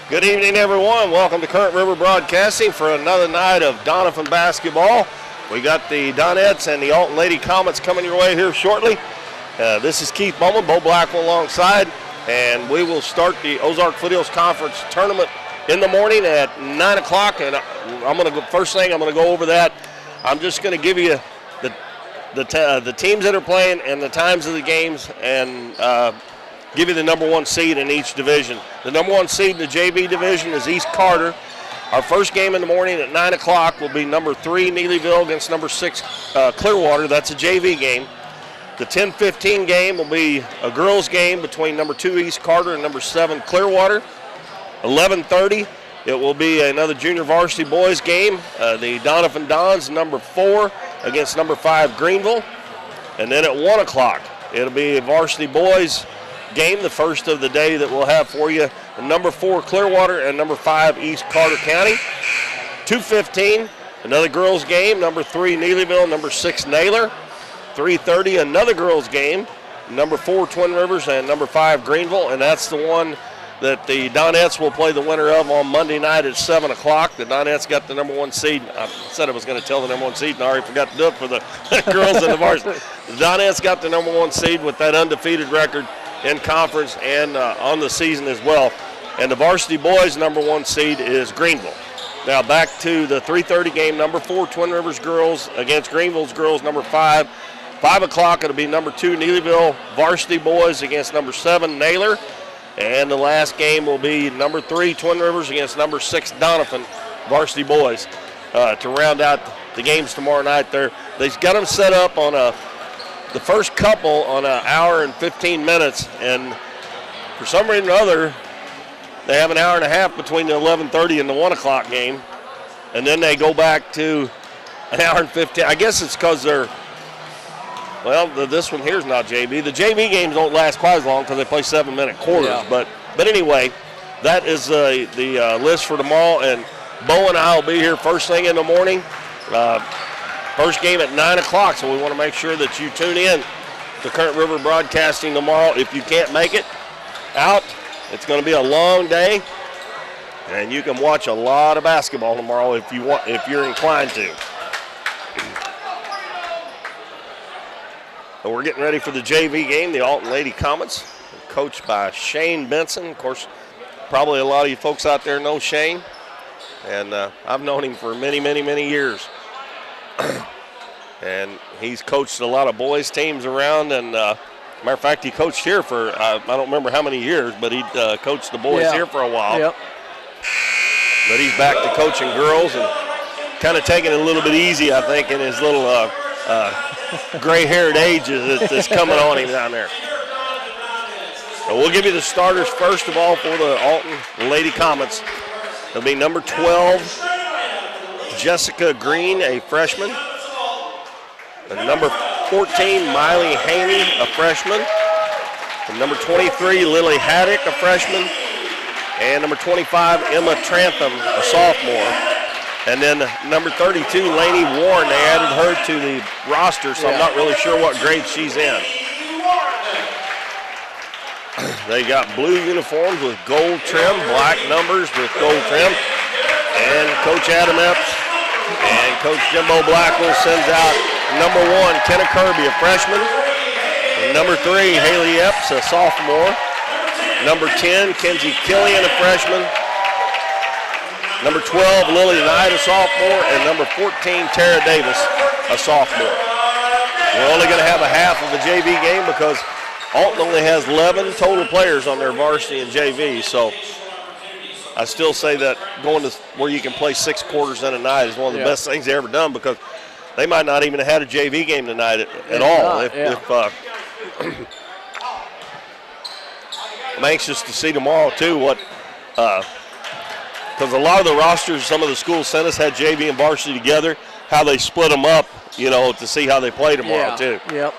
Good evening, everyone. Welcome to Current River Broadcasting for another night of Doniphan basketball. We got the Donettes and the Alton Lady Comets coming your way here shortly. This is Keith Bowman, Bo Blackwell alongside, and we will start the Ozark Foothills Conference tournament in the morning at 9 o'clock. And I'm going to go first thing. I'm going to go over that. I'm just going to give you the teams that are playing and the times of the games, and give you the number one seed in each division. The number one seed in the JV division is East Carter. Our first game in the morning at 9 o'clock will be number 3 Neelyville against number 6 Clearwater. That's a JV game. The 10-15 game will be a girls game between number 2 East Carter and number 7 Clearwater. 11:30, it will be another junior varsity boys game. The Doniphan Dons, number 4 against number 5 Greenville. And then at 1 o'clock, it'll be a varsity boys game, the first of the day that we'll have for you. Number 4 Clearwater and number 5 East Carter County. 2:15, another girls game, number 3 Neelyville, number 6 Naylor. 3:30, another girls game, number 4 Twin Rivers and number 5 Greenville, and that's the one that the Donettes will play the winner of on Monday night at 7 o'clock. The Donettes got the number 1 seed. I said I was going to tell the number 1 seed, and I already forgot to do it for the girls and the varsity. The Donettes got the number 1 seed with that undefeated record in conference and on the season as well. And the varsity boys number 1 seed is Greenville. Now back to the 3:30 game, number 4 Twin Rivers girls against Greenville's girls number 5. 5 o'clock it'll be number 2 Neelyville varsity boys against number 7 Naylor. And the last game will be number 3 Twin Rivers against number 6 Doniphan varsity boys to round out the games tomorrow night. They've got them set up on the first couple on an hour and 15 minutes, and for some reason or other, they have an hour and a half between the 11:30 and the 1 o'clock game, and then they go back to an hour and 15. I guess it's because this one here is not JV. The JV games don't last quite as long because they play 7-minute quarters, yeah. But anyway, that is the list for tomorrow, and Bo and I will be here first thing in the morning. First game at 9 o'clock, so we want to make sure that you tune in to Current River Broadcasting tomorrow. If you can't make it out, it's going to be a long day, and you can watch a lot of basketball tomorrow if you're inclined to. So we're getting ready for the JV game, the Alton Lady Comets, coached by Shane Benson. Of course, probably a lot of you folks out there know Shane, and I've known him for many, many, many years. And he's coached a lot of boys teams around, and matter of fact, he coached here for I don't remember how many years, but he coached the boys here for a while. Yep. But he's back to coaching girls and kind of taking it a little bit easy, I think, in his little gray-haired age that's coming on him down there. So we'll give you the starters first of all for the Alton Lady Comets. It'll be number 12. Jessica Green, a freshman. And number 14, Miley Haney, a freshman. And number 23, Lily Haddock, a freshman. And number 25, Emma Trantham, a sophomore. And then number 32, Lainey Warren, they added her to the roster, so I'm not really sure what grade she's in. They got blue uniforms with gold trim, black numbers with gold trim. And Coach Adam Epps and Coach Jimbo Blackwell sends out number 1, Kenna Kirby, a freshman. And number 3, Haley Epps, a sophomore. Number 10, Kenzie Killian, a freshman. Number 12, Lily Knight, a sophomore. And number 14, Tara Davis, a sophomore. We're only going to have a half of the JV game because Alton only has 11 total players on their varsity and JV, so I still say that going to where you can play 6 quarters in a night is one of the best things they ever done, because they might not even have had a JV game tonight at all. I'm anxious to see tomorrow too because a lot of the rosters some of the schools sent us had JV and varsity together, how they split them up, to see how they play tomorrow too. Yep.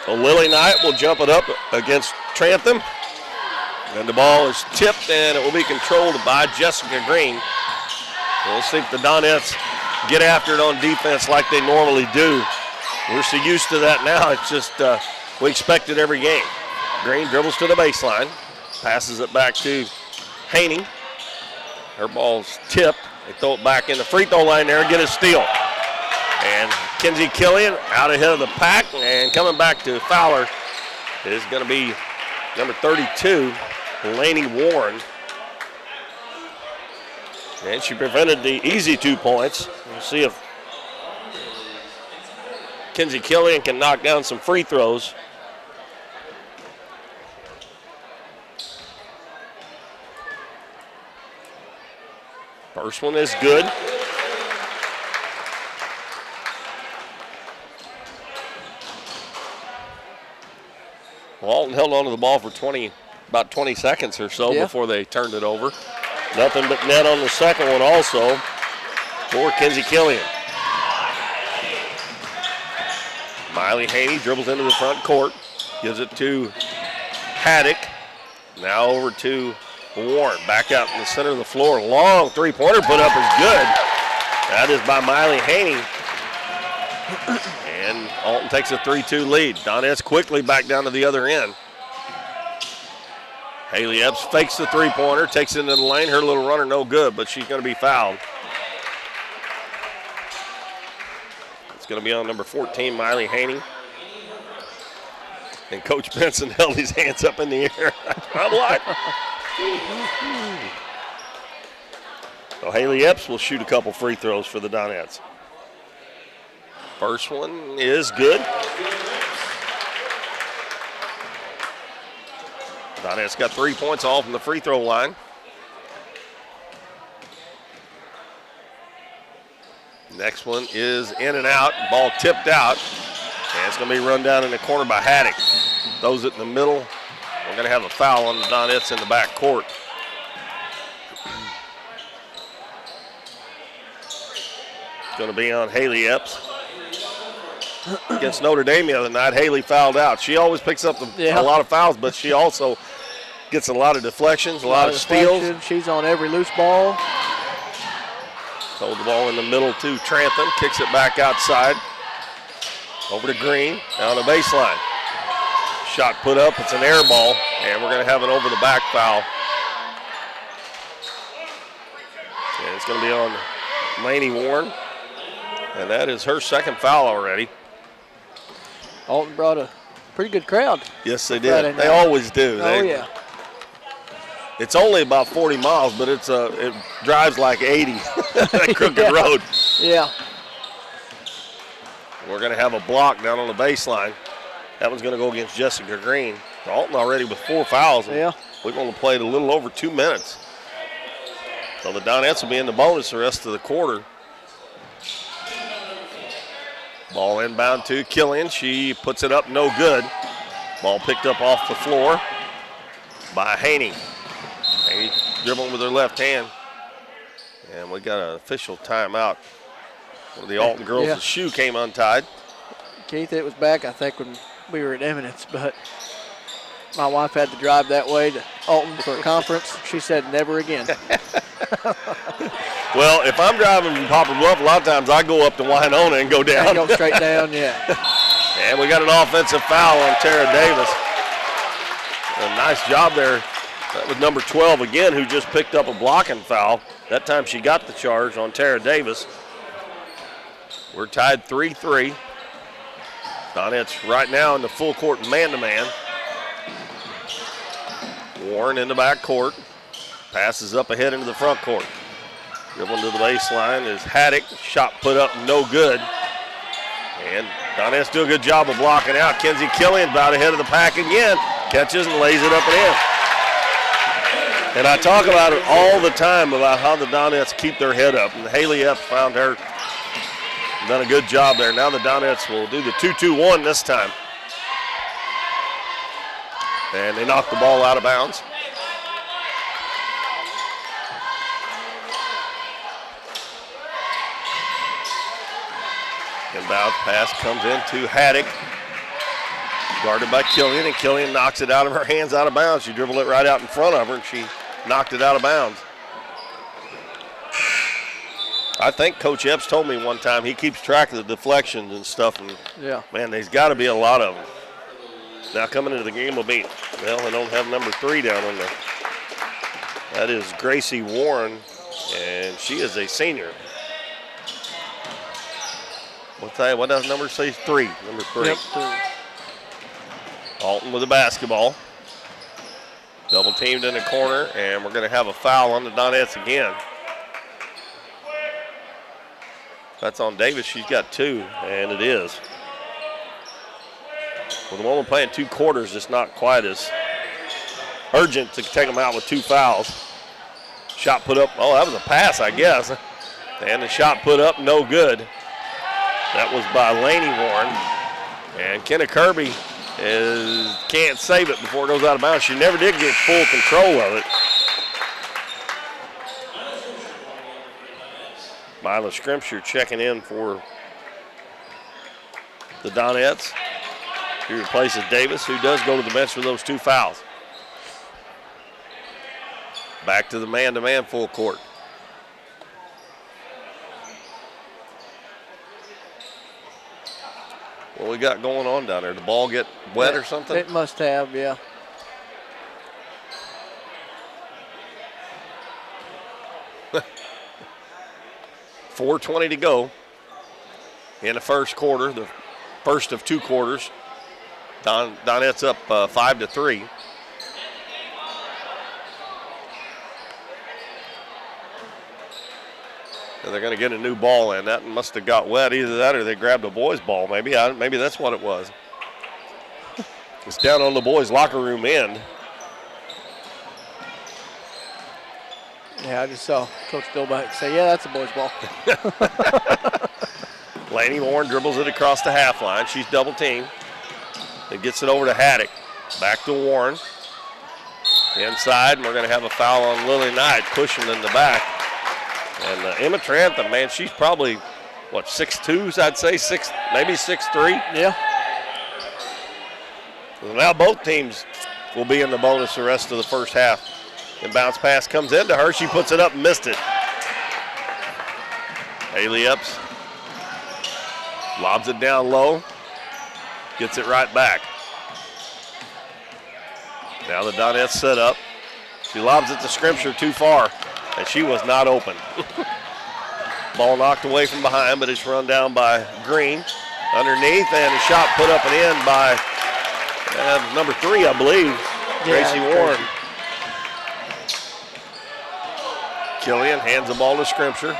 So Lily Knight will jump it up against Trantham. And the ball is tipped, and it will be controlled by Jessica Green. We'll see if the Donettes get after it on defense like they normally do. We're so used to that now. It's just we expect it every game. Green dribbles to the baseline, passes it back to Haney. Her ball's tipped. They throw it back in the free throw line there and get a steal. And Kenzie Killian out ahead of the pack, and coming back to Fowler is going to be number 32, Laney Warren. And she prevented the easy 2 points. We'll see if Kenzie Killian can knock down some free throws. First one is good. Well, Alton held on to the ball for about 20 seconds or so before they turned it over. Nothing but net on the second one also for Kenzie Killian. Miley Haney dribbles into the front court, gives it to Haddock. Now over to Warren, back out in the center of the floor. Long three-pointer put up is good. That is by Miley Haney. And Alton takes a 3-2 lead. Donettes quickly back down to the other end. Haley Epps fakes the three-pointer, takes it into the lane. Her little runner no good, but she's going to be fouled. It's going to be on number 14, Miley Haney. And Coach Benson held his hands up in the air. I'm like... So Haley Epps will shoot a couple free throws for the Donettes. First one is good. Donettes got 3 points all from the free throw line. Next one is in and out. Ball tipped out. And it's going to be run down in the corner by Haddock. Throws it in the middle. We're going to have a foul on the Donettes in the back court. It's going to be on Haley Epps. Against Notre Dame the other night, Haley fouled out. She always picks up a lot of fouls, but she also gets a lot of deflections, a lot of steals. She's on every loose ball. Hold the ball in the middle to Trantham, kicks it back outside. Over to Green, down the baseline. Shot put up, it's an air ball, and we're going to have an over the back foul. And it's going to be on Laney Warren, and that is her second foul already. Alton brought a pretty good crowd. Yes, they did. They always do. Yeah. It's only about 40 miles, but it drives like 80 that crooked road. Yeah. We're going to have a block down on the baseline. That one's going to go against Jessica Green. Alton already with 4 fouls. Yeah. We're going to play it a little over 2 minutes. So the Donettes will be in the bonus the rest of the quarter. Ball inbound to Killian. She puts it up, no good. Ball picked up off the floor by Haney. Haney dribbling with her left hand. And we got an official timeout. The Alton girls' shoe came untied. Keith, it was back, I think, when we were at Eminence, but my wife had to drive that way to Alton for a conference. She said never again. Well, if I'm driving from Poplar Bluff, a lot of times I go up to Winona and go down. Go straight down, yeah. And we got an offensive foul on Tara Davis. A nice job there. That was number 12 again, who just picked up a blocking foul. That time she got the charge on Tara Davis. We're tied 3-3. Donettes right now in the full court man-to-man. Warren in the back court. Passes up ahead into the front court. Dribbling to the baseline is Haddock. Shot put up, no good. And Donettes do a good job of blocking out. Kenzie Killian about ahead of the pack again. Catches and lays it up and in. And I talk about it all the time about how the Donettes keep their head up. And Haley Epps found her. Done a good job there. Now the Donettes will do the 2-2-1 this time. And they knock the ball out of bounds. Inbound pass comes into Haddock. Guarded by Killian, and Killian knocks it out of her hands out of bounds. She dribbled it right out in front of her, and she knocked it out of bounds. I think Coach Epps told me one time he keeps track of the deflections and stuff, and man, there's got to be a lot of them. Now coming into the game will be, well, they don't have number 3 down That is Gracie Warren, and she is a senior. What does number say? 3, number 3. Yep, 3. Alton with the basketball. Double teamed in the corner, and we're going to have a foul on the Donettes again. That's on Davis. She's got 2, and it is. With the woman playing 2 quarters, it's not quite as urgent to take them out with 2 fouls. Shot put up. Oh, that was a pass, I guess. And the shot put up, no good. That was by Laney Warren. And Kenna Kirby can't save it before it goes out of bounds. She never did get full control of it. Mila Scrimshire checking in for the Donettes. He replaces Davis, who does go to the bench for those 2 fouls. Back to the man-to-man full court. What we got going on down there? The ball get wet or something? It must have, yeah. .420 to go in the first quarter, the first of 2 quarters. Donettes up 5-3. And they're going to get a new ball in. That must have got wet. Either that or they grabbed a boys' ball. Maybe that's what it was. It's down on the boys' locker room end. Yeah, I just saw Coach Dilbeck say, yeah, that's a boys' ball. Laney Warren dribbles it across the half line. She's double teamed. Then gets it over to Haddock. Back to Warren. Inside, and we're going to have a foul on Lily Knight, pushing in the back. And Emma Trantham, man, she's probably, 6'2", I'd say, maybe 6'3". Yeah. Well, now both teams will be in the bonus the rest of the first half. And bounce pass comes into her. She puts it up and missed it. Haley Epps lobs it down low. Gets it right back. Now the Donettes set up. She lobs it to Scrimshire too far, and she was not open. Ball knocked away from behind, but it's run down by Green. Underneath, and a shot put up and in by number 3, I believe, Gracie Warren. Killian hands the ball to Scrimshire.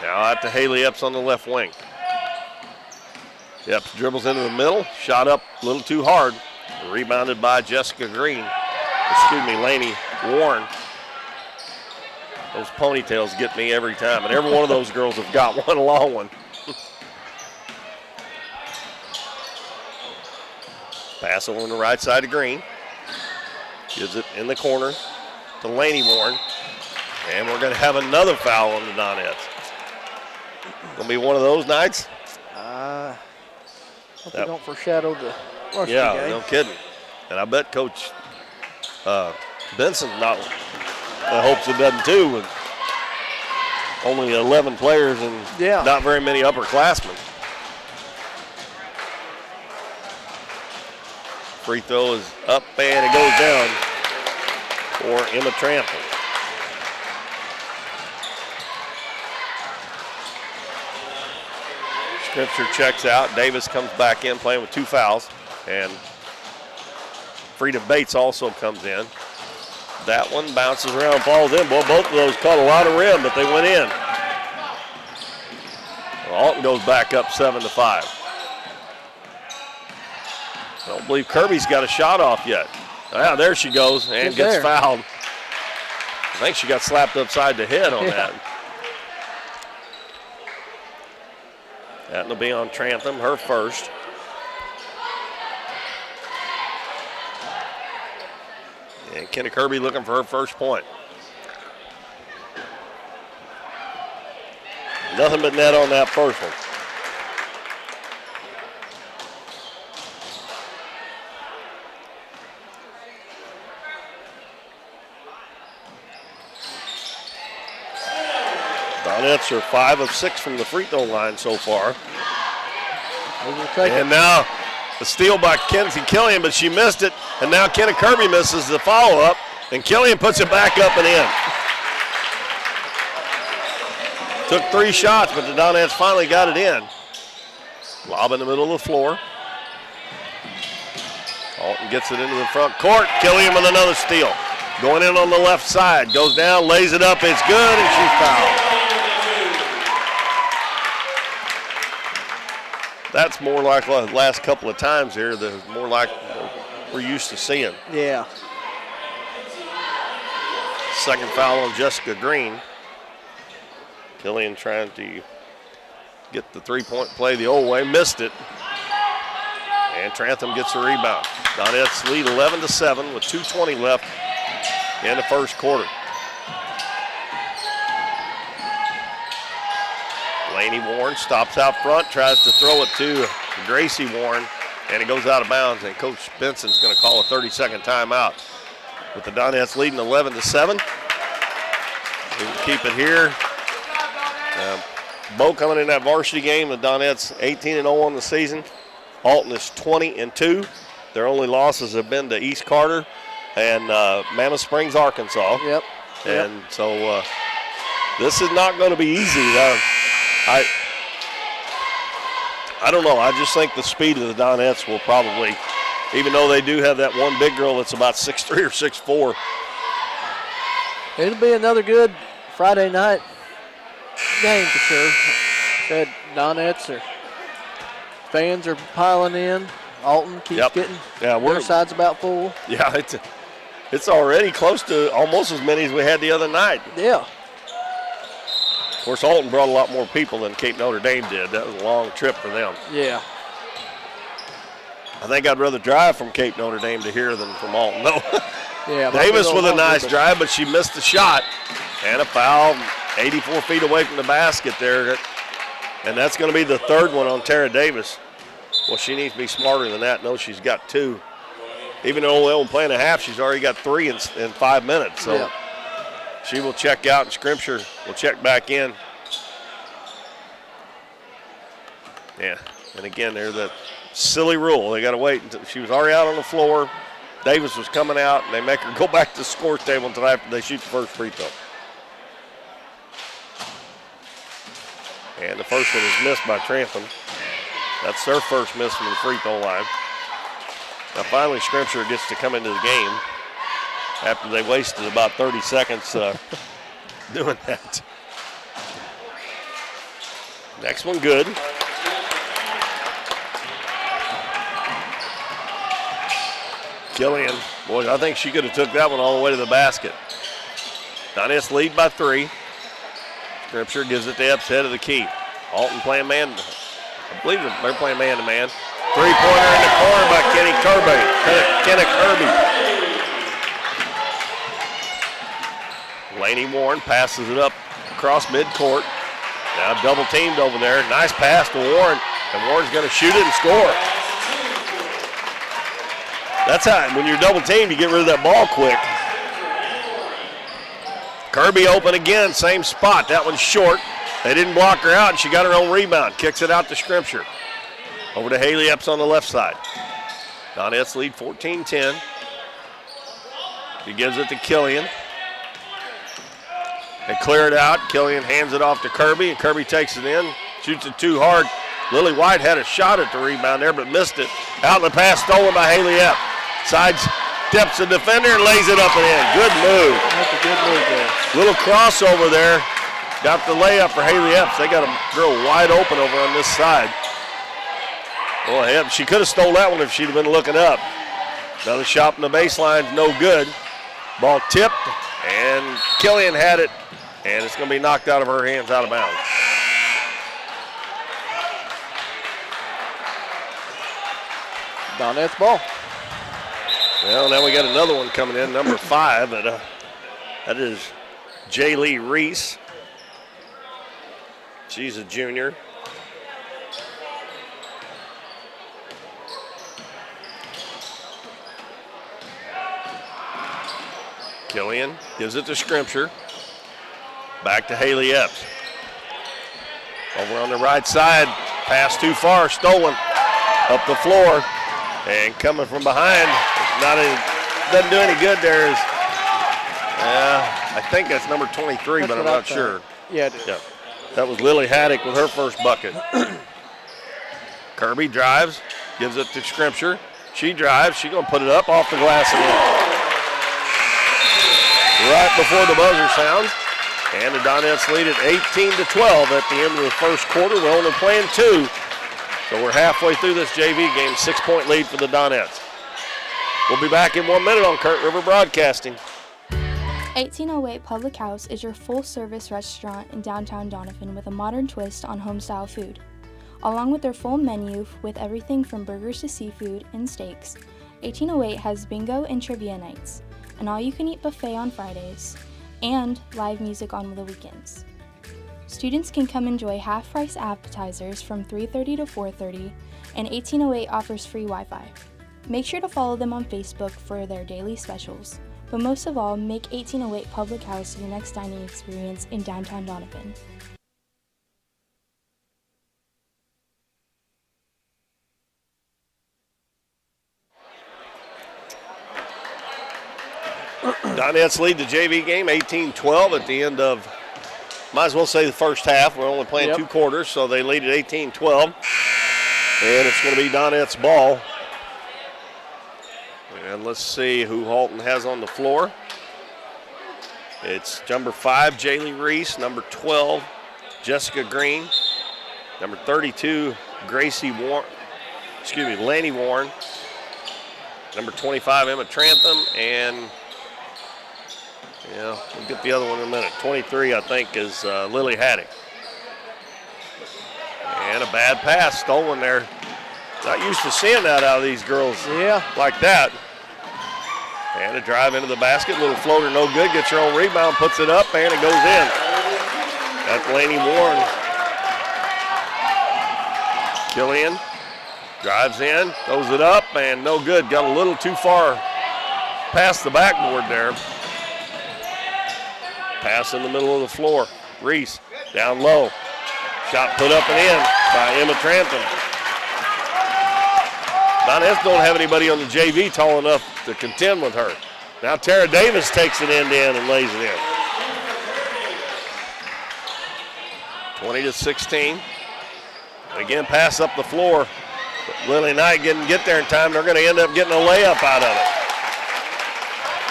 Now out to Haley Epps on the left wing. Epps dribbles into the middle, shot up a little too hard. Rebounded by Laney Warren. Those ponytails get me every time, and every one of those girls have got one long one. Pass over on the right side of Green. Gives it in the corner to Laney Warren. And we're going to have another foul on the Donettes. Going to be one of those nights? Hope they don't foreshadow the Varsity game. No kidding. And I bet Coach Benson hopes it doesn't too, with only 11 players and not very many upperclassmen. Free throw is up and it goes down for Emma Trample. Scripture checks out. Davis comes back in playing with 2 fouls. And Frida Bates also comes in. That one bounces around, falls in. Boy, both of those caught a lot of rim, but they went in. Well, Alton goes back up 7-5. I don't believe Kirby's got a shot off yet. Ah, there she goes and gets fouled. I think she got slapped upside the head on that. That will be on Trantham, her first. And Kenna Kirby looking for her first point. Nothing but net on that first one. Donettes are 5 of 6 from the free throw line so far. And now the steal by Kenzie Killian, but she missed it. And now Kenna Kirby misses the follow-up. And Killian puts it back up and in. Took 3 shots, but the Donettes finally got it in. Lob in the middle of the floor. Alton gets it into the front court. Killian with another steal. Going in on the left side. Goes down, lays it up. It's good, and she's fouled. That's more like the last couple of times here. More like we're used to seeing. Yeah. Second foul on Jessica Green. Killian trying to get the three-point play the old way. Missed it. And Trantham gets the rebound. Donettes lead 11-7 with 2:20 left in the first quarter. Laney Warren stops out front, tries to throw it to Gracie Warren, and it goes out of bounds, and Coach Benson's going to call a 30-second timeout. With the Donettes leading 11-7. We can keep it here. Bo coming in that varsity game, the Donettes 18-0 on the season. Alton is 20-2. Their only losses have been to East Carter and Mammoth Springs, Arkansas. Yep. And so this is not going to be easy. I don't know. I just think the speed of the Donettes will probably, even though they do have that one big girl that's about 6'3" or 6'4". It'll be another good Friday night game for sure. Said Donettes fans are piling in. Alton keeps getting their side's about full. Yeah, it's already close to almost as many as we had the other night. Yeah. Of course, Alton brought a lot more people than Cape Notre Dame did. That was a long trip for them. Yeah. I think I'd rather drive from Cape Notre Dame to here than from Alton. No. Yeah. Davis with a nice drive, but she missed the shot. And a foul 84 feet away from the basket there. And that's going to be the third one on Tara Davis. Well, she needs to be smarter than that. No, she's got 2. Even though they're only playing a half, she's already got 3 in 5 minutes. So she will check out, and Scrimshire will check back in. Yeah, and again, there's that silly rule. They got to wait until she was already out on the floor. Davis was coming out, and they make her go back to the scores table until after they shoot the first free throw. And the first one is missed by Trantham. That's their first miss from the free throw line. Now finally Scrimshire gets to come into the game after they wasted about 30 seconds doing that. Next one good. Killian, boy, I think she could have took that one all the way to the basket. Donettes lead by 3. Scrimshire gives it to Epps, head of the key. Alton playing man. I believe they're playing man-to-man. Three-pointer in the corner by Kenna Kirby. Laney Warren passes it up across midcourt. Now double teamed over there. Nice pass to Warren, and Warren's going to shoot it and score. That's how, when you're double teamed, you get rid of that ball quick. Kirby open again, same spot. That one's short. They didn't block her out, and she got her own rebound. Kicks it out to Scrimshire. Over to Haley Epps on the left side. Donettes lead 14-10. He gives it to Killian. They clear it out. Killian hands it off to Kirby, and Kirby takes it in. Shoots it too hard. Lily White had a shot at the rebound there, but missed it. Out in the pass, stolen by Haley Epps. Side steps the defender and lays it up and in. Good move. That's a good move there. Little crossover there. Got the layup for Haley Epps. They got a girl wide open over on this side. Boy, Epps, she could have stole that one if she'd have been looking up. Another shot from the baseline's no good. Ball tipped, and Killian had it, and it's going to be knocked out of her hands, out of bounds. Donettes ball. Well, now we got another one coming in, number 5. That is Jaylee Reese. She's a junior. Killian gives it to Scrimshire. Back to Haley Epps. Over on the right side. Pass too far. Stolen. Up the floor. And coming from behind. Doesn't do any good there is I think that's number 23, but I'm not sure. Yeah, it is. Yeah. That was Lily Haddock with her first bucket. Kirby drives, gives it to Scrimpture. She drives. She's going to put it up off the glass and in. Right before the buzzer sounds. And the Donettes lead at 18-12 at the end of the first quarter. We're only playing 2. So we're halfway through this JV game. 6-point lead for the Donettes. We'll be back in 1 minute on Current River Broadcasting. 1808 Public House is your full-service restaurant in downtown Doniphan with a modern twist on home-style food. Along with their full menu with everything from burgers to seafood and steaks, 1808 has bingo and trivia nights, an all-you-can-eat buffet on Fridays, and live music on the weekends. Students can come enjoy half-price appetizers from 3:30 to 4:30, and 1808 offers free Wi-Fi. Make sure to follow them on Facebook for their daily specials, but most of all, make 1808 Public House your next dining experience in downtown Doniphan. Donettes lead the JV game 18-12 at the end of, might as well say the first half. We're only playing 2 quarters, so they lead at 18-12. And it's going to be Donettes' ball. And let's see who Alton has on the floor. It's number 5, Jaylee Reese. Number 12, Jessica Green. Number 32, Laney Warren. Number 25, Emma Trantham. And we'll get the other one in a minute. 23, I think, is Lily Haddock. And a bad pass stolen there. Not used to seeing that out of these girls like that. And a drive into the basket. Little floater, no good. Gets her own rebound, puts it up, and it goes in. That's Laney Warren. Killian drives in, throws it up, and no good. Got a little too far past the backboard there. Pass in the middle of the floor. Reese down low. Shot put up and in by Emma Trantham. Donettes don't have anybody on the JV tall enough to contend with her. Now Tara Davis takes it end to end and lays it in. 20-16. Again, pass up the floor. Lily Knight didn't get there in time. They're going to end up getting a layup out of it.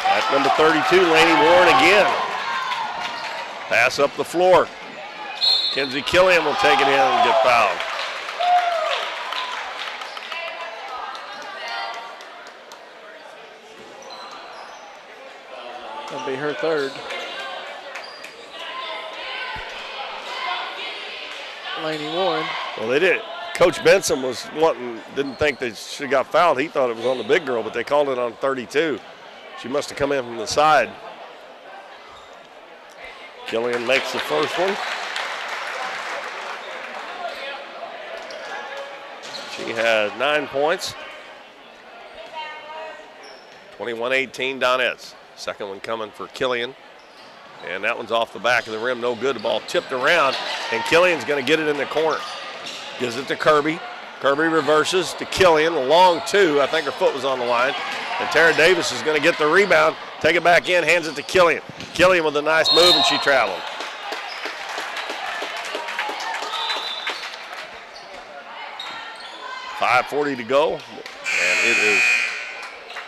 That's number 32, Laney Warren again. Pass up the floor. Kenzie Killian will take it in and get fouled. That'll be her third. Laney Warren. Well, they did. Coach Benson was didn't think they should have got fouled. He thought it was on the big girl, but they called it on 32. She must have come in from the side. Killian makes the first one. She has 9 points. 21-18 Donettes. Second one coming for Killian. And that one's off the back of the rim. No good. The ball tipped around. And Killian's going to get it in the corner. Gives it to Kirby. Kirby reverses to Killian. A long 2. I think her foot was on the line. And Tara Davis is going to get the rebound. Take it back in. Hands it to Killian. Killian with a nice move, and she traveled. .540 to go. And it is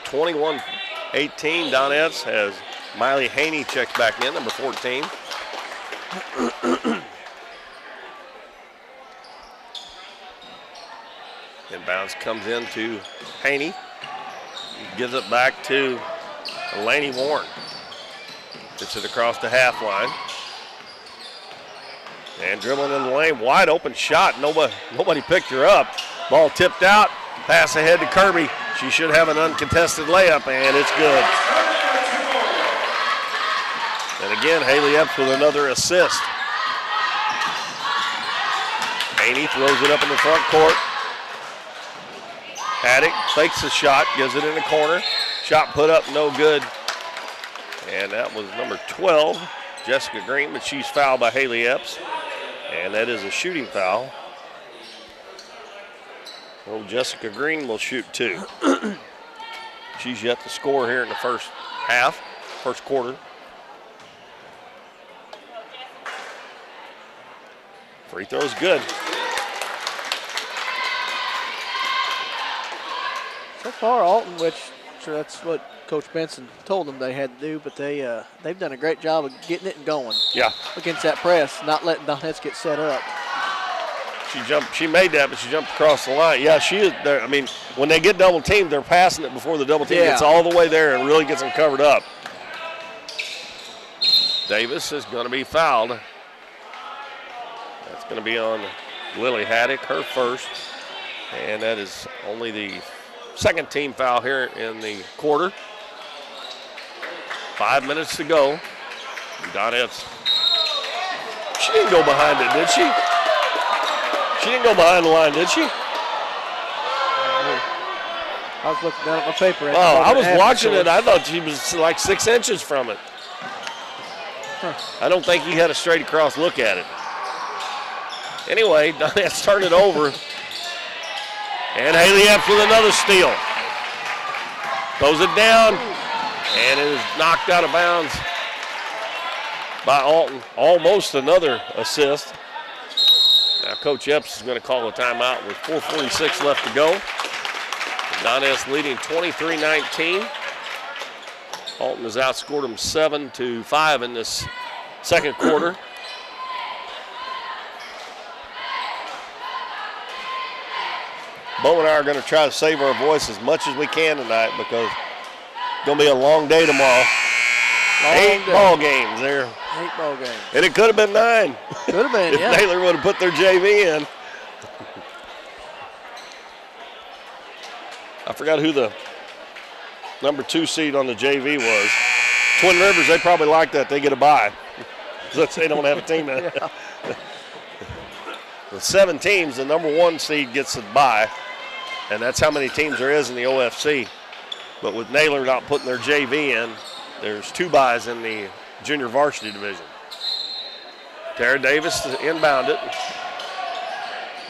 21-18. Donettes has Miley Haney checks back in, number 14. Inbounds comes into Haney. Gives it back to Laney Warren. Gets it across the half line. And dribbling in the lane, wide open shot. Nobody picked her up. Ball tipped out. Pass ahead to Kirby. She should have an uncontested layup, and it's good. And again, Haley Epps with another assist. Haney throws it up in the front court. Haddock fakes the shot, gives it in the corner. Shot put up, no good. And that was number 12, Jessica Green, but she's fouled by Haley Epps. And that is a shooting foul. Well, Jessica Green will shoot 2. She's yet to score here in the first quarter. Free throw's good. So far, Alton, which sure that's what Coach Benson told them they had to do, but they've done a great job of getting it and going. Yeah. Against that press, not letting Donettes get set up. She made that, but she jumped across the line. Yeah, she is there. I mean, when they get double teamed, they're passing it before the double team gets all the way there and really gets them covered up. Davis is going to be fouled. That's going to be on Lily Haddock, her first. And that is only the second team foul here in the quarter. 5 minutes to go. Donettes. She didn't go behind it, did she? She didn't go behind the line, did she? I was looking down at my paper. I was watching it. I thought she was like 6 inches from it. I don't think he had a straight across look at it. Anyway, Donettes turned it over. And Haley Epps with another steal. Throws it down. And it is knocked out of bounds by Alton. Almost another assist. Now Coach Epps is going to call a timeout with 4:46 left to go. Donettes leading 23-19. Alton has outscored them 7-5 in this second quarter. Bo and I are going to try to save our voice as much as we can tonight because it's going to be a long day tomorrow. Eight ball games there. 8 ball games. And it could have been 9. Could have been, if Naylor would have put their JV in. I forgot who the number 2 seed on the JV was. Twin Rivers, they probably like that. They get a bye. Since they don't have a team in it. With 7 teams, the number 1 seed gets a bye. And that's how many teams there is in the OFC. But with Naylor not putting their JV in, there's 2 byes in the junior varsity division. Tara Davis to inbound it.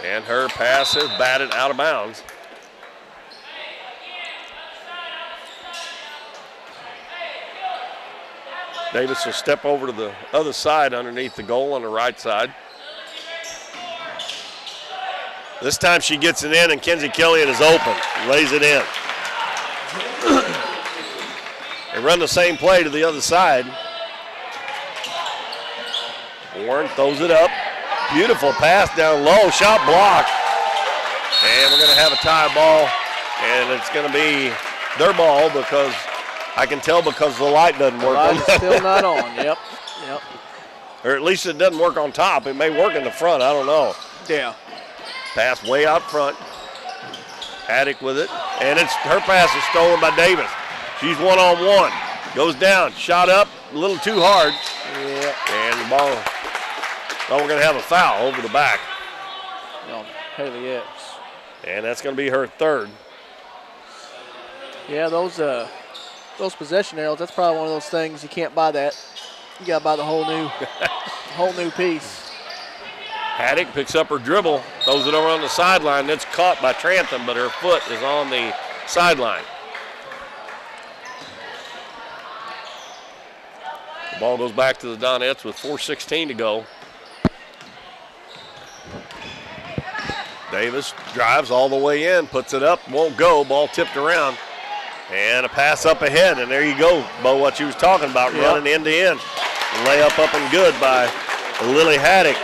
And her pass is batted out of bounds. Davis will step over to the other side underneath the goal on the right side. This time she gets it in, and Kenzie Killian is open. Lays it in. They run the same play to the other side. Warren throws it up. Beautiful pass down low. Shot blocked. And we're going to have a tie ball. And it's going to be their ball because I can tell because the light doesn't work. The light's still not on. Yep. Or at least it doesn't work on top. It may work in the front. I don't know. Yeah. Pass way out front. Haddock with it. And her pass is stolen by Davis. She's one-on-one. Goes down. Shot up. A little too hard. Yeah. And the ball. Oh, we're going to have a foul over the back. No, Haley Epps. And that's going to be her third. Yeah, those possession arrows, that's probably one of those things you can't buy that. You got to buy the whole new piece. Haddock picks up her dribble, throws it over on the sideline. That's caught by Trantham, but her foot is on the sideline. The ball goes back to the Donettes with 4:16 to go. Davis drives all the way in, puts it up, won't go. Ball tipped around. And a pass up ahead, and there you go, Bo, what you was talking about, running end to end. Layup up and good by Lily Haddock.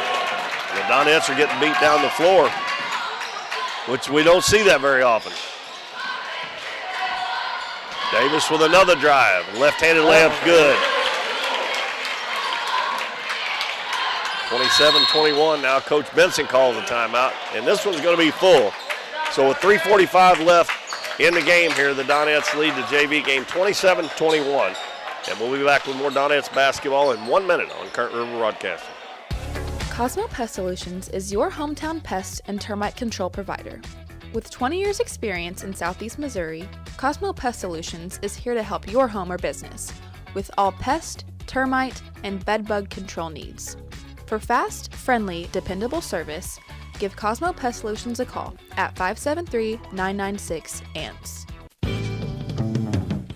The Donettes are getting beat down the floor, which we don't see that very often. Davis with another drive. Left-handed layup's good. 27-21. Now Coach Benson calls a timeout, and this one's going to be full. So with 3:45 left in the game here, the Donettes lead the JV game 27-21. And we'll be back with more Donettes basketball in 1 minute on Current River Broadcasting. Cosmo Pest Solutions is your hometown pest and termite control provider. With 20 years experience in Southeast Missouri, Cosmo Pest Solutions is here to help your home or business with all pest, termite, and bedbug control needs. For fast, friendly, dependable service, give Cosmo Pest Solutions a call at 573-996-ANTS.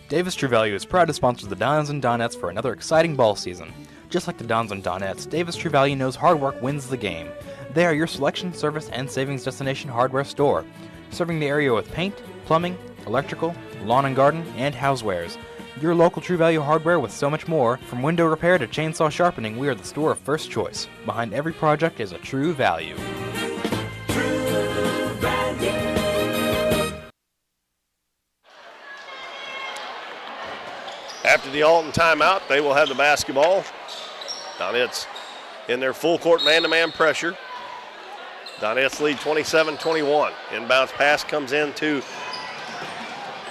Davis True Value is proud to sponsor the Dons and Donettes for another exciting ball season. Just like the Dons and Donettes, Davis True Value knows hard work wins the game. They are your selection, service, and savings destination hardware store, serving the area with paint, plumbing, electrical, lawn and garden, and housewares. Your local True Value Hardware with so much more. From window repair to chainsaw sharpening, we are the store of first choice. Behind every project is a True Value. After the Alton timeout, they will have the basketball. Donettes in their full court man-to-man pressure. Donettes lead 27-21. Inbounds pass comes in to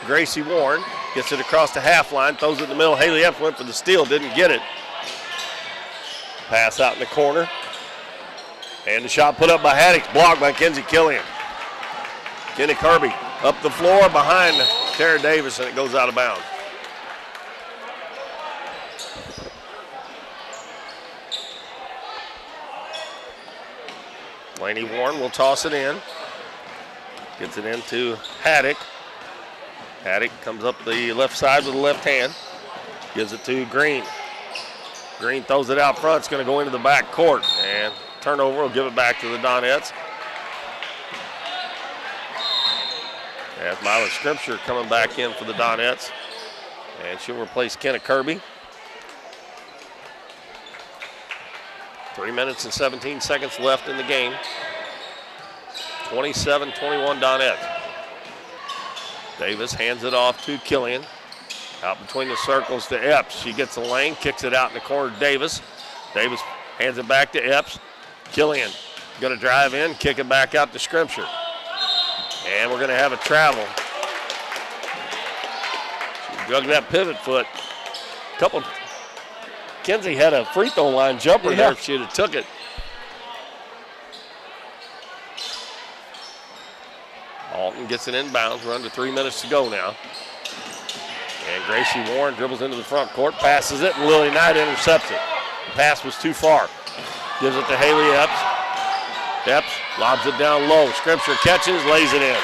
Gracie Warren. Gets it across the half line, throws it in the middle. Haley Epps went for the steal, didn't get it. Pass out in the corner. And the shot put up by Haddix, blocked by Kenzie Killian. Kenny Kirby up the floor behind Tara Davis, and it goes out of bounds. Laney Warren will toss it in. Gets it into Haddock. Haddock comes up the left side with the left hand. Gives it to Green. Green throws it out front. It's going to go into the back court. And turnover will give it back to the Donettes. As Myla Scripture coming back in for the Donettes. And she'll replace Kenna Kirby. 3 minutes and 17 seconds left in the game. 27-21 Donettes. Davis hands it off to Killian. Out between the circles to Epps. She gets the lane, kicks it out in the corner to Davis. Davis hands it back to Epps. Killian going to drive in, kick it back out to Scripture. And we're going to have a travel. She dug that pivot foot. Kenzie had a free throw line jumper there if she'd have took it. Alton gets it inbounds. We're under 3 minutes to go now. And Gracie Warren dribbles into the front court, passes it, and Lily Knight intercepts it. The pass was too far. Gives it to Haley Epps. Epps lobs it down low. Scripture catches, lays it in.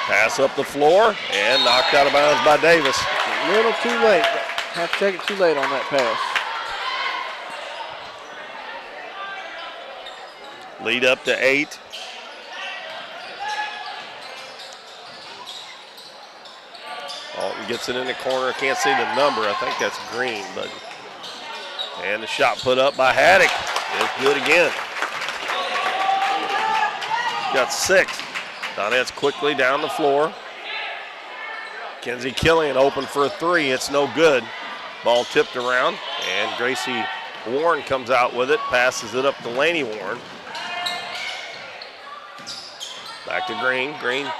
Pass up the floor and knocked out of bounds by Davis. A little too late. Have to take it too late on that pass. Lead up to 8. Alton gets it in the corner. I can't see the number. I think that's Green, but and the shot put up by Haddock is good again. Got 6. Donettes quickly down the floor. Kenzie Killian open for a 3. It's no good. Ball tipped around, and Gracie Warren comes out with it, passes it up to Laney Warren. Back to Green. Green, I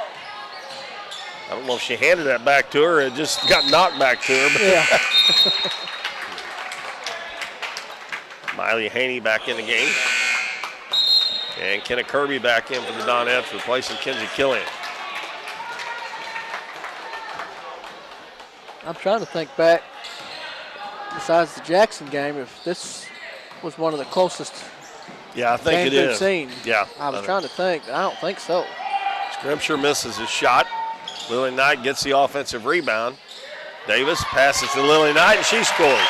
don't know if she handed that back to her. It just got knocked back to her. But yeah. Miley Haney back in the game. And Kenna Kirby back in for the Donettes, replacing Kenzie Killian. I'm trying to think back, besides the Jackson game, if this was one of the closest Yeah, I think it games we've is. seen. Yeah. I was trying to think. I don't think so. Scripture misses his shot. Lily Knight gets the offensive rebound. Davis passes to Lily Knight, and she scores.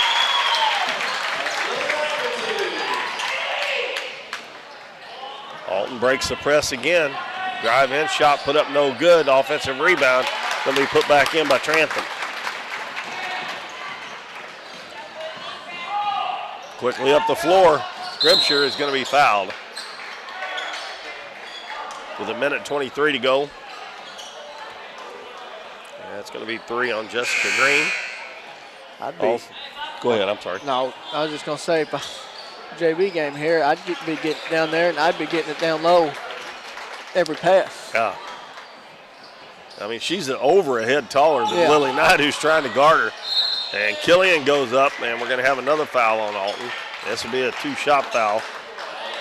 Alton breaks the press again. Drive in, shot put up no good. Offensive rebound. Going to be put back in by Trantham. Quickly up the floor. Scripture is going to be fouled. With 1:23 to go. And it's going to be 3 on Jessica Green. Go ahead, I'm sorry. No, I was just going to say, if JV game here, I'd be getting down there, and I'd be getting it down low every pass. Yeah. I mean, she's over a head taller than Lily Knight, who's trying to guard her. And Killian goes up, and we're going to have another foul on Alton. This will be a 2-shot foul.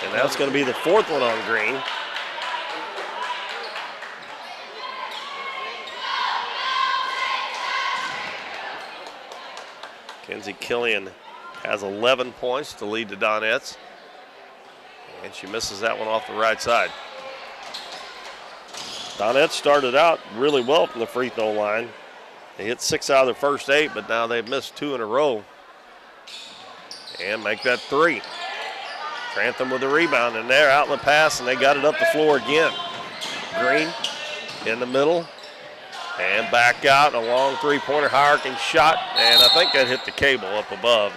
And that's going to be the 4th one on Green. Kenzie Killian has 11 points to lead the Donettes. And she misses that one off the right side. Donettes started out really well from the free throw line. They hit 6 out of their first 8, but now they've missed 2 in a row. And make that 3. Trantham with the rebound, and they're out in the pass, and they got it up the floor again. Green in the middle, and back out, a long three-pointer, high-arcing shot, and I think that hit the cable up above.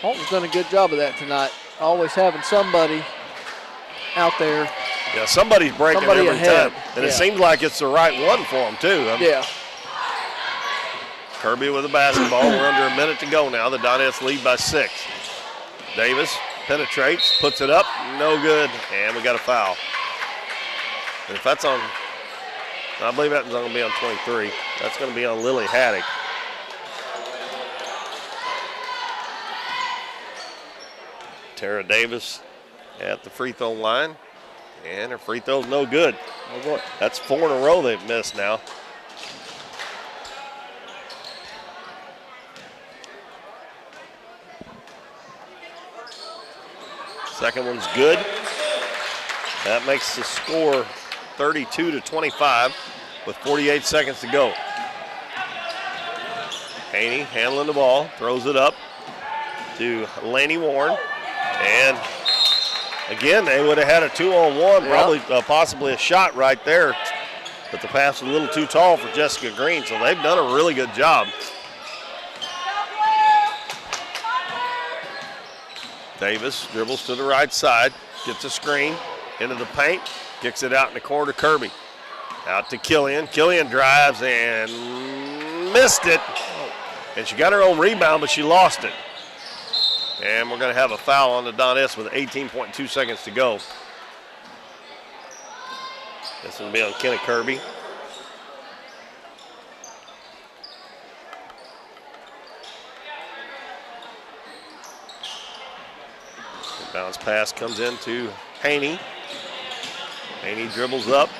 Alton's done a good job of that tonight, always having somebody out there. Yeah, somebody's breaking Somebody every ahead. time, and it seems like it's the right one for them, too. Yeah. Kirby with the basketball. We're under a minute to go now. The Donettes lead by 6. Davis penetrates, puts it up, no good, and we got a foul. And if that's on, I believe that's going to be on 23. That's going to be on Lily Haddock. Tara Davis at the free throw line, and her free throw's no good. Oh boy. That's 4 in a row they've missed now. Second one's good. That makes the score 32-25 with 48 seconds to go. Haney handling the ball, throws it up to Laney Warren. And again, they would have had a 2-on-1, probably possibly a shot right there. But the pass was a little too tall for Jessica Green, so they've done a really good job. Davis dribbles to the right side, gets a screen into the paint, kicks it out in the corner to Kirby. Out to Killian. Killian drives and missed it. And she got her own rebound, but she lost it. And we're going to have a foul on the Donettes with 18.2 seconds to go. This will be on Kenna Kirby. Bounce pass comes into Haney. Haney dribbles up,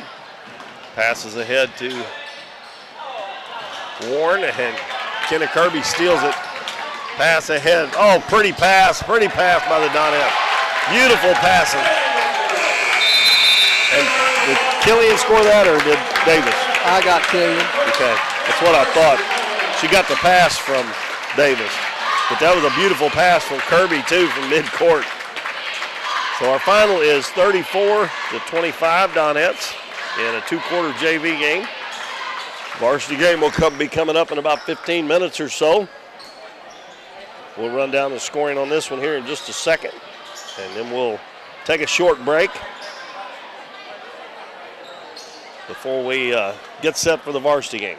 passes ahead to Warren, and Kenna Kirby steals it. Pass ahead. Oh, pretty pass by the Donettes. Beautiful passing. And did Killian score that, or did Davis? I got Killian. Okay, that's what I thought. She got the pass from Davis. But that was a beautiful pass from Kirby, too, from midcourt. So our final is 34-25 Donettes in a 2-quarter JV game. Varsity game will be coming up in about 15 minutes or so. We'll run down the scoring on this one here in just a second, and then we'll take a short break before we get set for the varsity game.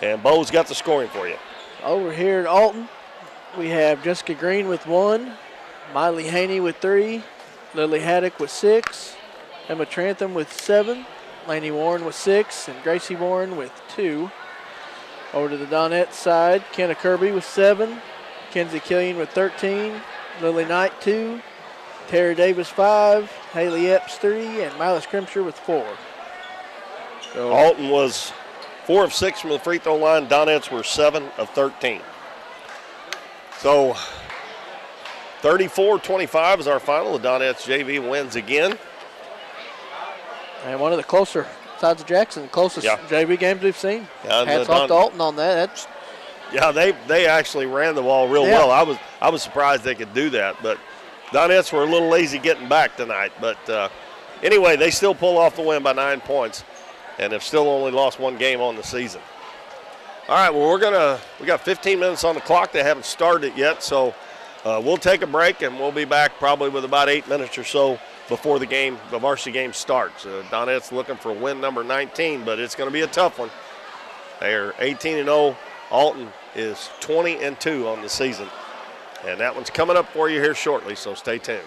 And Bo's got the scoring for you. Over here at Alton, we have Jessica Green with 1, Miley Haney with 3, Lily Haddock with 6, Emma Trantham with 7, Laney Warren with 6, and Gracie Warren with 2. Over to the Donette side, Kenna Kirby with 7, Kenzie Killian with 13, Lily Knight 2, Tara Davis 5, Haley Epps 3, and Miley Scrimsher with 4. So Alton was 4 of 6 from the free throw line. Donettes were 7 of 13. So 34-25 is our final. The Donettes JV wins again. And one of the closer, besides Jackson, closest JV games we've seen. Yeah, hats off to Alton on that. They actually ran the ball real well. I was surprised they could do that, but Donettes were a little lazy getting back tonight. But anyway, they still pull off the win by 9 points, and have still only lost 1 game on the season. All right, well, we got 15 minutes on the clock. They haven't started it yet, so we'll take a break, and we'll be back probably with about 8 minutes or so before the varsity game starts. Donettes looking for win number 19, but it's going to be a tough one. They are 18-0. Alton is 20-2 on the season. And that one's coming up for you here shortly, so stay tuned.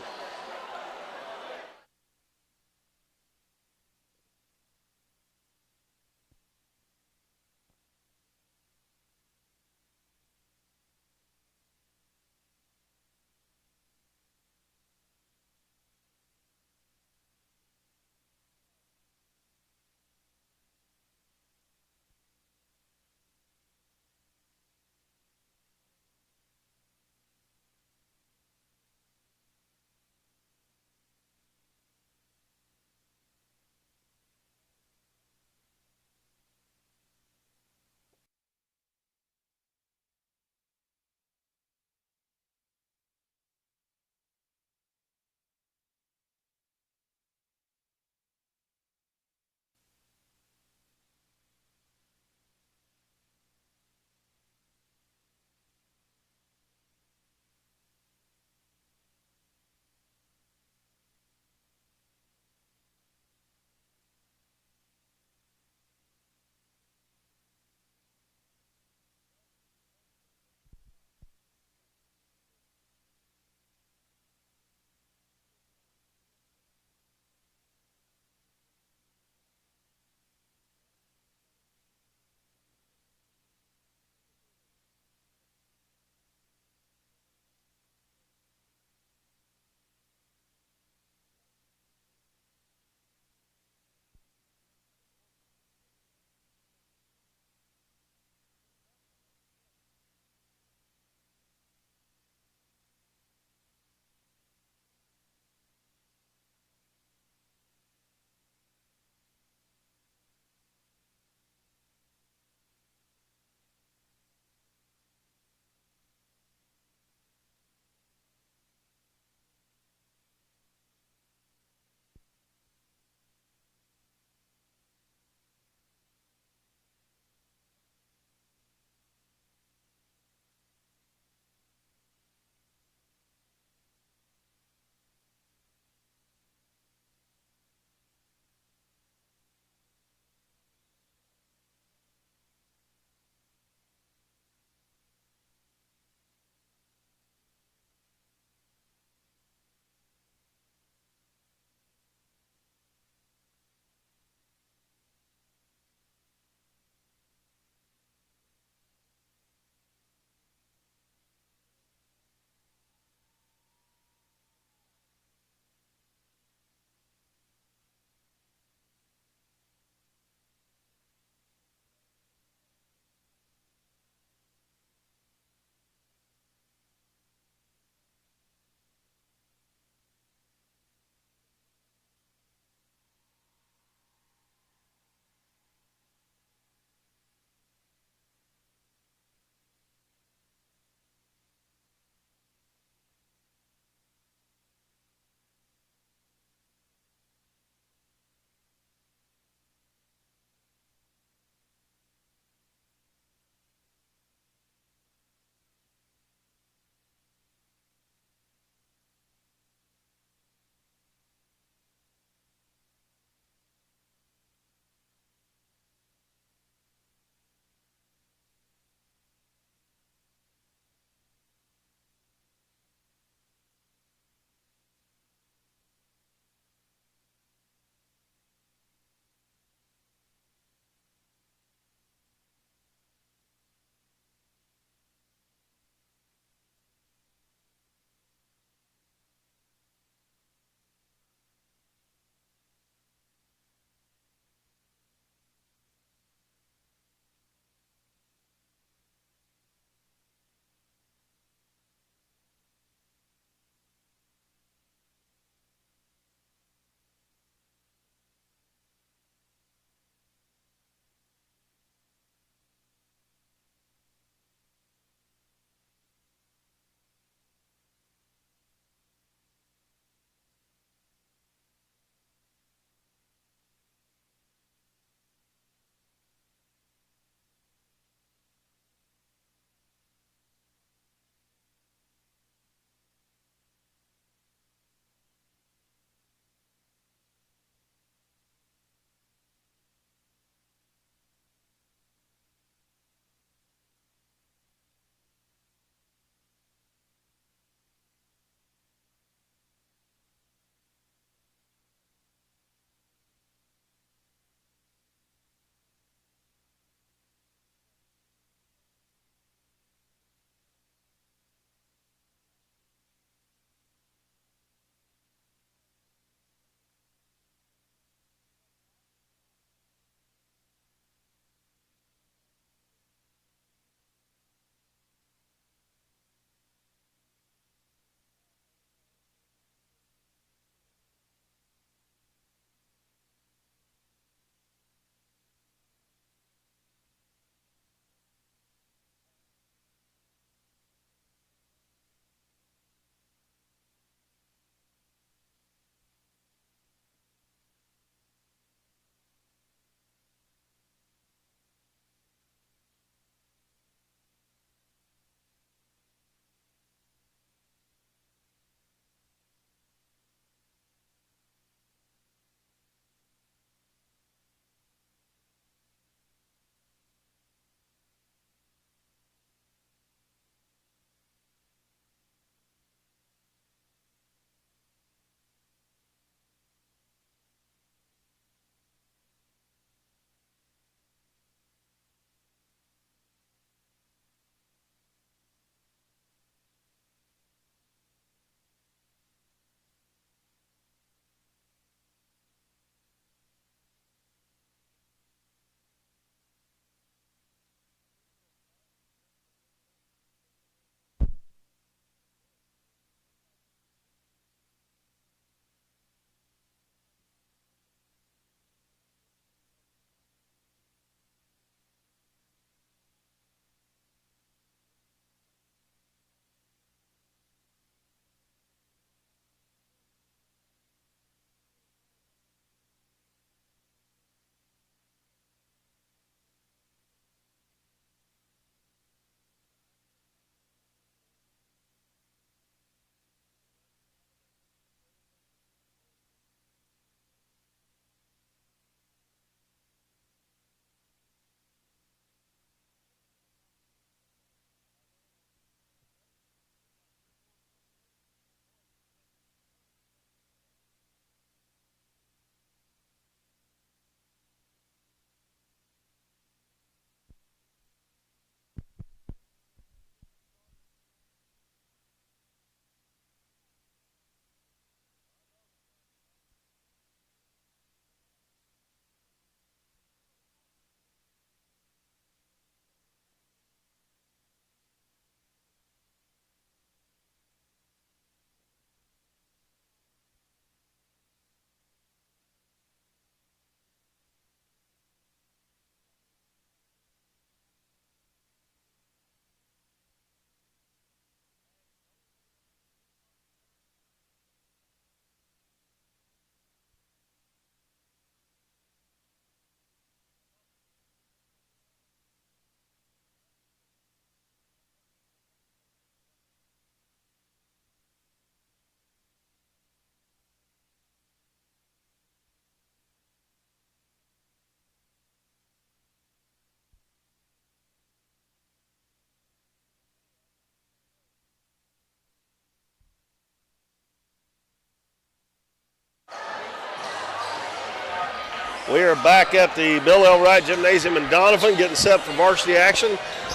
We are back at the Bill L. Wright Gymnasium in Doniphan, getting set for varsity action.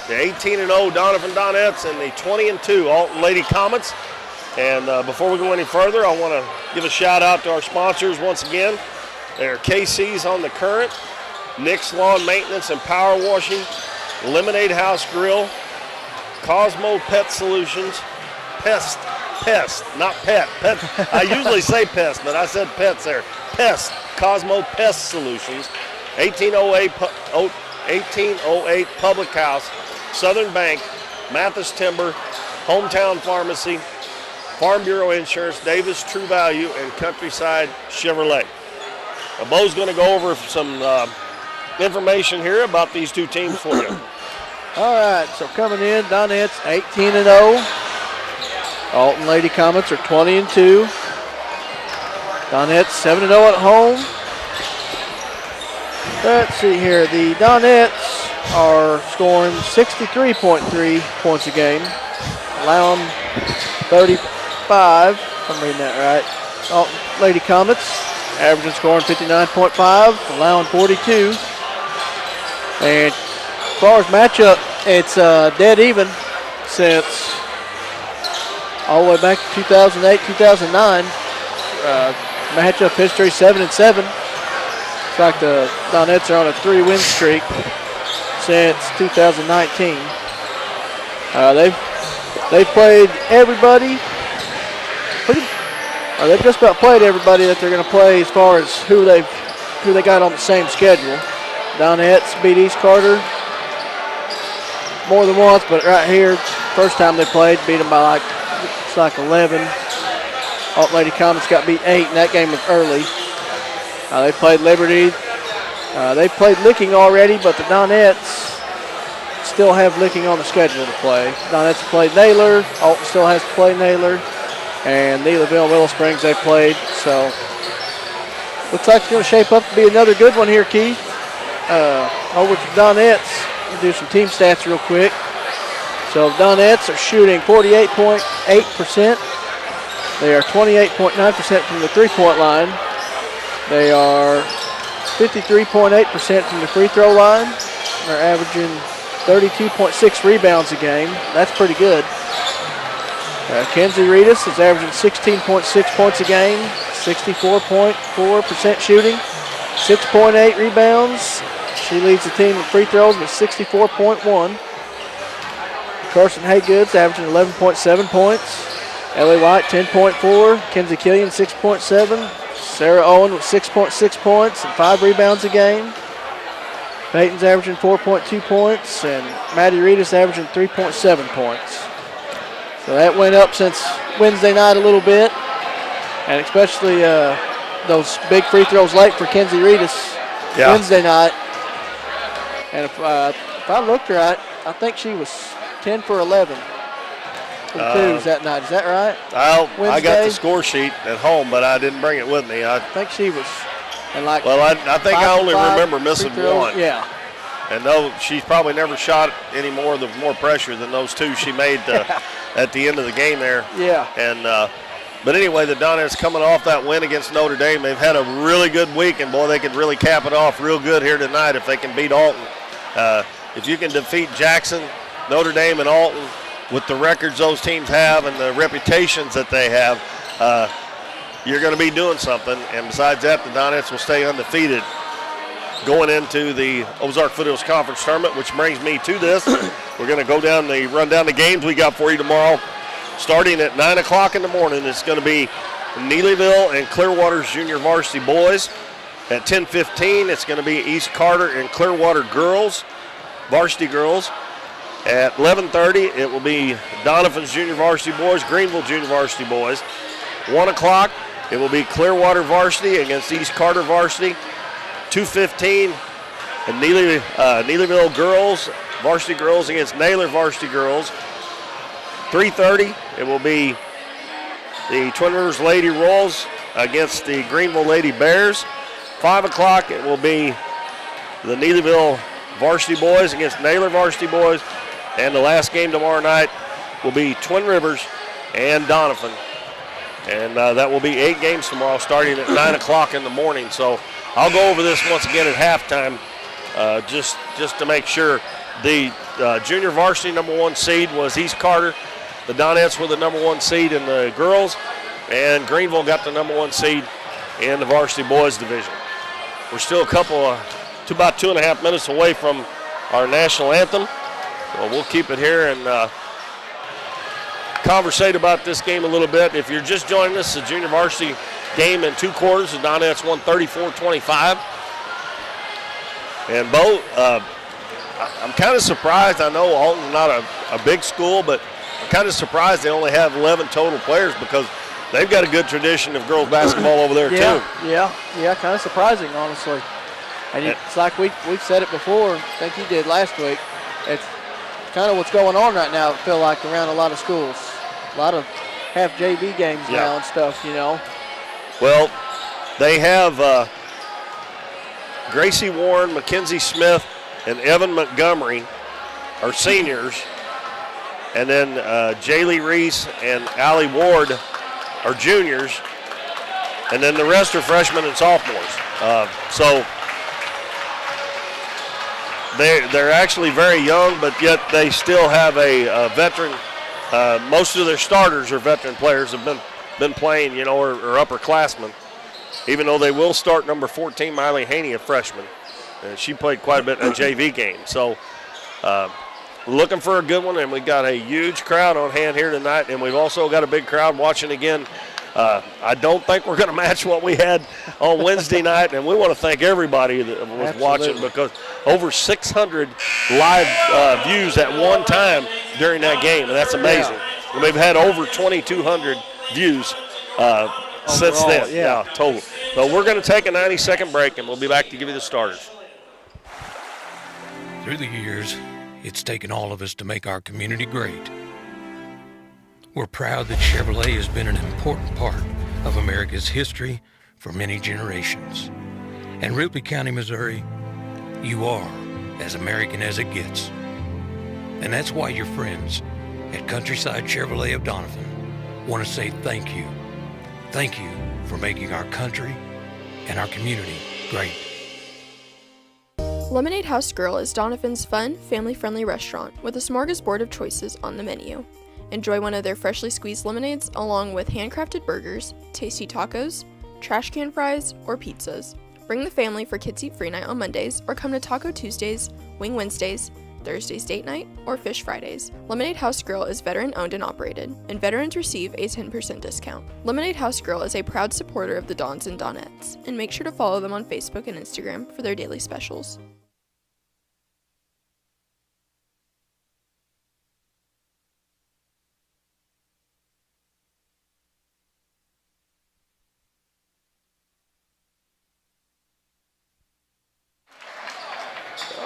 The 18-0 Doniphan Donettes and the 20-2 Alton Lady Comets. And before we go any further, I want to give a shout out to our sponsors once again. They're KC's on the Current, Nick's Lawn Maintenance and Power Washing, Lemonade House Grill, Cosmo Pet Solutions, Pest, not pet. I usually say pest, but I said pets there. Pest, Cosmo Pest Solutions, 1808 Public House, Southern Bank, Mathis Timber, Hometown Pharmacy, Farm Bureau Insurance, Davis True Value, and Countryside Chevrolet. Bo's going to go over some information here about these two teams for you. All right, so coming in, Donettes 18-0. Alton Lady Comets are 20-2. Donettes 7-0 at home. Let's see here. The Donettes are scoring 63.3 points a game, allowing 35, if I'm reading that right. Alton Lady Comets averaging scoring 59.5, allowing 42. And as far as matchup, it's dead even since all the way back to 2008, 2009. Matchup history 7-7. It's like the Donettes are on a 3-win streak since 2019. They've played everybody. They've just about played everybody that they're going to play as far as who they got on the same schedule. Donettes beat East Carter more than once, but right here, first time they played, beat them by like 11. Alton Lady Comets got beat 8, and that game was early. They played Liberty. They played Licking already, but the Donettes still have Licking on the schedule to play. Donettes played Naylor. Alton still has to play Naylor. And Neelyville, Willow Springs, they played. So looks like it's going to shape up to be another good one here, Keith. Over to Donettes. We'll do some team stats real quick. So Donettes are shooting 48.8%. They are 28.9% from the three-point line. They are 53.8% from the free throw line. They're averaging 32.6 rebounds a game. That's pretty good. Kenzie Reedus is averaging 16.6 points a game, 64.4% shooting, 6.8 rebounds. She leads the team in free throws with 64.1. Carson Haygoods averaging 11.7 points. Ellie White 10.4. Kenzie Killian 6.7. Sarah Owen with 6.6 points and 5 rebounds a game. Peyton's averaging 4.2 points, and Maddie Reedus averaging 3.7 points. So that went up since Wednesday night a little bit, and especially those big free throws late for Kenzie Reedus Wednesday night. And if I looked right, I think she was 10 for 11 from twos that night. Is that right? I got the score sheet at home, but I didn't bring it with me. I think she was. And I think I only remember missing one. Yeah. And though she's probably never shot any more pressure than those two she made at the end of the game there. Yeah. And but anyway, the Donettes coming off that win against Notre Dame. They've had a really good week, and boy, they could really cap it off real good here tonight if they can beat Alton. If you can defeat Jackson, Notre Dame, and Alton with the records those teams have and the reputations that they have, you're going to be doing something. And besides that, the Donettes will stay undefeated going into the Ozark Foothills Conference Tournament, which brings me to this. We're going to run down the games we got for you tomorrow. Starting at 9 o'clock in the morning, it's going to be Neelyville and Clearwater's junior varsity boys. At 10:15, it's going to be East Carter and Clearwater girls, varsity girls. At 11:30, it will be Doniphan's junior varsity boys, Greenville junior varsity boys. 1 o'clock, it will be Clearwater varsity against East Carter varsity. 2:15, and Neelyville girls, varsity girls against Naylor varsity girls. 3:30, it will be the Twin Rivers Lady Royals against the Greenville Lady Bears. 5 o'clock, it will be the Neelyville varsity boys against Naylor varsity boys. And the last game tomorrow night will be Twin Rivers and Doniphan. And that will be 8 games tomorrow starting at 9 o'clock in the morning. So I'll go over this once again at halftime, just to make sure. The junior varsity number 1 seed was East Carter. The Donettes were the number 1 seed in the girls, and Greenville got the number 1 seed in the varsity boys division. We're still about 2.5 minutes away from our national anthem. So we'll keep it here and conversate about this game a little bit. If you're just joining us, the junior varsity game in 2 quarters, the Donettes won 34-25. And Bo, I'm kind of surprised. I know Alton's not a big school, but I'm kind of surprised they only have 11 total players because they've got a good tradition of girls basketball over there too. Yeah, kind of surprising, honestly. And it's like we've said it before, I think you did last week. It's kind of what's going on right now, I feel like, around a lot of schools. A lot of half JV games now and stuff, you know. Well, they have Gracie Warren, Mackenzie Smith, and Evan Montgomery are seniors. And then Jaylee Reese and Allie Ward are juniors. And then the rest are freshmen and sophomores. So they're actually very young, but yet they still have a veteran. Most of their starters are veteran players, have been playing, you know, or upperclassmen. Even though they will start number 14, Miley Haney, a freshman. And she played quite a bit in a JV game. So looking for a good one, and we got a huge crowd on hand here tonight, and we've also got a big crowd watching again. I don't think we're going to match what we had on Wednesday night, and we want to thank everybody that was watching because over 600 live views at one time during that game, and that's amazing. Yeah. And we've had over 2,200 views since then. Yeah, total. So we're going to take a 90-second break, and we'll be back to give you the starters. Through the years, it's taken all of us to make our community great. We're proud that Chevrolet has been an important part of America's history for many generations. And Ripley County, Missouri, you are as American as it gets. And that's why your friends at Countryside Chevrolet of Doniphan want to say thank you. Thank you for making our country and our community great. Lemonade House Grill is Doniphan's fun, family-friendly restaurant with a smorgasbord of choices on the menu. Enjoy one of their freshly squeezed lemonades along with handcrafted burgers, tasty tacos, trash can fries, or pizzas. Bring the family for Kids Eat Free Night on Mondays or come to Taco Tuesdays, Wing Wednesdays, Thursdays Date Night, or Fish Fridays. Lemonade House Grill is veteran owned and operated, and veterans receive a 10% discount. Lemonade House Grill is a proud supporter of the Dons and Donettes, and make sure to follow them on Facebook and Instagram for their daily specials.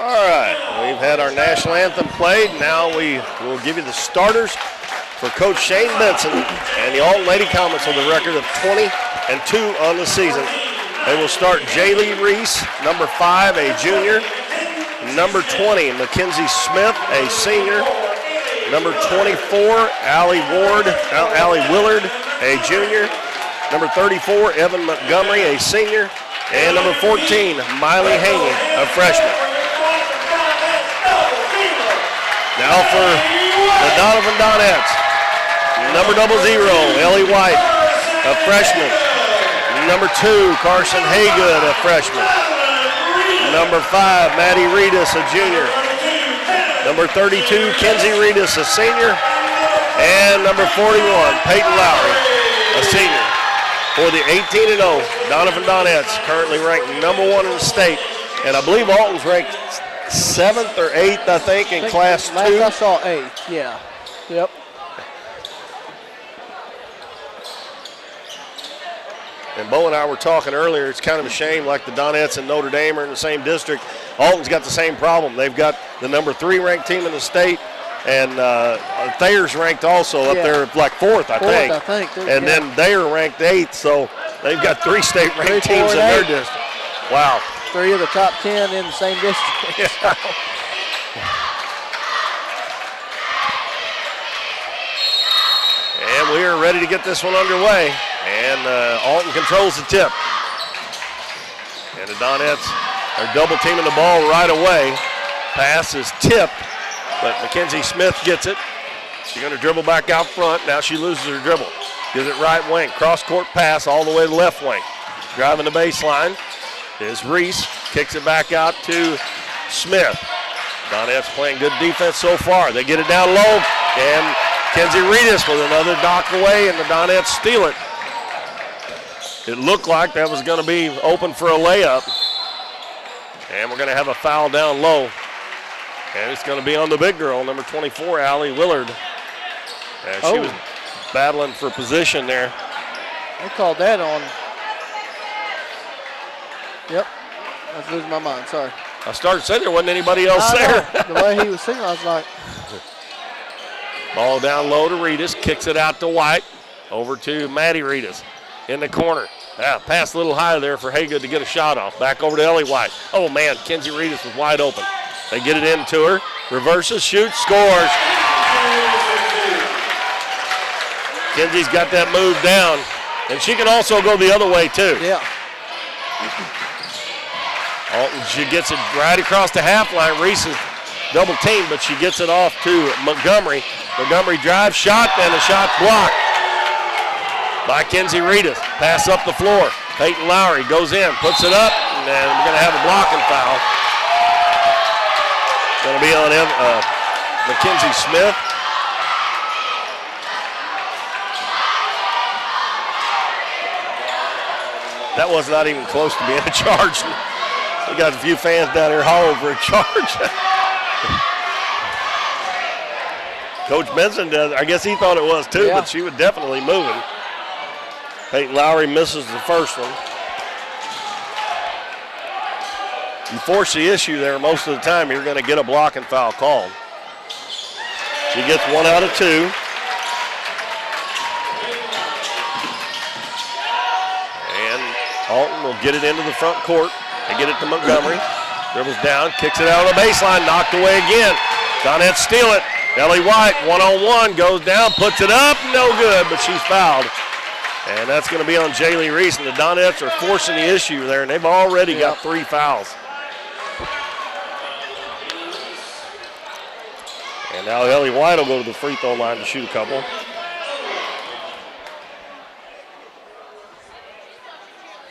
All right, we've had our national anthem played. Now we will give you the starters for Coach Shane Benson and the Alton Lady Comets with a record of 20-2 on the season. They will start Jaylee Reese, number 5, a junior. Number 20, Mackenzie Smith, a senior. Number 24, Allie Willard, a junior. Number 34, Evan Montgomery, a senior. And number 14, Miley Haney, a freshman. Now for the Doniphan Donettes, number 00, Ellie White, a freshman. Number 2, Carson Haygood, a freshman. Number 5, Maddie Reedus, a junior. Number 32, Kenzie Reedus, a senior. And number 41, Peyton Lowry, a senior. For the 18-0 Doniphan Donettes, currently ranked number 1 in the state. And I believe Alton's ranked 7th or 8th, I think, in Class 2. Last I saw 8th, yeah. Yep. And Bo and I were talking earlier, it's kind of a shame, like the Donettes and Notre Dame are in the same district. Alton's got the same problem. They've got the number 3 ranked team in the state, and Thayer's ranked also up there like 4th, I think. And then Thayer ranked 8th, so they've got 3 state-ranked teams in their district. Wow. 3 of the top 10 in the same district. Yeah. And we are ready to get this one underway. And Alton controls the tip. And the Donettes are double teaming the ball right away. Pass is tipped, but Mackenzie Smith gets it. She's going to dribble back out front. Now she loses her dribble. Gives it right wing. Cross-court pass all the way to left wing. Driving the baseline is Reese. Kicks it back out to Smith. Donettes playing good defense so far. They get it down low, and Kenzie Reedus with another knock away, and the Donettes steal it. It looked like that was going to be open for a layup. And we're going to have a foul down low. And it's going to be on the big girl, number 24, Allie Willard. And she was battling for position there. They called that on. Yep. I was losing my mind, sorry. I started to say there wasn't anybody else there. The way he was singing, I was like. Ball down low to Reedus, kicks it out to White. Over to Maddie Reedus in the corner. Pass a little high there for Haygood to get a shot off. Back over to Ellie White. Oh, man, Kenzie Reedus was wide open. They get it into her. Reverses, shoots, scores. Kenzie's got that move down. And she can also go the other way, too. Yeah. Alton, she gets it right across the half line. Reese is double teamed, but she gets it off to Montgomery. Montgomery drives, shot, and the shot blocked by Kenzie Reedus. Pass up the floor. Peyton Lowry goes in, puts it up, and we're going to have a blocking foul. Going to be on Mackenzie Smith. That was not even close to being a charge. We got a few fans down here hollering for a charge. Coach Benson does. I guess he thought it was too, but she was definitely moving. Peyton Lowry misses the first one. You force the issue there most of the time, you're going to get a blocking foul called. She gets 1 out of 2. And Alton will get it into the front court. They get it to Montgomery. Dribbles down, kicks it out on the baseline, knocked away again. Donettes steal it. Ellie White, one-on-one, goes down, puts it up, no good, but she's fouled. And that's going to be on Jaylee Reese, and the Donettes are forcing the issue there, and they've already got 3 fouls. And now Ellie White will go to the free throw line to shoot a couple.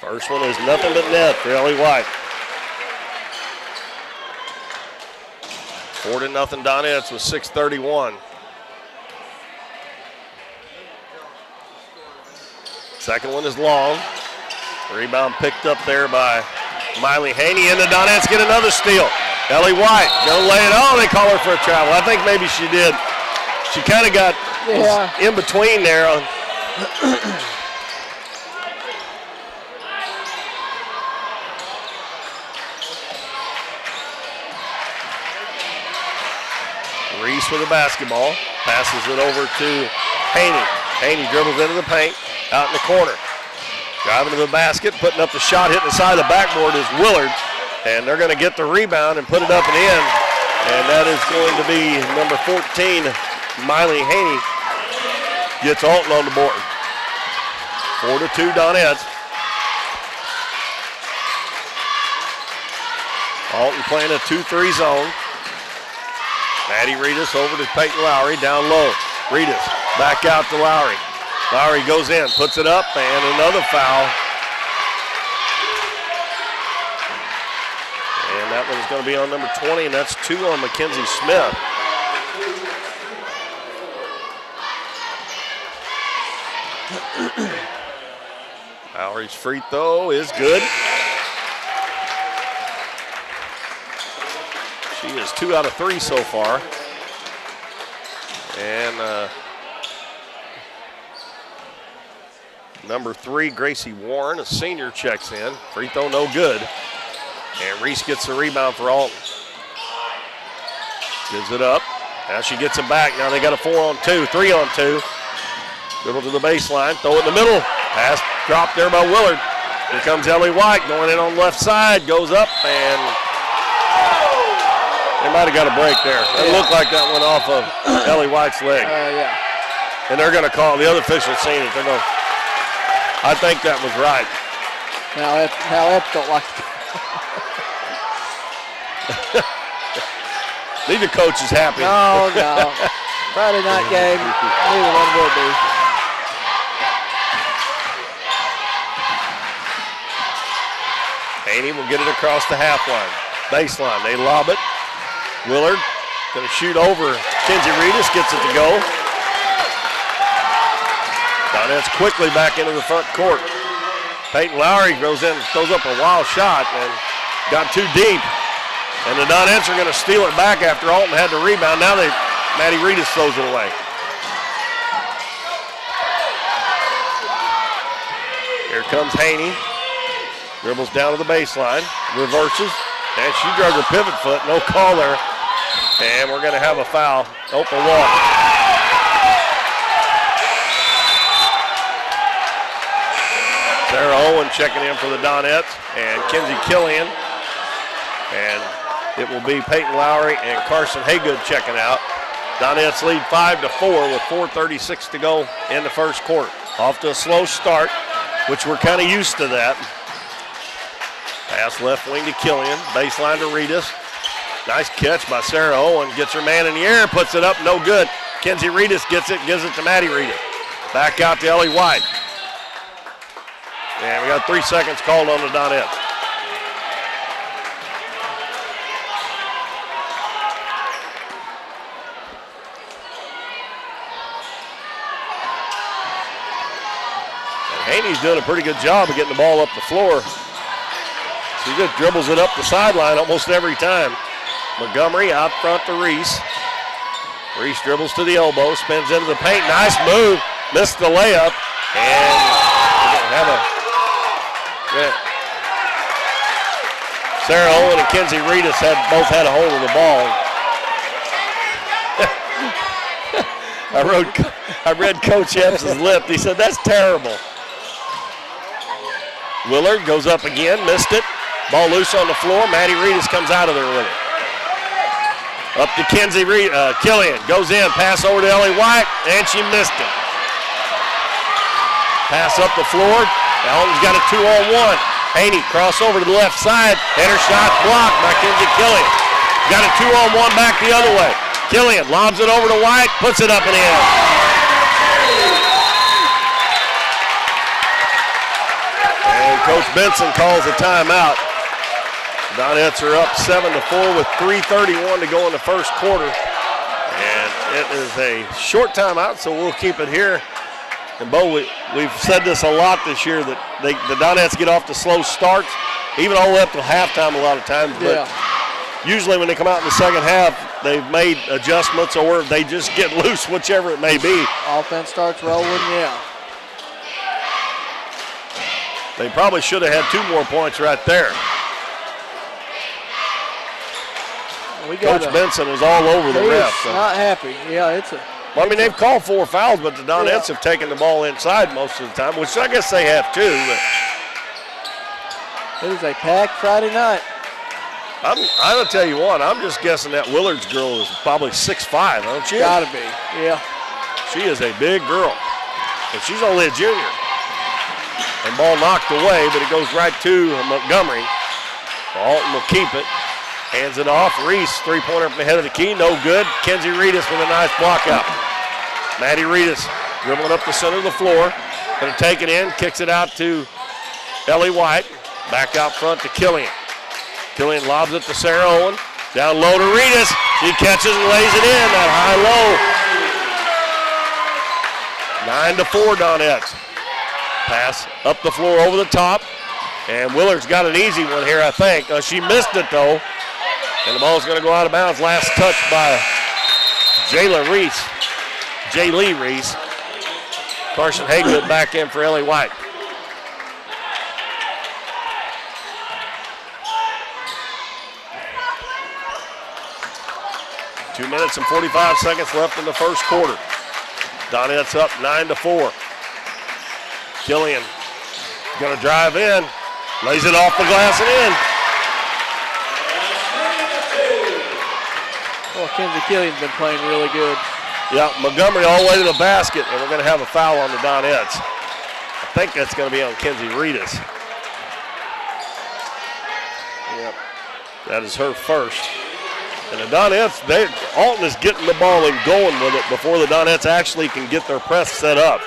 First one is nothing but net for Ellie White. 4-0 Donettes with 6:31. Second one is long. Rebound picked up there by Miley Haney, and the Donettes get another steal. Ellie White gonna lay it on. They call her for a travel. I think maybe she did. She kind of got in between there. Reese with the basketball, passes it over to Haney. Haney dribbles into the paint, out in the corner. Driving to the basket, putting up the shot, hitting the side of the backboard is Willard. And they're going to get the rebound and put it up and in. And that is going to be number 14, Miley Haney. Gets Alton on the board. 4-2 Donettes. Alton playing a 2-3 zone. Maddie Reedus over to Peyton Lowry, down low. Reedus back out to Lowry. Lowry goes in, puts it up, and another foul. And that one's going to be on number 20, and that's 2 on Mackenzie Smith. Lowry's free throw is good. She is 2 out of 3 so far. And number 3, Gracie Warren, a senior, checks in. Free throw no good. And Reese gets the rebound for Alton. Gives it up. Now she gets it back. Now they got a 4-on-2, 3-on-2. Dribble to the baseline, throw it in the middle. Pass dropped there by Willard. Here comes Ellie White going in on the left side. Goes up, and they might have got a break there. It looked like that went off of Ellie White's leg. And they're going to call, the other officials seen it. They're going, I think that was right. Now Epps don't like Neither coach is happy. No. Friday night game, neither one will be. Haney will get it across the half line. Baseline, they lob it. Willard going to shoot over. Kenzie Reedus gets it to go. Donettes quickly back into the front court. Peyton Lowry goes in, throws up a wild shot and got too deep. And the Donettes are going to steal it back after Alton had the rebound. Now Maddie Reedus throws it away. Here comes Haney. Dribbles down to the baseline. Reverses. And she drug her pivot foot. No call there. And we're going to have a foul. Open walk. Sarah Owen checking in for the Donettes. And Kenzie Killian. And it will be Peyton Lowry and Carson Haygood checking out. Donettes lead 5-4 with 4:36 to go in the first quarter. Off to a slow start, which we're kind of used to that. Pass left wing to Killian. Baseline to Reedus. Nice catch by Sarah Owen. Gets her man in the air, puts it up, no good. Kenzie Reedus gets it, gives it to Maddie Reedus. Back out to Ellie White. And we got 3 seconds called on the Donettes. Haney's doing a pretty good job of getting the ball up the floor. She just dribbles it up the sideline almost every time. Montgomery out front to Reese. Reese dribbles to the elbow, spins into the paint. Nice move. Missed the layup. And we're going to have Sarah Owen and Kenzie Reedus both had a hold of the ball. I read Coach Epps's lip. He said, that's terrible. Willard goes up again, missed it. Ball loose on the floor. Maddie Reedus comes out of there with it. Up to Kenzie Killian. Goes in, pass over to Ellie White, and she missed it. Pass up the floor. Alton's got a 2-on-1. Haney cross over to the left side, and her shot blocked by Kenzie Killian. Got a 2-on-1 back the other way. Killian lobs it over to White, puts it up and in. And Coach Benson calls a timeout. Donettes are up 7-4 with 3:31 to go in the first quarter. And it is a short timeout, so we'll keep it here. And Bo, we've said this a lot this year that the Donettes get off to slow starts, even all the way up to halftime a lot of times. But usually when they come out in the second half, they've made adjustments or they just get loose, whichever it may be. Offense starts rolling, yeah. They probably should have had 2 more points right there. Coach Benson is all over the refs. So. Not happy. Yeah, it's a. Well, I mean, they've called 4 fouls, but the Donettes have taken the ball inside most of the time, which I guess they have too. But it is a packed Friday night. I'm gonna tell you what. I'm just guessing that Willard's girl is probably 6'5", don't you? Gotta be. Yeah. She is a big girl, and she's only a junior. And ball knocked away, but it goes right to Montgomery. Alton will keep it. Hands it off. Reese, 3-pointer from the head of the key. No good. Kenzie Reedus with a nice block out. Maddie Reedus dribbling up the center of the floor. Going to take it in. Kicks it out to Ellie White. Back out front to Killian. Killian lobs it to Sarah Owen. Down low to Reedus. She catches and lays it in. That high low. 9-4 Donettes. Pass up the floor over the top. And Willard's got an easy one here, I think. She missed it, though. And the ball's going to go out of bounds. Last touch by Jaylee Reese. Carson Haygood back in for Ellie White. Two minutes and 45 seconds left in the first quarter. Donettes up 9-4. Killian going to drive in. Lays it off the glass and in. Well, Kenzie Killian's been playing really good. Yeah, Montgomery all the way to the basket, and we're going to have a foul on the Donettes. I think that's going to be on Kenzie Reedus. Yep. That is her first. And the Donettes, Alton is getting the ball and going with it before the Donettes actually can get their press set up.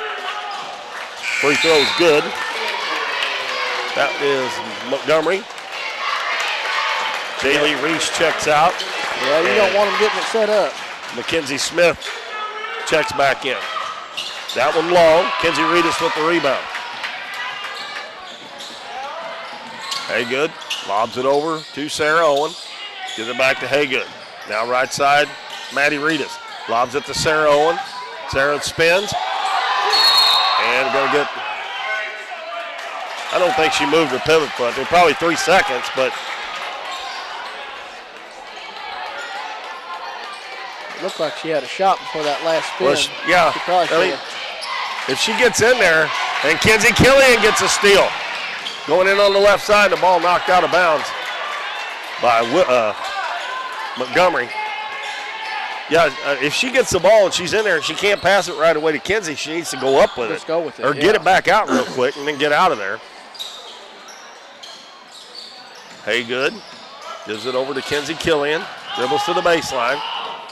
Free throw is good. That is Montgomery. Jaylee Reese checks out. Yeah, you don't want them getting it set up. Mackenzie Smith checks back in. That one long. Kenzie Reedus with the rebound. Haygood lobs it over to Sarah Owen. Gives it back to Haygood. Now right side, Maddie Reedus. Lobs it to Sarah Owen. Sarah spins. And going to get, I don't think she moved her pivot foot. They're probably 3 seconds, but. Looked like she had a shot before that last spin. Well, yeah, She probably I mean, should've. if she gets in there, and Kenzie Killian gets a steal. Going in on the left side, the ball knocked out of bounds by Montgomery. Yeah, if she gets the ball and she's in there and she can't pass it right away to Kenzie, she needs to go up with Just it. go with it, Or get it back out real quick and then get out of there. Haygood gives it over to Kenzie Killian. Dribbles to the baseline.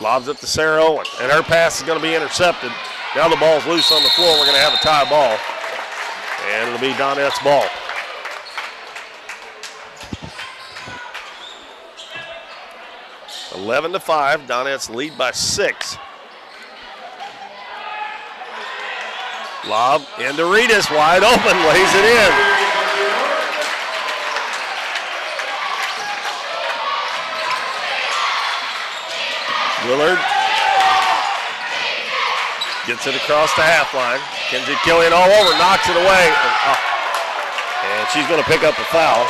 Lobs it to Sarah Owen. And her pass is going to be intercepted. Now the ball's loose on the floor. We're going to have a tie ball. And it'll be Donette's ball. (11-5). Donette's lead by 6. Lob into Reedus, wide open, lays it in. Willard gets it across the half line. Kenzie Killian all over, knocks it away. And she's going to pick up a foul.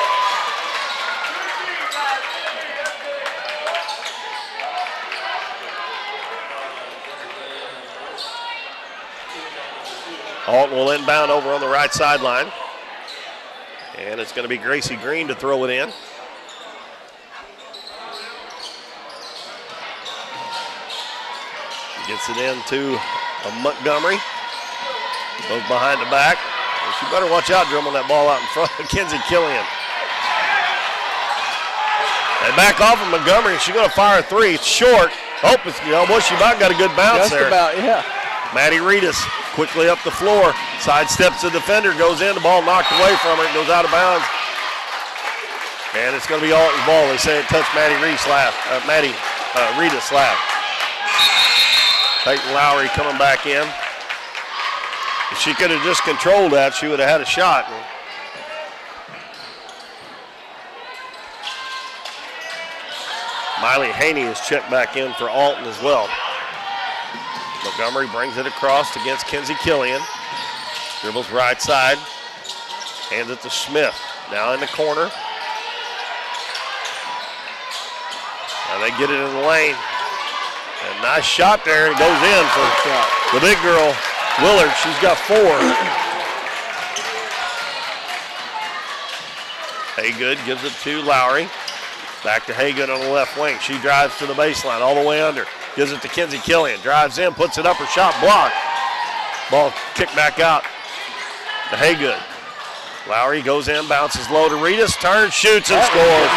Alton will inbound over on the right sideline. And it's going to be Gracie Green to throw it in. Gets it into Montgomery. Goes behind the back. And she better watch out dribbling that ball out in front of Kenzie Killian. They back off of Montgomery. She's going to fire a three. It's short. Oh, she about got a good bounce Just there. about, yeah. Maddie Reedus quickly up the floor. Sidesteps the defender. Goes in. The ball knocked away from her. It goes out of bounds. And it's going to be Alton's ball. They say it touched Maddie Reedus' lap. Peyton Lowry coming back in. If she could have just controlled that, she would have had a shot. Miley Haney is checked back in for Alton as well. Montgomery brings it across against Kenzie Killian. Dribbles right side. Hands it to Smith. Now in the corner. Now they get it in the lane. And nice shot there, and it goes in for the big girl, Willard. She's got 4. Haygood gives it to Lowry. Back to Haygood on the left wing. She drives to the baseline all the way under. Gives it to Kenzie Killian. Drives in, puts it up, her shot blocked. Ball kicked back out to Haygood. Lowry goes in, bounces low to Reedus, turns, shoots, and scores.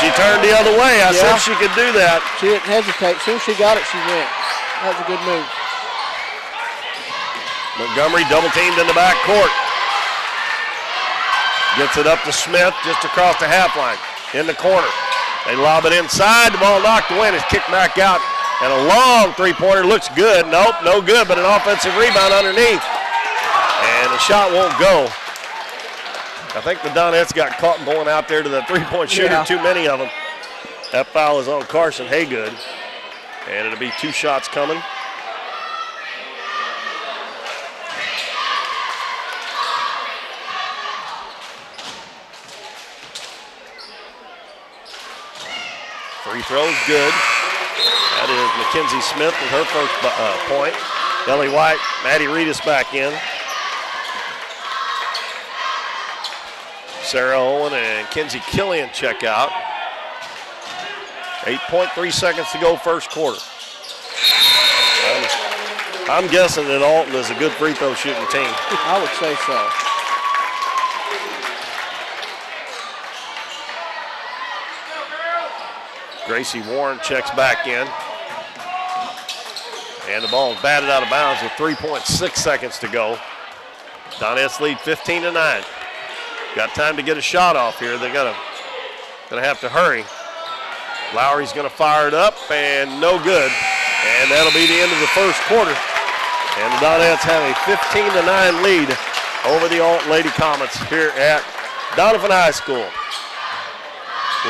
She turned the other way. I said she could do that. She didn't hesitate. As soon as she got it, she went. That was a good move. Montgomery double teamed in the back court. Gets it up to Smith just across the half line in the corner. They lob it inside. The ball knocked away and it's kicked back out. And a long three-pointer looks good. Nope, no good, but an offensive rebound underneath. And the shot won't go. I think the Donettes got caught going out there to the three-point shooter, too many of them. That foul is on Carson Haygood. And it'll be 2 shots coming. Free throw's good. That is Mackenzie Smith with her first point. Ellie White, Maddie Reedus back in. Sarah Owen and Kenzie Killian check out. 8.3 seconds to go first quarter. I'm guessing that Alton is a good free throw shooting team. I would say so. Gracie Warren checks back in. And the ball is batted out of bounds with 3.6 seconds to go. Donettes lead 15-9. Got time to get a shot off here. They're gonna have to hurry. Lowry's gonna fire it up and no good. And that'll be the end of the first quarter. And the Donettes have a 15-9 lead over the Alton Lady Comets here at Doniphan High School.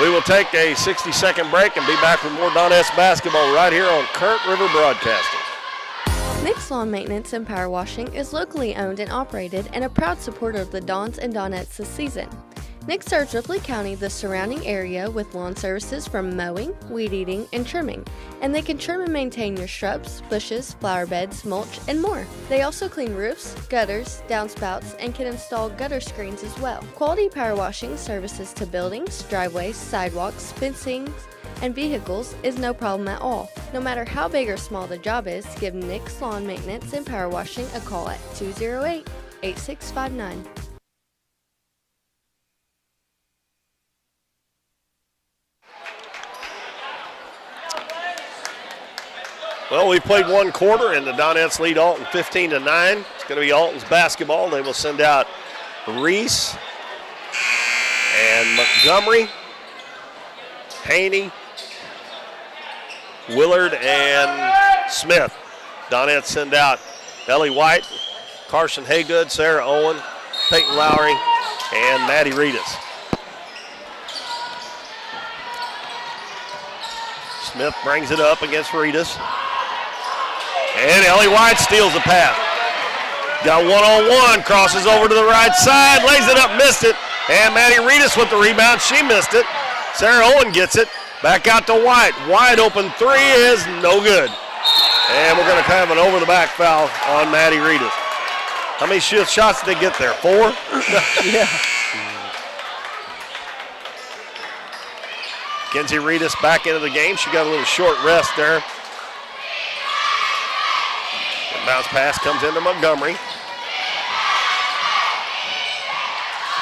We will take a 60-second break and be back with more Donettes basketball right here on Current River Broadcasting. Nick's Lawn Maintenance and Power Washing is locally owned and operated and a proud supporter of the Dons and Donettes this season. Nick serves Ripley County, the surrounding area, with lawn services from mowing, weed eating, and trimming. And they can trim and maintain your shrubs, bushes, flower beds, mulch, and more. They also clean roofs, gutters, downspouts, and can install gutter screens as well. Quality power washing services to buildings, driveways, sidewalks, fencing, and vehicles is no problem at all. No matter how big or small the job is, give Nick's Lawn Maintenance and Power Washing a call at 208-8659. Well, we played one quarter, and the Donettes lead Alton 15-9. It's going to be Alton's basketball. They will send out Reese and Montgomery, Haney, Willard, and Smith. Donettes send out Ellie White, Carson Haygood, Sarah Owen, Peyton Lowry, and Maddie Reedus. Smith brings it up against Reedus. And Ellie White steals the pass. Got one-on-one, crosses over to the right side, lays it up, missed it. And Maddie Reedus with the rebound, she missed it. Sarah Owen gets it, back out to White. Wide open three is no good. And we're going to have an over-the-back foul on Maddie Reedus. How many shots did they get there? 4? Yeah. Kenzie Reedus back into the game. She got a little short rest there. Bounce pass comes into Montgomery.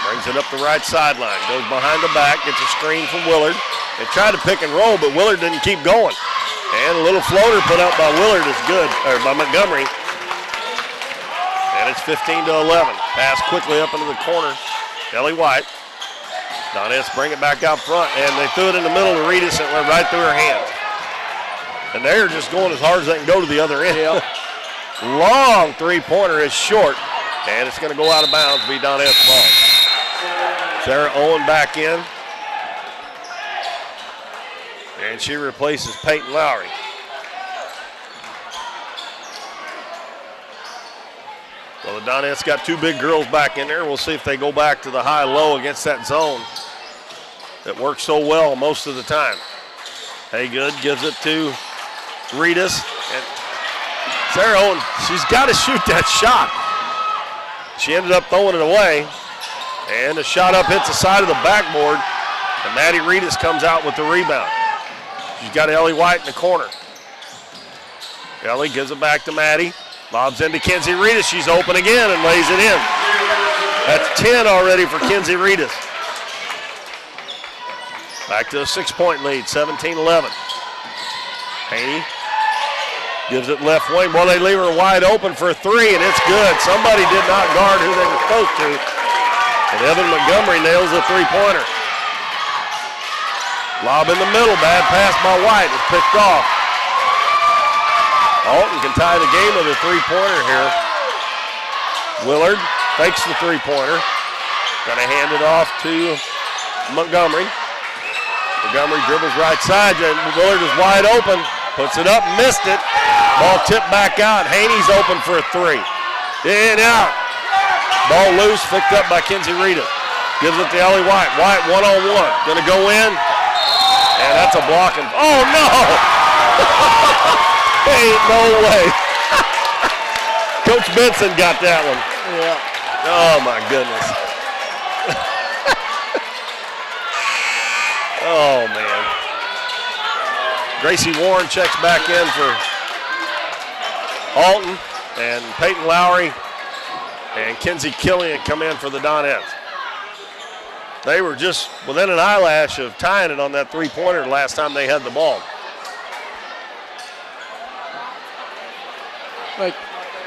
Brings it up the right sideline. Goes behind the back. Gets a screen from Willard. They tried to pick and roll, but Willard didn't keep going. And a little floater put out by Willard is good, or by Montgomery. And it's 15-11. Pass quickly up into the corner. Ellie White. Donettes bring it back out front, and they threw it in the middle to Reedus and it went right through her hands. And they're just going as hard as they can go to the other end. Yep. Long three-pointer is short, and it's going to go out of bounds, be Donettes ball. Sarah Owen back in, and she replaces Peyton Lowry. Well, the Donettes got two big girls back in there. We'll see if they go back to the high-low against that zone that works so well most of the time. Haygood gives it to Reedus, and Sarah Owen, she's got to shoot that shot. She ended up throwing it away, and the shot up hits the side of the backboard, and Maddie Reedus comes out with the rebound. She's got Ellie White in the corner. Ellie gives it back to Maddie. Lobs into Kenzie Reedus. She's open again and lays it in. That's 10 already for Kenzie Reedus. Back to a 6-point lead, 17-11. Haney gives it left wing. Well, they leave her wide open for a three, and it's good. Somebody did not guard who they were supposed to. And Evan Montgomery nails a three-pointer. Lob in the middle. Bad pass by White. It's picked off. Alton can tie the game with a three-pointer here. Willard fakes the three-pointer. Going to hand it off to Montgomery. Montgomery dribbles right side. Willard is wide open. Puts it up, missed it. Ball tipped back out. Haney's open for a three. In, out. Ball loose, picked up by Kenzie Reedus. Gives it to Ellie White. White one-on-one. Going to go in. And that's a block. Oh, no! Ain't no way. Coach Benson got that one. Yeah. Oh, my goodness. Oh, man. Gracie Warren checks back in for Alton, and Peyton Lowry and Kenzie Killian come in for the Donettes. They were just within an eyelash of tying it on that three-pointer the last time they had the ball. I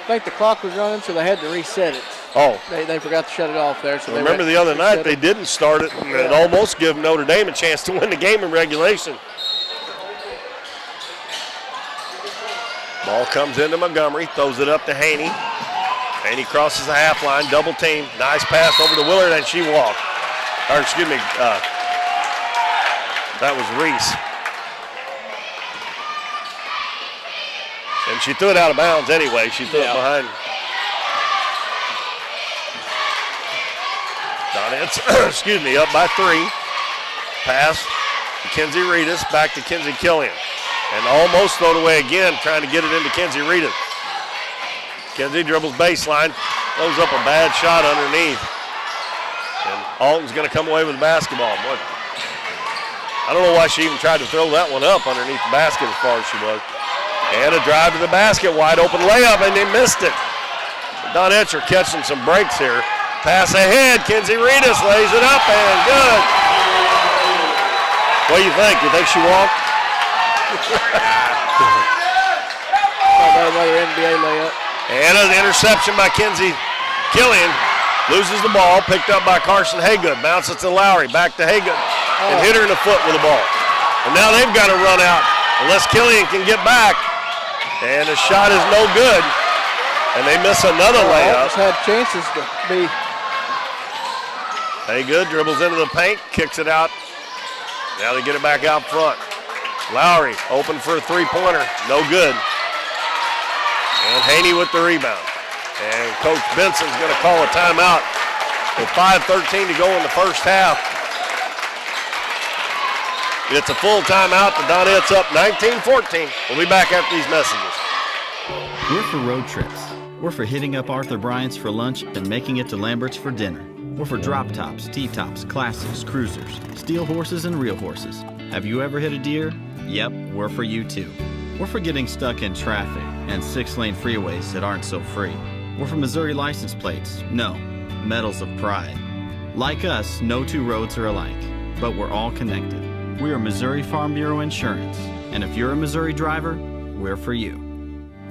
think the clock was running, so they had to reset it. Oh. They forgot to shut it off there. So remember the other night they didn't start it, and it almost gave Notre Dame a chance to win the game in regulation. Ball comes into Montgomery, throws it up to Haney. Haney crosses the half line, double team. Nice pass over to Willard, and she walked. Or excuse me, that was Reese. And she threw it out of bounds anyway. She threw it behind. Donettes, excuse me, up by 3. Pass to Kinsey Reedus, back to Kinsey Killian. And almost thrown away again, trying to get it into Kinsey Reedus. Kinsey dribbles baseline, throws up a bad shot underneath. And Alton's going to come away with the basketball. Boy, I don't know why she even tried to throw that one up underneath the basket as far as she was. And a drive to the basket, wide open layup, and they missed it. The Donettes are catching some breaks here. Pass ahead, Kinsey Reedus lays it up, and good. What do you think? You think she walked? Another NBA layup. And an interception by Kinsey Killian. Loses the ball, picked up by Carson Haygood. Bounces to Lowry, back to Haygood, and hit her in the foot with the ball. And now they've got to run out unless Killian can get back. And the shot is no good. And they miss another layup. Had chances to be. Haygood dribbles into the paint, kicks it out. Now they get it back out front. Lowry open for a three-pointer, no good. And Haney with the rebound. And Coach Benson's going to call a timeout with 5:13 to go in the first half. It's a full timeout. The Donettes up 19-14. We'll be back after these messages. We're for road trips. We're for hitting up Arthur Bryant's for lunch and making it to Lambert's for dinner. We're for drop tops, T-tops, classics, cruisers, steel horses, and real horses. Have you ever hit a deer? Yep, we're for you too. We're for getting stuck in traffic and 6-lane freeways that aren't so free. We're for Missouri license plates. No, medals of pride. Like us, no two roads are alike, but we're all connected. We are Missouri Farm Bureau Insurance, and if you're a Missouri driver, we're for you.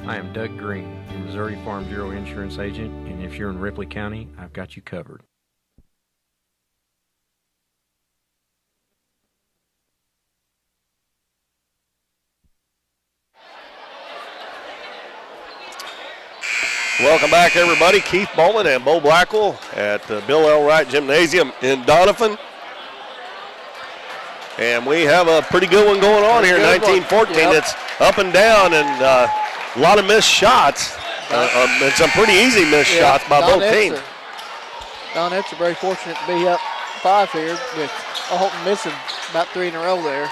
I am Doug Green, your Missouri Farm Bureau Insurance Agent, and if you're in Ripley County, I've got you covered. Welcome back, everybody. Keith Bowman and Bo Blackwell at the Bill L. Wright Gymnasium in Doniphan. And we have a pretty good one going on here, 19-14. Yep. It's up and down and a lot of missed shots. And some pretty easy missed shots by both teams. Donettes are very fortunate to be up 5 here with Alton missing about 3 in a row there.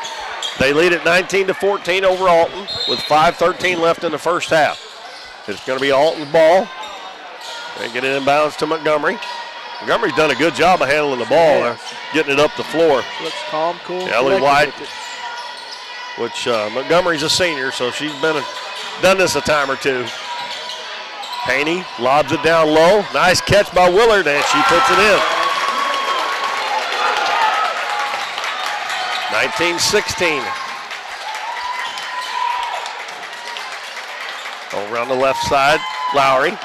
They lead at 19-14 over Alton with 5:13 left in the first half. It's going to be Alton's ball. They get it inbounds to Montgomery. Montgomery's done a good job of handling the ball there, getting it up the floor. Looks calm, cool. Ellie White, which Montgomery's a senior, so she's done this a time or two. Haney lobs it down low. Nice catch by Willard, and she puts it in. 19-16. Over on the left side, Lowry.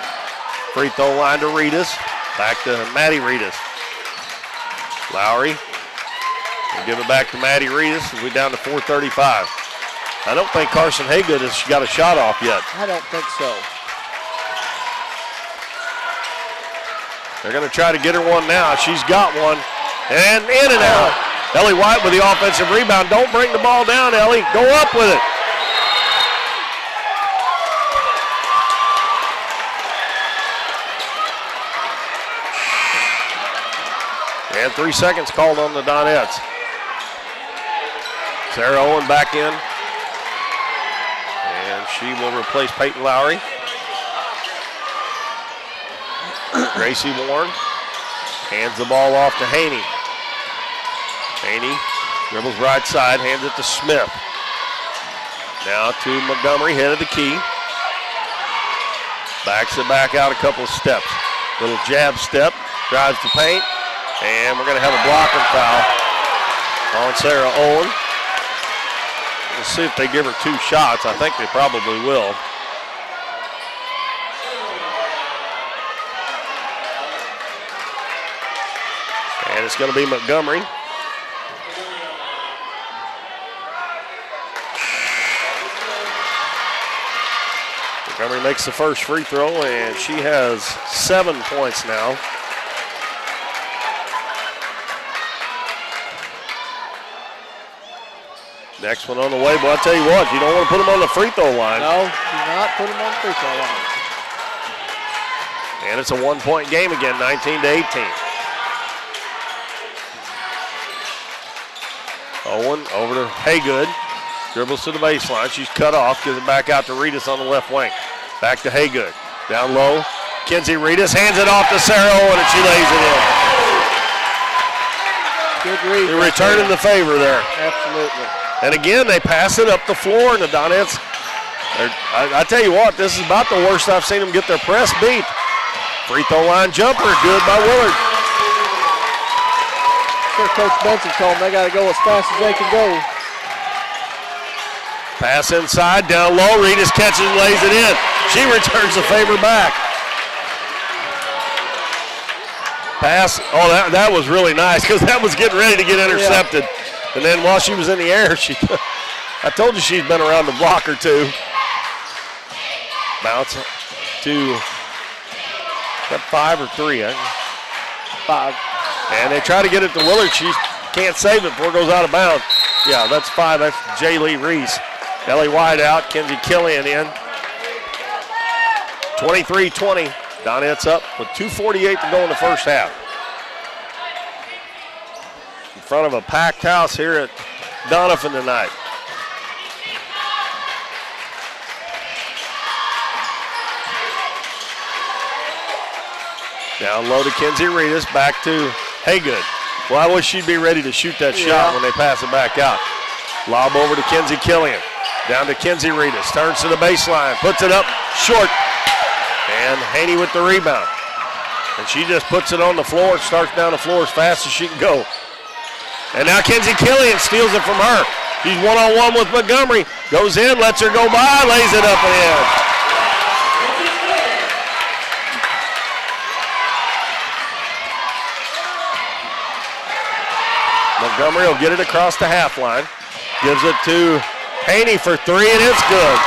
Free throw line to Reedus. Back to Maddie Reedus. Lowry. We'll give it back to Maddie Reedus as we down to 4:35. I don't think Carson Haygood has got a shot off yet. I don't think so. They're going to try to get her one now. She's got one. And in and out. Ellie White with the offensive rebound. Don't bring the ball down, Ellie. Go up with it. And 3 seconds called on the Donettes. Sarah Owen back in. And she will replace Peyton Lowry. Gracie Warren hands the ball off to Haney. Haney dribbles right side, hands it to Smith. Now to Montgomery, head of the key. Backs it back out a couple of steps. Little jab step, drives the paint. And we're going to have a blocking foul on Sarah Owen. We'll see if they give her 2 shots. I think they probably will. And it's going to be Montgomery. Montgomery makes the first free throw, and she has 7 points now. Next one on the way. But I'll tell you what, you don't want to put them on the free throw line. No, do not put them on the free throw line. And it's a 1-point game again, 19-18. Owen over to Haygood. Dribbles to the baseline. She's cut off. Gives it back out to Reedus on the left wing. Back to Haygood. Down low. Kenzie Reedus hands it off to Sarah Owen, and she lays it in. Good read. They're returning the favor there. Absolutely. And again, they pass it up the floor, and the Donettes, I tell you what, this is about the worst I've seen them get their press beat. Free throw line jumper, good by Willard. Sure, Coach Benson told them they got to go as fast as they can go. Pass inside, down low, Reedus catches and lays it in. She returns the favor back. Pass, oh, that was really nice because that was getting ready to get intercepted. Yeah. And then while she was in the air, I told you she's been around the block or two. Bounce to, is that 5 or 3? 5. And they try to get it to Willard. She can't save it before it goes out of bounds. Yeah, that's 5. That's J. Lee Reese. Ellie White out, Kenzie Killian in. 23-20. Donettes up with 2:48 to go in the first half. In front of a packed house here at Doniphan tonight. Down low to Kenzie Reedus, back to Haygood. Well, I wish she'd be ready to shoot that shot when they pass it back out. Lob over to Kenzie Killian. Down to Kenzie Reedus, turns to the baseline, puts it up short. And Haney with the rebound. And she just puts it on the floor, starts down the floor as fast as she can go. And now Kenzie Killian steals it from her. She's one-on-one with Montgomery. Goes in, lets her go by, lays it up and in. Montgomery will get it across the half line. Gives it to Haney for 3, and it's good.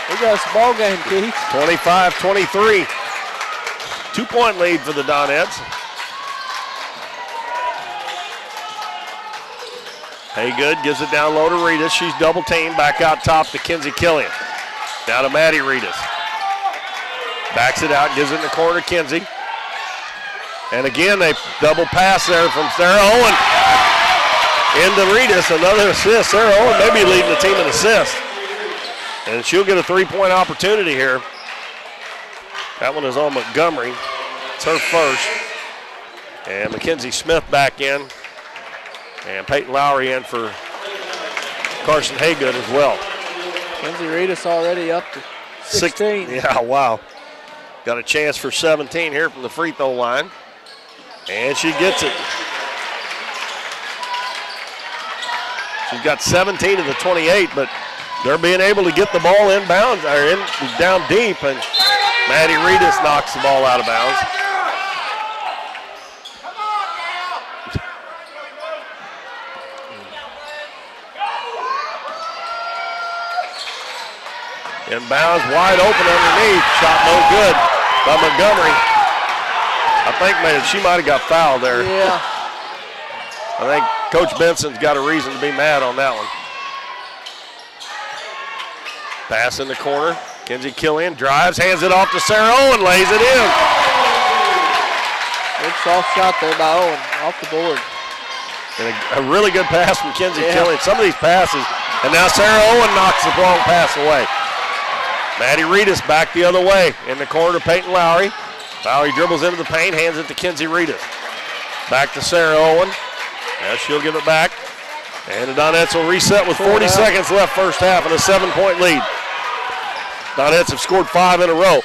We got a ball game, Keith. 25-23. 2-point lead for the Donettes. Haygood gives it down low to Reedus. She's double teamed. Back out top to Kenzie Killian. Now to Maddie Reedus. Backs it out, gives it in the corner to Kenzie. And again, they double pass there from Sarah Owen into Reedus. Another assist. Sarah Owen may be leading the team in assists. And she'll get a 3-point opportunity here. That one is on Montgomery. It's her first. And Mackenzie Smith back in. And Peyton Lowry in for Carson Haygood as well. Kenzie Reedus already up to 16. Yeah, wow. Got a chance for 17 here from the free throw line. And she gets it. She's got 17 of the 28, but they're being able to get the ball inbounds or down deep, and Maddie Reedus knocks the ball out of bounds. Inbounds wide open underneath. Shot no good by Montgomery. I think she might have got fouled there. Yeah. I think Coach Benson's got a reason to be mad on that one. Pass in the corner. Kenzie Killian drives, hands it off to Sarah Owen, lays it in. Good soft shot there by Owen, off the board. And a really good pass from Kenzie Killian. Some of these passes, and now Sarah Owen knocks the wrong pass away. Maddie Reedus back the other way. In the corner to Peyton Lowry. Lowry dribbles into the paint, hands it to Kenzie Reedus. Back to Sarah Owen. Now she'll give it back. And the Donettes will reset with 40 seconds left first half and a 7-point lead. Donettes have scored 5 in a row.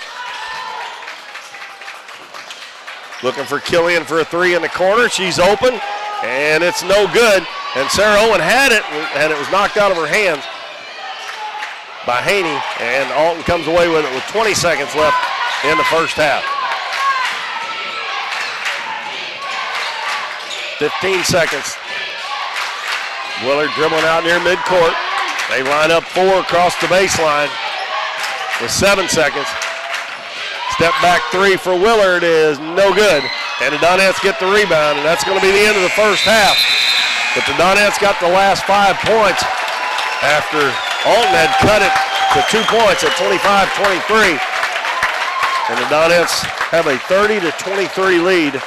Looking for Killian for a three in the corner. She's open, and it's no good. And Sarah Owen had it, and it was knocked out of her hands by Haney, and Alton comes away with it with 20 seconds left in the first half. 15 seconds. Willard dribbling out near midcourt. They line up four across the baseline with 7 seconds. Step back three for Willard is no good. And the Donettes get the rebound, and that's going to be the end of the first half. But the Donettes got the last 5 points after Alton had cut it to 2 points at 25-23. And the Donettes have a 30-23 lead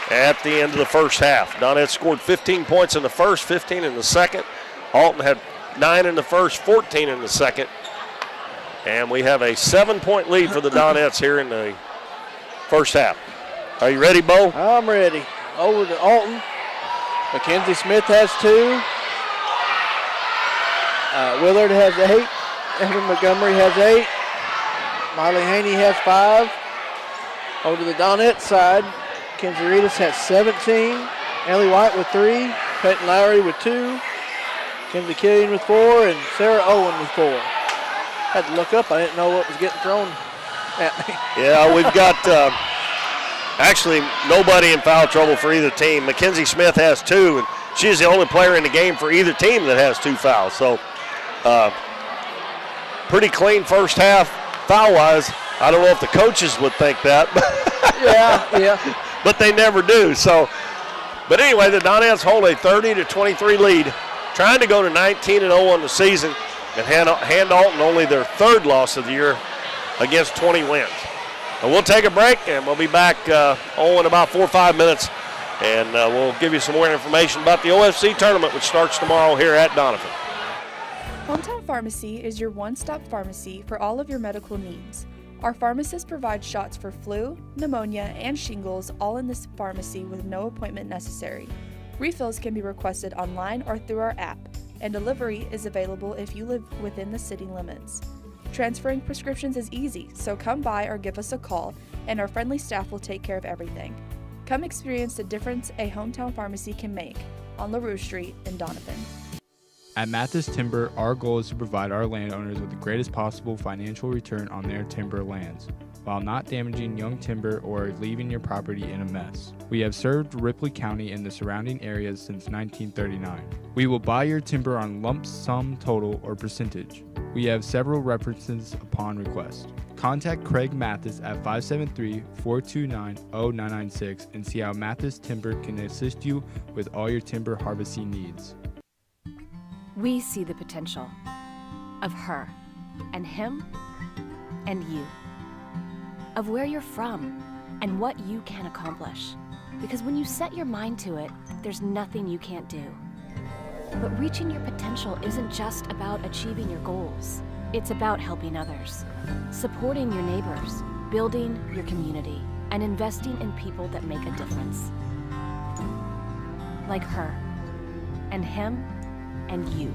at the end of the first half. Donettes scored 15 points in the first, 15 in the second. Alton had 9 in the first, 14 in the second. And we have a 7-point lead for the Donettes here in the first half. Are you ready, Bo? I'm ready. Over to Alton. Mackenzie Smith has 2. Willard has 8. Evan Montgomery has 8. Miley Haney has 5. Over to the Donette side, Kenzie Reedus has 17. Ellie White with 3. Peyton Lowry with 2. Kenzie Killian with 4. And Sarah Owen with 4. Had to look up. I didn't know what was getting thrown at me. Yeah, we've got actually nobody in foul trouble for either team. Mackenzie Smith has 2, and she's the only player in the game for either team that has 2 fouls. So pretty clean first half foul-wise. I don't know if the coaches would think that. Yeah. But they never do. So, but anyway, the Donettes hold a 30-23 lead, trying to go to 19-0 on the season, and hand Alton only their 3rd loss of the year against 20 wins. And we'll take a break, and we'll be back in about 4 or 5 minutes, and we'll give you some more information about the OFC tournament, which starts tomorrow here at Doniphan. Hometown Pharmacy is your one-stop pharmacy for all of your medical needs. Our pharmacists provide shots for flu, pneumonia, and shingles all in this pharmacy with no appointment necessary. Refills can be requested online or through our app, and delivery is available if you live within the city limits. Transferring prescriptions is easy, so come by or give us a call, and our friendly staff will take care of everything. Come experience the difference a hometown pharmacy can make on LaRue Street in Doniphan. At Mathis Timber, our goal is to provide our landowners with the greatest possible financial return on their timber lands, while not damaging young timber or leaving your property in a mess. We have served Ripley County and the surrounding areas since 1939. We will buy your timber on lump sum total or percentage. We have several references upon request. Contact Craig Mathis at 573-429-0996 and see how Mathis Timber can assist you with all your timber harvesting needs. We see the potential of her and him and you, of where you're from and what you can accomplish. Because when you set your mind to it, there's nothing you can't do. But reaching your potential isn't just about achieving your goals. It's about helping others, supporting your neighbors, building your community, and investing in people that make a difference. Like her and him and you.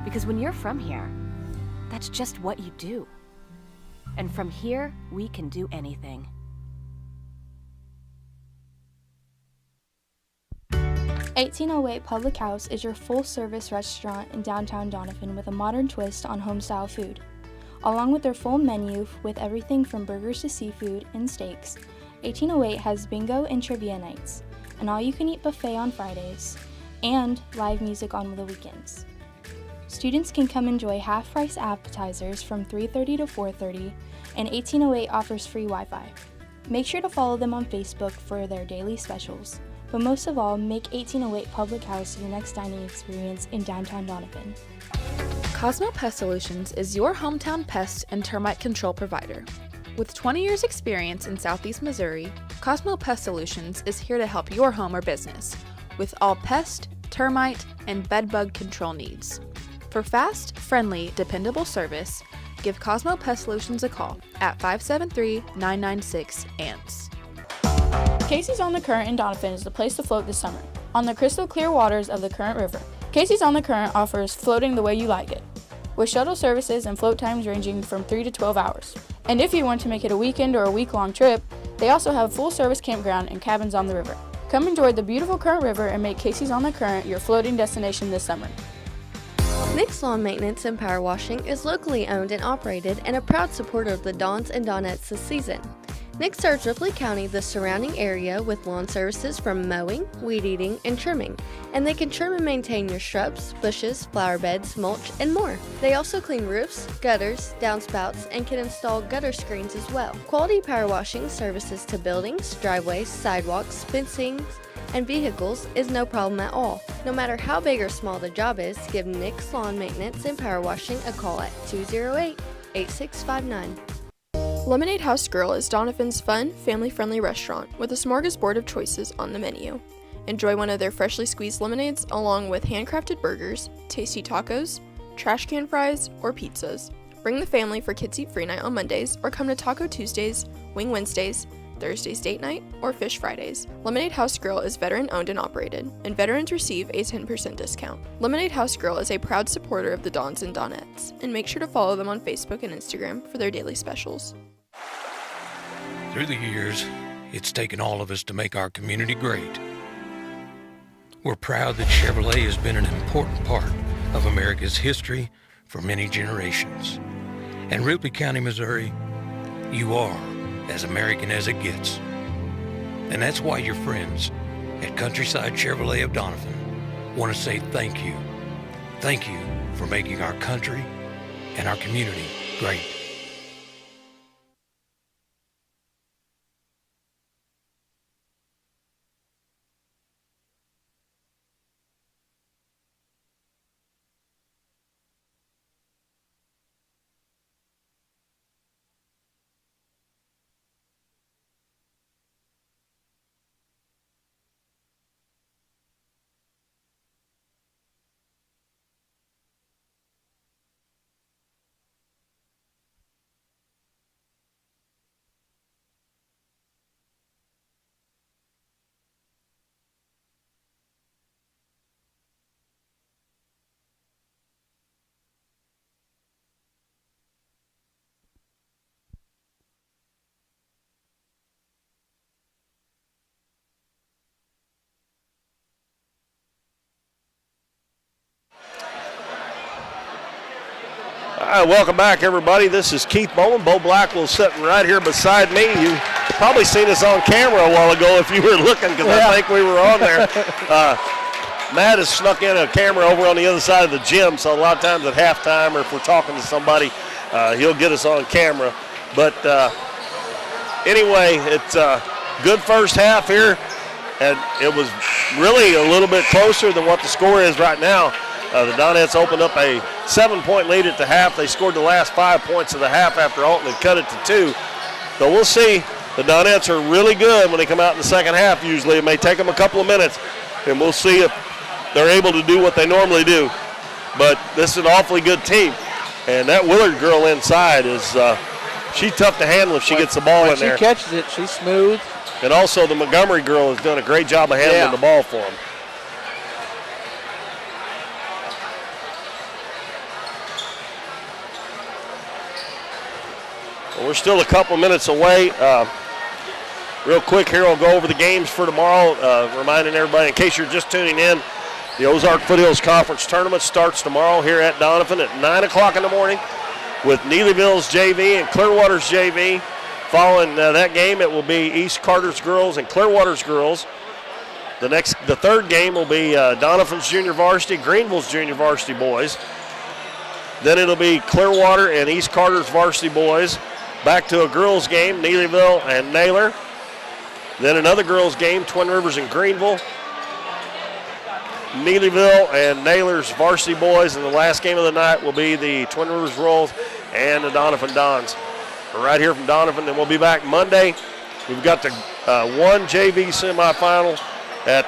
Because when you're from here, that's just what you do. And from here, we can do anything. $1808 Public House is your full-service restaurant in downtown Doniphan with a modern twist on home-style food. Along with their full menu with everything from burgers to seafood and steaks, 1808 has bingo and trivia nights, an all-you-can-eat buffet on Fridays, and live music on the weekends. Students can come enjoy half-price appetizers from 3:30 to 4:30, and 1808 offers free Wi-Fi. Make sure to follow them on Facebook for their daily specials. But most of all, make 1808 Public House your next dining experience in downtown Doniphan. Cosmo Pest Solutions is your hometown pest and termite control provider. With 20 years experience in Southeast Missouri, Cosmo Pest Solutions is here to help your home or business with all pest, termite, and bedbug control needs. For fast, friendly, dependable service, give Cosmo Pest Solutions a call at 573-996-ANTS. Casey's on the Current in Doniphan is the place to float this summer. On the crystal clear waters of the Current River, Casey's on the Current offers floating the way you like it, with shuttle services and float times ranging from 3 to 12 hours. And if you want to make it a weekend or a week-long trip, They also have a full-service campground and cabins on the river. Come enjoy the beautiful Current River and make Casey's on the Current your floating destination this summer. Nick's Lawn Maintenance and Power Washing is locally owned and operated and a proud supporter of the Dons and Donettes this season. Nick serves Ripley County, the surrounding area, with lawn services from mowing, weed eating, and trimming, and they can trim and maintain your shrubs, bushes, flower beds, mulch, and more. They also clean roofs, gutters, downspouts, and can install gutter screens as well. Quality power washing services to buildings, driveways, sidewalks, fencing, and vehicles is no problem at all. No matter how big or small the job is, give Nick's Lawn Maintenance and Power Washing a call at 208-8659. Lemonade House Grill is Doniphan's fun, family-friendly restaurant with a smorgasbord of choices on the menu. Enjoy one of their freshly squeezed lemonades along with handcrafted burgers, tasty tacos, trash can fries, or pizzas. Bring the family for Kids Eat Free Night on Mondays or come to Taco Tuesdays, Wing Wednesdays, Thursday's Date Night, or Fish Fridays. Lemonade House Grill is veteran owned and operated, and veterans receive a 10% discount. Lemonade House Grill is a proud supporter of the Dons and Donettes, and make sure to follow them on Facebook and Instagram for their daily specials. Through the years, it's taken all of us to make our community great. We're proud that Chevrolet has been an important part of America's history for many generations. And Ripley County, Missouri, you are as American as it gets. And that's why your friends at Countryside Chevrolet of Doniphan want to say thank you. Thank you for making our country and our community great. All right, welcome back, everybody. This is Keith Bowman. Bo Blackwell sitting right here beside me. You probably seen us on camera a while ago if you were looking, because I think we were on there. Matt has snuck in a camera over on the other side of the gym, so a lot of times at halftime or if we're talking to somebody, he'll get us on camera. But anyway, it's a good first half here, and it was really a little bit closer than what the score is right now. The Donettes opened up a 7-point lead at the half. They scored the last 5 points of the half after Alton had cut it to 2. So we'll see. The Donettes are really good when they come out in the second half usually. It may take them a couple of minutes, and we'll see if they're able to do what they normally do. But this is an awfully good team. And that Willard girl inside is she's tough to handle if she gets the ball in there. When she catches it, she's smooth. And also the Montgomery girl has done a great job of handling the ball for them. We're still a couple minutes away. Real quick here, I'll go over the games for tomorrow, reminding everybody, in case you're just tuning in, the Ozark Foothills Conference Tournament starts tomorrow here at Doniphan at 9 o'clock in the morning with Neelyville's JV and Clearwater's JV. Following that game, it will be East Carter's girls and Clearwater's girls. The third game will be Doniphan's junior varsity, Greenville's junior varsity boys. Then it'll be Clearwater and East Carter's varsity boys. Back to a girls' game, Neelyville and Naylor. Then another girls' game, Twin Rivers and Greenville. Neelyville and Naylor's varsity boys. And the last game of the night will be the Twin Rivers Rolls and the Doniphan Dons. We're right here from Doniphan, and we'll be back Monday. We've got the one JV semifinal at,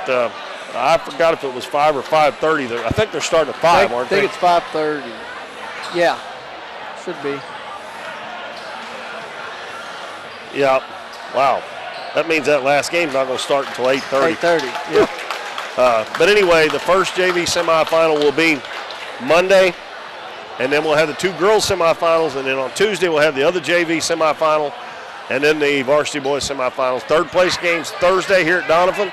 I forgot if it was 5 or 5:30. I think they're starting at 5, aren't they? I think it's 5:30. Yeah, should be. Yeah, wow. That means that last game's not going to start until 8:30. 8:30, yeah. But anyway, the first JV semifinal will be Monday, and then we'll have the two girls semifinals, and then on Tuesday we'll have the other JV semifinal, And then the varsity boys semifinals. Third place games Thursday here at Doniphan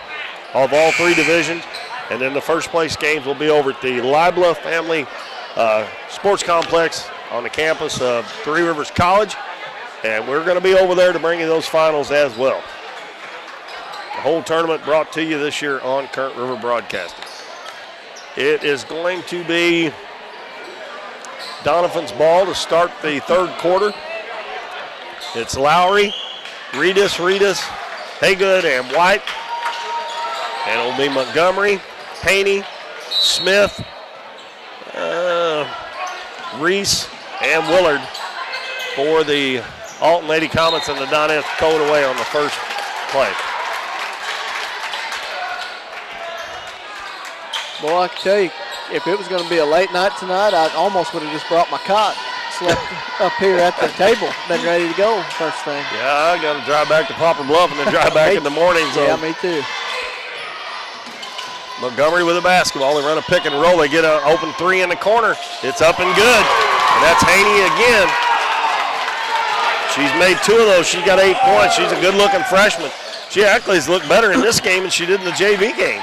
of all three divisions. And then the first place games will be over at the Libla Family Sports Complex on the campus of Three Rivers College. And we're going to be over there to bring you those finals as well. The whole tournament brought to you this year on Current River Broadcasting. It is going to be Doniphan's ball to start the third quarter. It's Lowry, Reedus, Haygood, and White. And it'll be Montgomery, Haney, Smith, Reese, and Willard for the Alton Lady Comets and the Donettes code away on the first play. Boy, I can tell you, if it was going to be a late night tonight, I almost would have just brought my cot, slept up here at the table, been ready to go first thing. Yeah, I got to drive back to Poplar Bluff and then drive back in the morning. So. Yeah, me too. Montgomery with the basketball. They run a pick and roll. They get an open three in the corner. It's up and good. And that's Haney again. She's made 2 of those. She's got 8 points. She's a good-looking freshman. She actually has looked better in this game than she did in the JV game.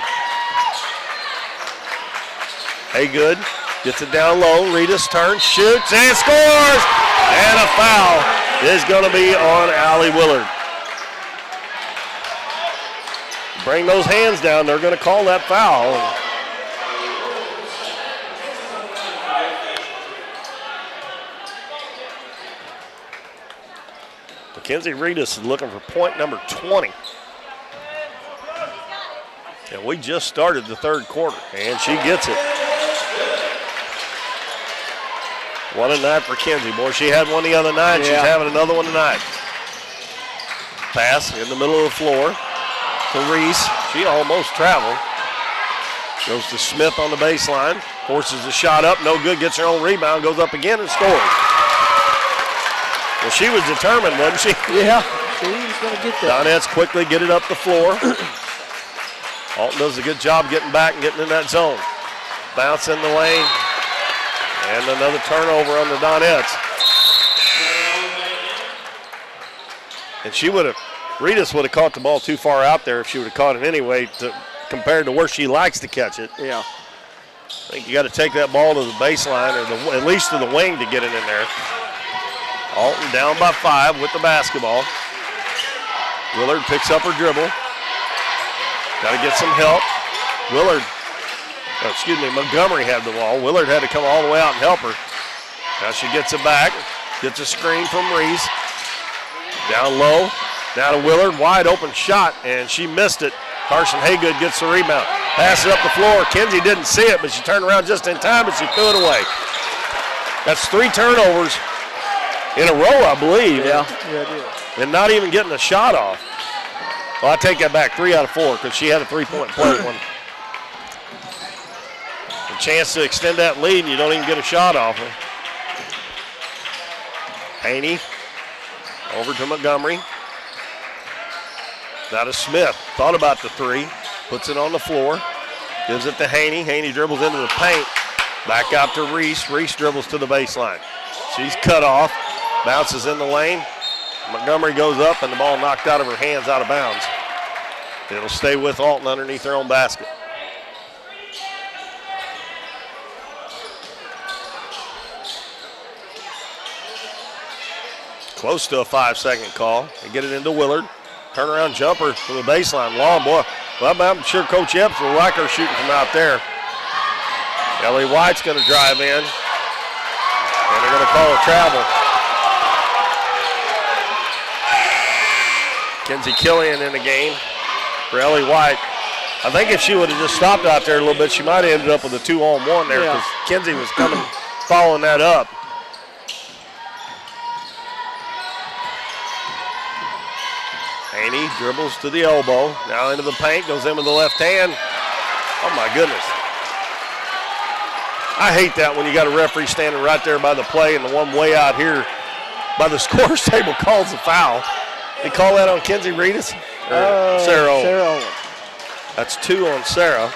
Haygood gets it down low. Reedus turns, shoots, and scores! And a foul is going to be on Allie Willard. Bring those hands down. They're going to call that foul. Mackenzie Reedus is looking for point number 20. And we just started the third quarter, and she gets it. 1 and 9 for Kenzie. Boy, she had one the other night. Yeah. She's having another one tonight. Pass in the middle of the floor to Reese. She almost traveled. Goes to Smith on the baseline. Forces the shot up. No good. Gets her own rebound. Goes up again and scores. Well, she was determined, wasn't she? Yeah, she was going to get that. Donettes quickly get it up the floor. Alton does a good job getting back and getting in that zone. Bounce in the lane. And another turnover on the Donettes. And she would have, Reedus would have caught the ball too far out there if she would have caught it anyway compared to where she likes to catch it. Yeah. I think you got to take that ball to the baseline or at least to the wing to get it in there. Alton down by 5 with the basketball. Willard picks up her dribble. Got to get some help. Montgomery had the ball. Willard had to come all the way out and help her. Now she gets it back. Gets a screen from Reese. Down low. Now to Willard. Wide open shot, and she missed it. Carson Haygood gets the rebound. Passes it up the floor. Kenzie didn't see it, but she turned around just in time, but she threw it away. That's 3 turnovers in a row, I believe. Yeah, it is. And not even getting a shot off. Well, I take that back. 3 out of 4 because she had a 3-point play one. A chance to extend that lead, and you don't even get a shot off her. Haney over to Montgomery. Now to Smith. Thought about the 3. Puts it on the floor. Gives it to Haney. Haney dribbles into the paint. Back out to Reese. Reese dribbles to the baseline. She's cut off. Bounces in the lane. Montgomery goes up, and the ball knocked out of her hands out of bounds. It'll stay with Alton underneath their own basket. Close to a 5-second call. They get it into Willard. Turnaround jumper from the baseline. Long boy. Well, I'm sure Coach Epps will like her shooting from out there. Ellie White's going to drive in. And they're going to call a travel. Kenzie Killian in the game for Ellie White. I think if she would have just stopped out there a little bit, she might have ended up with a 2-on-1 there because Kenzie was following that up. Haney dribbles to the elbow. Now into the paint, goes in with the left hand. Oh, my goodness. I hate that when you got a referee standing right there by the play and the one way out here by the scorer's table calls the foul. They call that on Kenzie Reedus? Sarah Owen. Sarah Owen. That's 2 on Sarah.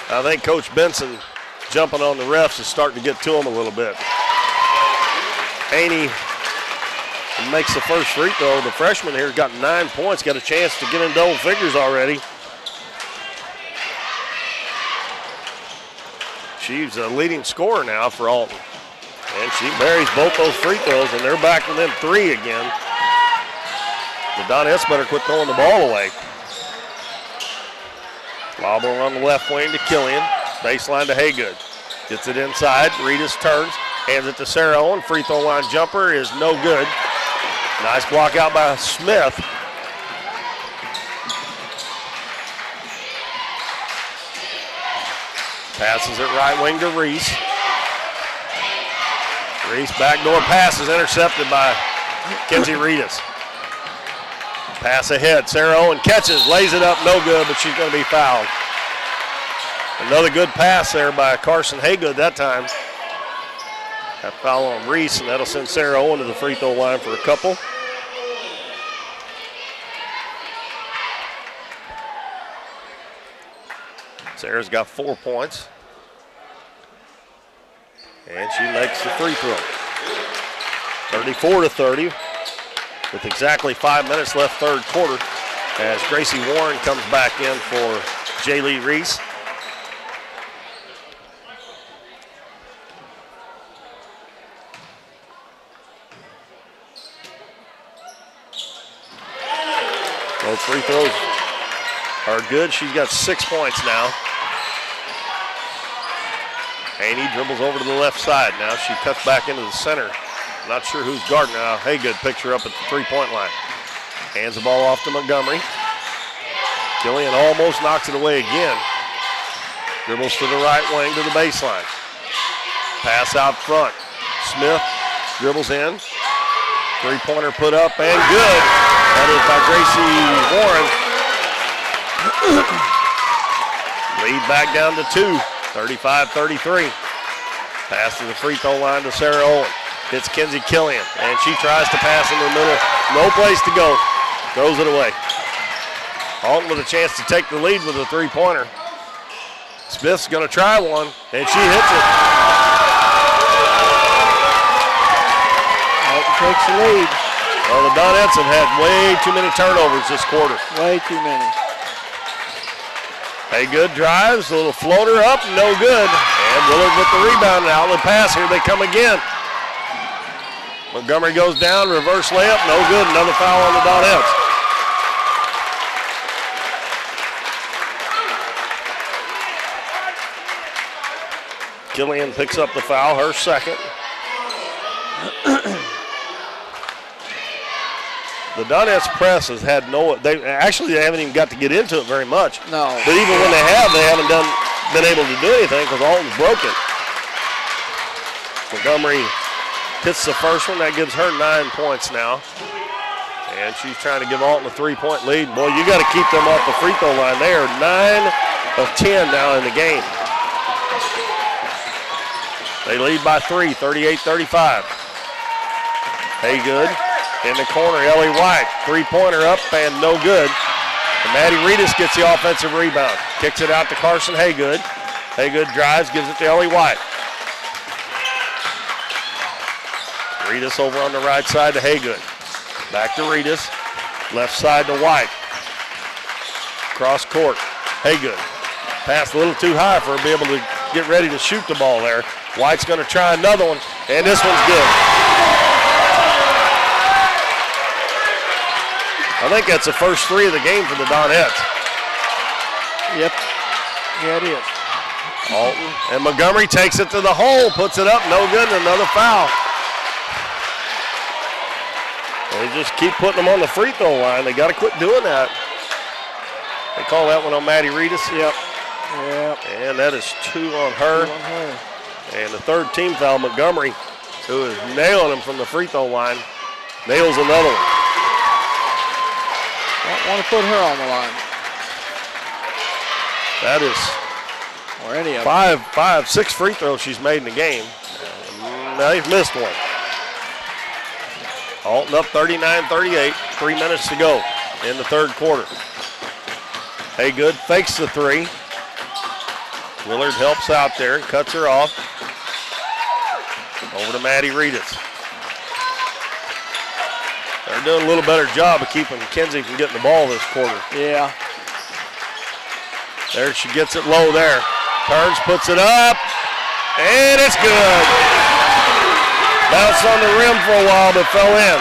I think Coach Benson jumping on the refs is starting to get to him a little bit. Haney and makes the first free throw. The freshman here got 9 points, got a chance to get in double figures already. She's a leading scorer now for Alton. And she buries both those free throws, and they're back within 3 again. The Donettes better quit throwing the ball away. Lob on the left wing to Killian. Baseline to Haygood. Gets it inside. Reedus turns. Hands it to Sarah Owen. Free throw line jumper is no good. Nice block out by Smith. Passes it right wing to Reese. Reese backdoor pass is intercepted by Kenzie Reedus. Pass ahead. Sarah Owen catches, lays it up, no good, but she's going to be fouled. Another good pass there by Carson Haygood that time. That foul on Reese, and that'll send Sarah Owen to the free throw line for a couple. Sarah's got 4 points. And she makes the free throw. 34-30 with exactly 5 minutes left third quarter as Gracie Warren comes back in for Jaylee Reese. Those free throws are good. She's got 6 points now. Haney dribbles over to the left side. Now she cuts back into the center. Not sure who's guarding now. Haygood picks her up at the three-point line. Hands the ball off to Montgomery. Killian almost knocks it away again. Dribbles to the right wing to the baseline. Pass out front. Smith dribbles in. Three-pointer put up and good. That is by Gracie Warren. Lead back down to 2. 35-33. Pass to the free throw line to Sarah Owen. Hits Kenzie Killian, and she tries to pass in the middle. No place to go. Throws it away. Alton with a chance to take the lead with a three-pointer. Smith's going to try one, and she hits it. Alton takes the lead. Well, the Donettes have had way too many turnovers this quarter. Way too many. Haygood drives, a little floater up, no good. And Willard with the rebound, and outlet pass, here they come again. Montgomery goes down, reverse layup, no good, another foul on the Donettes. Killian picks up the foul, her second. The Donettes press has had they haven't even got to get into it very much. No. But even when they haven't been able to do anything because Alton's broken. Montgomery hits the first one. That gives her 9 points now. And she's trying to give Alton a three-point lead. Boy, you got to keep them off the free throw line. They are 9 of 10 now in the game. They lead by 3, 38-35. Haygood. In the corner, Ellie White, three-pointer up and no good. And Maddie Reedus gets the offensive rebound. Kicks it out to Carson Haygood. Haygood drives, gives it to Ellie White. Reedus over on the right side to Haygood. Back to Reedus. Left side to White. Cross court. Haygood. Pass a little too high for her to be able to get ready to shoot the ball there. White's going to try another one, and this one's good. I think that's the first three of the game for the Donettes. Yep. Yeah, it is. Alton and Montgomery takes it to the hole, puts it up, no good, and another foul. They just keep putting them on the free throw line. They got to quit doing that. They call that one on Maddie Reedus. Yep. Yep. And that is 2 on her. And the third team foul, Montgomery, who is nailing him from the free throw line, nails another one. Don't want to put her on the line. That is or any of 6 free throws she's made in the game. They've missed one. Alton up 39-38, 3 minutes to go in the third quarter. Haygood fakes the three. Willard helps out there, cuts her off. Over to Maddie Reedus. doing a little better job of keeping Kinsey from getting the ball this quarter. Yeah. There she gets it low there. Turns, puts it up, and it's good. Bounced on the rim for a while, but fell in.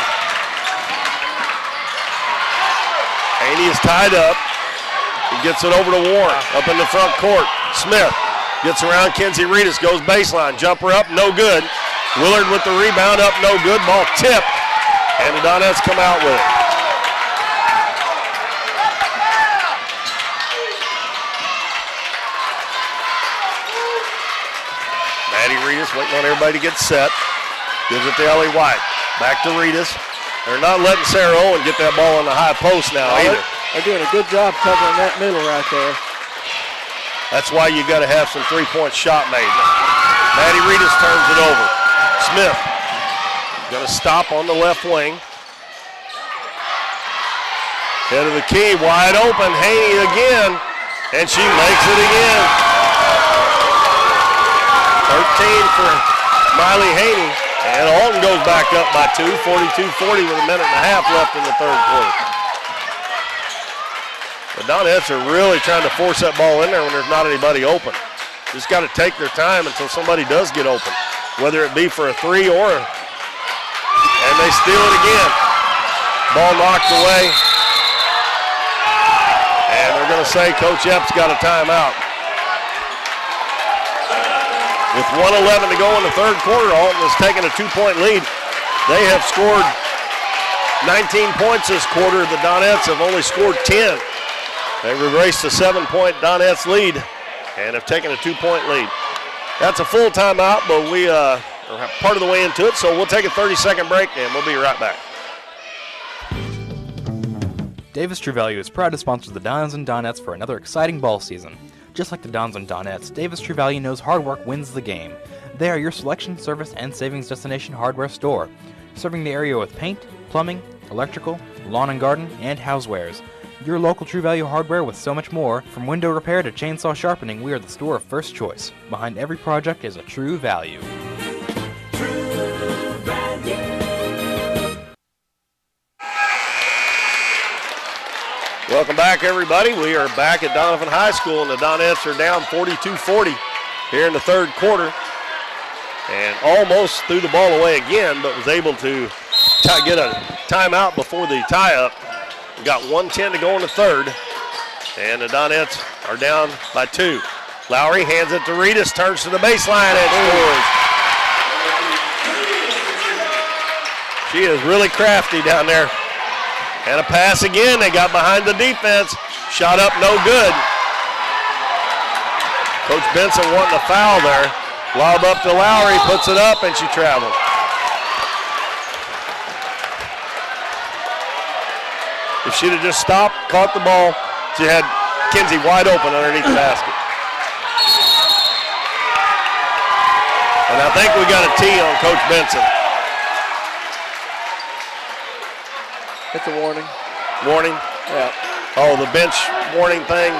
Haney is tied up. He gets it over to Warren, up in the front court. Smith gets around Kinsey Reedus, goes baseline. Jumper up, no good. Willard with the rebound, up, no good. Ball tipped, and the Donettes come out with it. Maddie Reedus waiting on everybody to get set. Gives it to Ellie White. Back to Reedus. They're not letting Sarah Owen get that ball in the high post now either. They're doing a good job covering that middle right there. That's why you got to have some three-point shot made. Maddie Reedus turns it over. Smith going to stop on the left wing. Head of the key, wide open. Haney again, and she makes it again. 13 for Miley Haney, and Alton goes back up by 2, 42-40 with a minute and a half left in the third quarter. The Donettes are really trying to force that ball in there when there's not anybody open. Just got to take their time until somebody does get open, whether it be for a three or a, and they steal it again. Ball knocked away, and they're going to say Coach Epps got a timeout. With 1:11 to go in the third quarter, Alton is taking a 2-point lead. They have scored 19 points this quarter. The Donettes have only scored 10. They've erased a 7-point Donettes lead and have taken a 2-point lead. That's a full timeout, but we are part of the way into it, so we'll take a 30-second break, and we'll be right back. Davis True Value is proud to sponsor the Dons and Donettes for another exciting ball season. Just like the Dons and Donettes, Davis True Value knows hard work wins the game. They are your selection, service, and savings destination hardware store, serving the area with paint, plumbing, electrical, lawn and garden, and housewares. Your local True Value hardware with so much more. From window repair to chainsaw sharpening, we are the store of first choice. Behind every project is a True Value. Welcome back, everybody. We are back at Doniphan High School, and the Donettes are down 42-40 here in the third quarter. And almost threw the ball away again, but was able to get a timeout before the tie-up. We got 1:10 to go in the third, and the Donettes are down by 2. Lowry hands it to Reedus, turns to the baseline, and scores. She is really crafty down there. And a pass again. They got behind the defense. Shot up, no good. Coach Benson wanting a foul there. Lob up to Lowry, puts it up, and she traveled. If she'd have just stopped, caught the ball, she had Kinsey wide open underneath the basket. And I think we got a T on Coach Benson. It's a warning. Warning? Yeah. Oh, the bench warning thing.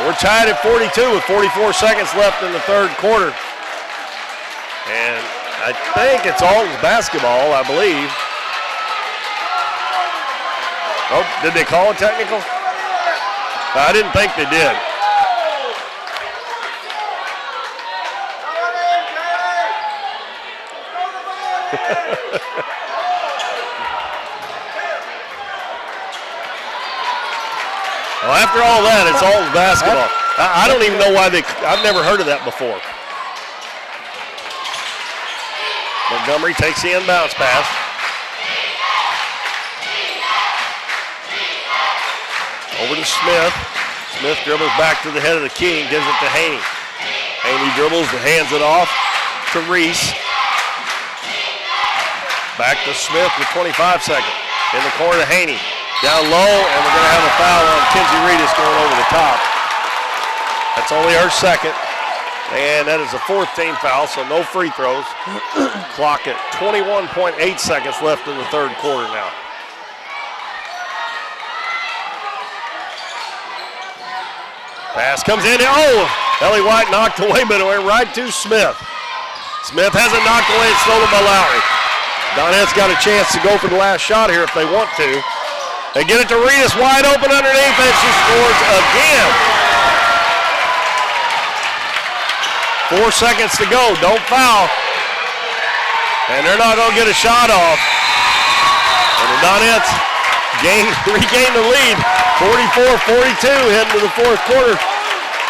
We're tied at 42 with 44 seconds left in the third quarter. And I think it's Alton's basketball, I believe. Oh, did they call a technical? I didn't think they did. Well, after all that, it's all basketball. I don't even know why I've never heard of that before. Montgomery takes the inbounds pass. Over to Smith. Smith dribbles back to the head of the key and gives it to Haney. Haney dribbles and hands it off to Reese. Back to Smith with 25 seconds. In the corner to Haney. Down low, and we're going to have a foul on Kinsey Reedus going over the top. That's only her second. And that is a 4th team foul, so no free throws. Clock at 21.8 seconds left in the third quarter now. Pass comes in. Oh! Ellie White knocked away, but it went right to Smith. Smith has it knocked away and stolen by Lowry. Donettes got a chance to go for the last shot here if they want to. They get it to Reedus wide open underneath, and she scores again. 4 seconds to go. Don't foul. And they're not going to get a shot off. And the Donettes regain the lead. 44-42 heading to the fourth quarter.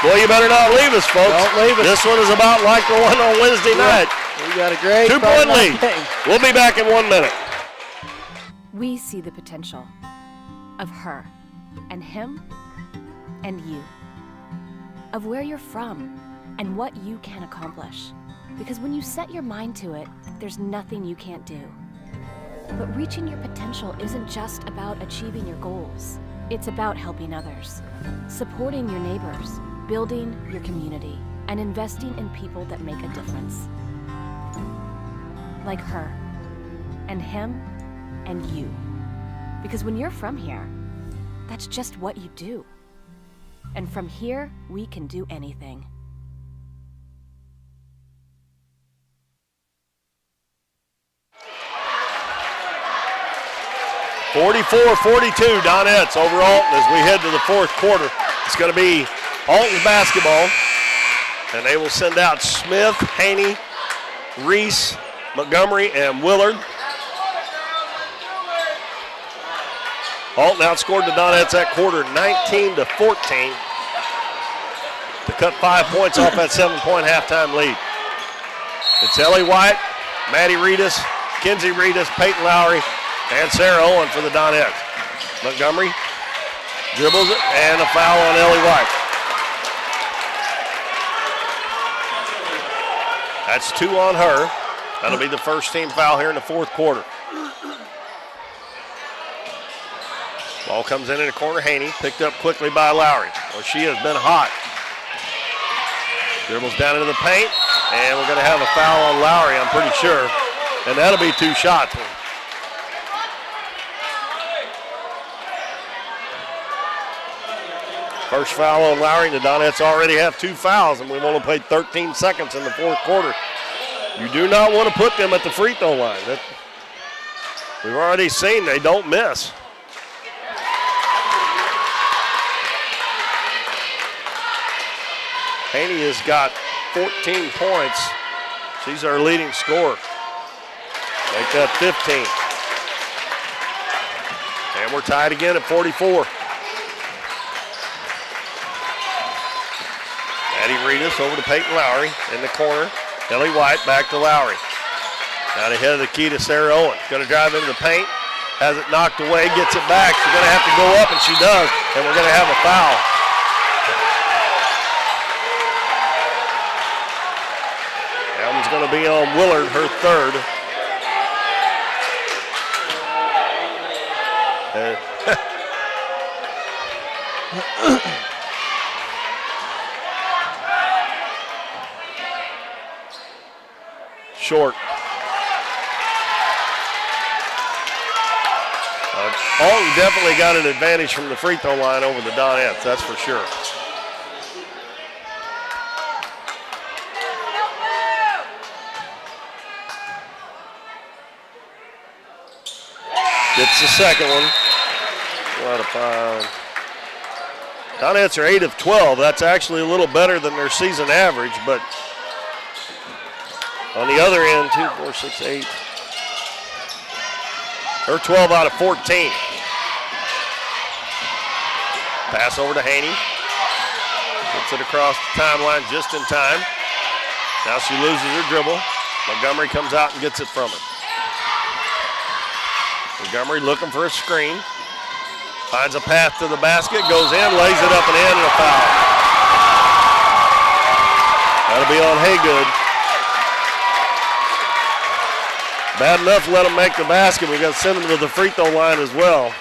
Boy, you better not leave us, folks. Don't leave us. This one is about like the one on Wednesday night. We got a great 2-point lead. game. We'll be back in 1 minute. We see the potential of her and him and you, of where you're from and what you can accomplish. Because when you set your mind to it, there's nothing you can't do. But reaching your potential isn't just about achieving your goals. It's about helping others, supporting your neighbors, building your community, and investing in people that make a difference. Like her, and him, and you. Because when you're from here, that's just what you do. And from here, we can do anything. (44-42) Donettes over Alton as we head to the fourth quarter. It's going to be Alton's basketball, and they will send out Smith, Haney, Reese, Montgomery, and Willard. Alton outscored the Donettes that quarter 19-14 to cut 5 points off that 7-point halftime lead. It's Ellie White, Maddie Reedus, Kenzie Reedus, Peyton Lowry, and Sarah Owen for the Donettes. Montgomery dribbles it, and a foul on Ellie White. That's 2 on her. That'll be the first team foul here in the fourth quarter. Ball comes in the corner. Haney picked up quickly by Lowry. Well, she has been hot. Dribbles down into the paint, and we're going to have a foul on Lowry, I'm pretty sure. And that'll be 2 shots. First foul on Lowry, and the Donettes already have 2 fouls, and we've only played 13 seconds in the fourth quarter. You do not want to put them at the free throw line. We've already seen they don't miss. Haney has got 14 points. She's our leading scorer. Make that 15. And we're tied again at 44. Maddie Reedus over to Peyton Lowry in the corner. Ellie White back to Lowry. Now the head of the key to Sarah Owen. Going to drive into the paint. Has it knocked away, gets it back. She's going to have to go up, and she does. And we're going to have a foul. That one's going to be on Willard, her third. Short. Alton definitely got an advantage from the free throw line over the Donettes, that's for sure. Gets the second one. Out of 5. Donettes are 8 of 12. That's actually a little better than their season average, but on the other end, 2, 4, 6, 8. They're 12 out of 14. Pass over to Haney. Gets it across the timeline just in time. Now she loses her dribble. Montgomery comes out and gets it from her. Montgomery looking for a screen. Finds a path to the basket, goes in, lays it up and in, and a foul. That'll be on Haygood. Bad enough to let them make the basket. We got to send them to the free throw line as well.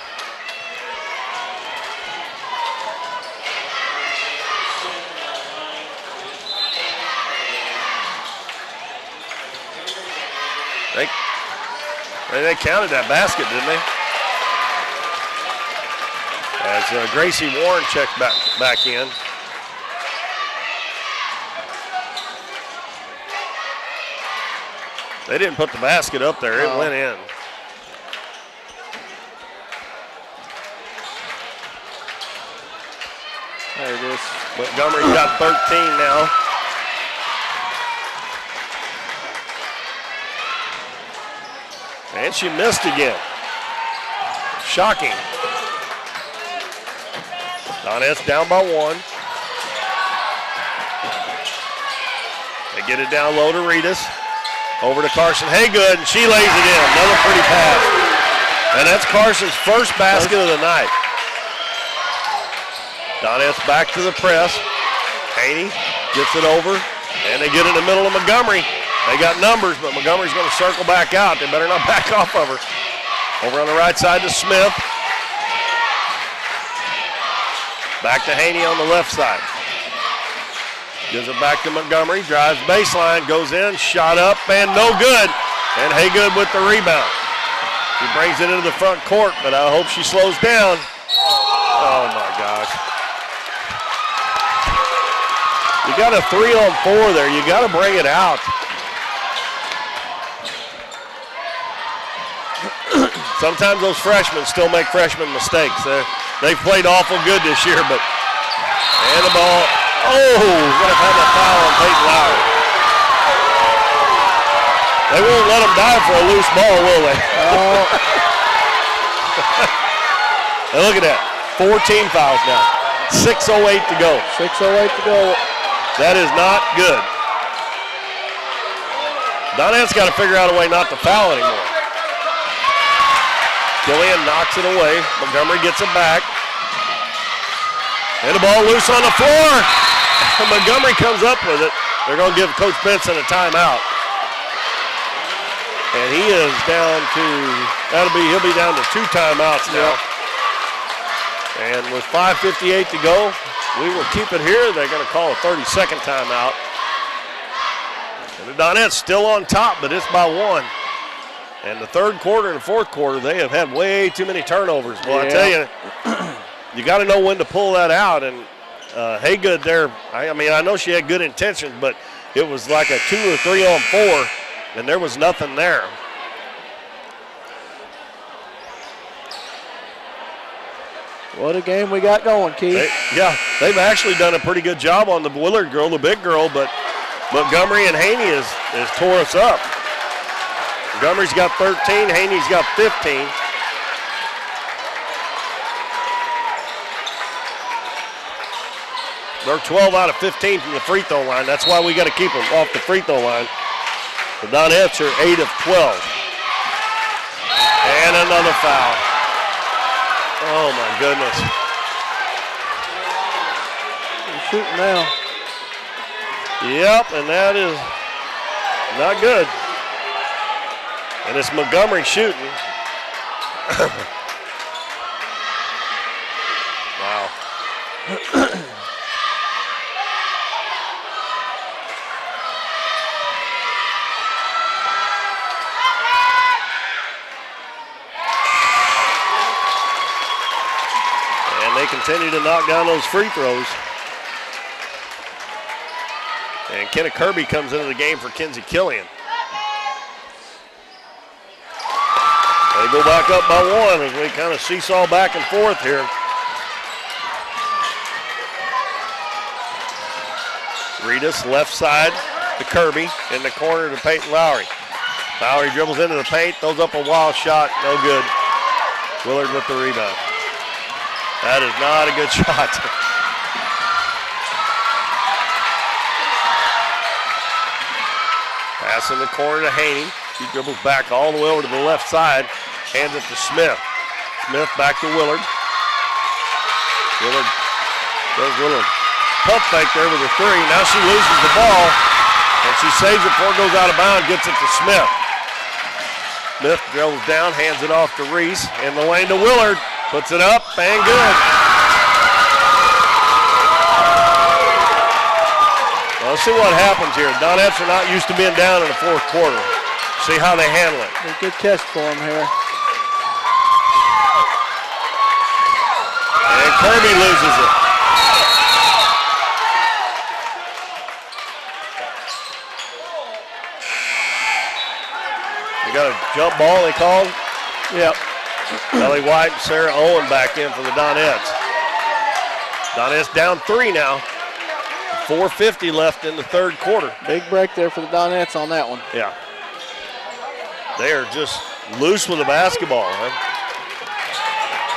They counted that basket, didn't they? As Gracie Warren checks back in. They didn't put the basket up there. It went in. There it is. Montgomery's got 13 now. And she missed again. Shocking. Donettes down by 1. They get it down low to Reedus. Over to Carson Haygood, and she lays it in. Another pretty pass. And that's Carson's first basket of the night. Donettes back to the press. Haney gets it over, and they get in the middle of Montgomery. They got numbers, but Montgomery's going to circle back out. They better not back off of her. Over on the right side to Smith. Back to Haney on the left side. Gives it back to Montgomery, drives baseline, goes in, shot up, and no good. And Haygood with the rebound. He brings it into the front court, but I hope she slows down. Oh my gosh. You got a 3-on-4 there. You got to bring it out. Sometimes those freshmen still make freshman mistakes. They've played awful good this year, but and the ball. Oh, going to have a foul on Peyton Lowry. They won't let them die for a loose ball, will they? Oh. And look at that. 4 team fouls now. 6:08 to go. 6:08 to go. That is not good. Donettes got to figure out a way not to foul anymore. Killian knocks it away. Montgomery gets it back. And the ball loose on the floor. And Montgomery comes up with it. They're going to give Coach Benson a timeout. And he is down to, he'll be down to 2 timeouts now. And with 5:58 to go, we will keep it here. They're going to call a 30-second timeout. And the Donettes still on top, but it's by 1. And the third quarter and the fourth quarter, they have had way too many turnovers. Well, I tell you, you got to know when to pull that out. And Haygood there, I mean, I know she had good intentions, but it was like a 2 or 3-on-4, and there was nothing there. What a game we got going, Keith. They've actually done a pretty good job on the Willard girl, the big girl, but Montgomery and Haney has tore us up. Montgomery's got 13, Haney's got 15. They're 12 out of 15 from the free throw line. That's why we got to keep them off the free throw line. The Donettes are 8 of 12. And another foul. Oh my goodness. They're shooting now. Yep, and that is not good. And it's Montgomery shooting. Wow. And they continue to knock down those free throws. And Kenna Kirby comes into the game for Kinsey Killian. They go back up by 1 as we kind of seesaw back and forth here. Reedus left side to Kirby, in the corner to Peyton Lowry. Lowry dribbles into the paint, throws up a wild shot, no good. Willard with the rebound. That is not a good shot. Pass in the corner to Haney. He dribbles back all the way over to the left side. Hands it to Smith. Smith back to Willard. Willard. Pump fake there with a 3. Now she loses the ball. And she saves it before it goes out of bounds. Gets it to Smith. Smith dribbles down. Hands it off to Reese. In the lane to Willard. Puts it up and good. Well, let's see what happens here. Donettes are not used to being down in the fourth quarter. See how they handle it. A good test for them here. And Kirby loses it. got a jump ball they called. Yep. Ellie White and Sarah Owen back in for the Donettes. Donettes down 3 now. 4:50 left in the third quarter. Big break there for the Donettes on that one. Yeah. They are just loose with the basketball. Huh?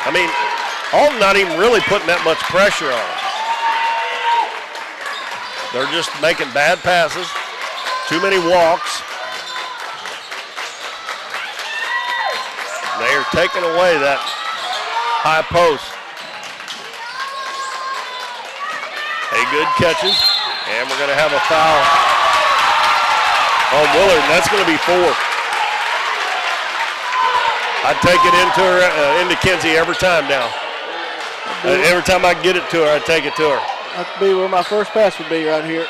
I mean, Alton not even really putting that much pressure on. They're just making bad passes. Too many walks. They are taking away that high post. Hey, good catches. And we're going to have a foul on Willard, and that's going to be 4. I take it into Kinsey every time now. Every time I get it to her, I take it to her. That would be where my first pass would be right here.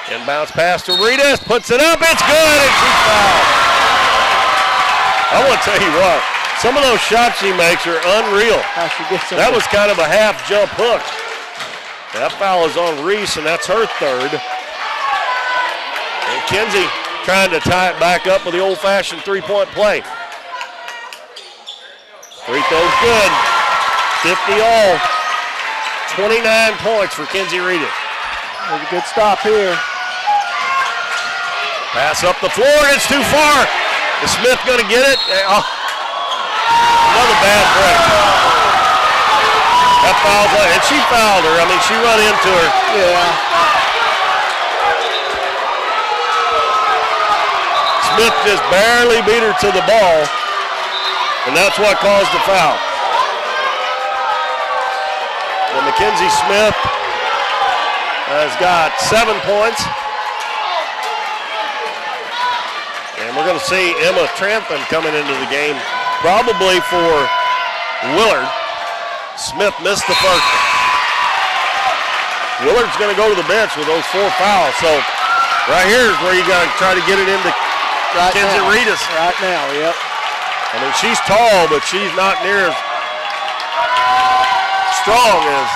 Inbounds pass to Ritas, puts it up, it's good, and she's fouled. I want to tell you what, some of those shots she makes are unreal. That was kind of a half jump hook. That foul is on Reese, and that's her third. And Kinsey trying to tie it back up with the old-fashioned three-point play. Free throw's good. 50 all. 29 points for Kinsey Ritas. There's a good stop here. Pass up the floor, it's too far. Is Smith going to get it? Another bad break. That foul's on, and she fouled her. I mean, she run into her. Yeah. Smith just barely beat her to the ball, and that's what caused the foul. And Mackenzie Smith has got 7 points. And we're going to see Emma Trantham coming into the game, probably for Willard. Smith missed the first one. Willard's going to go to the bench with those 4 fouls. So right here is where you got to try to get it into Kinsey Ritas. Right now, yep. I mean, she's tall, but she's not near as strong as.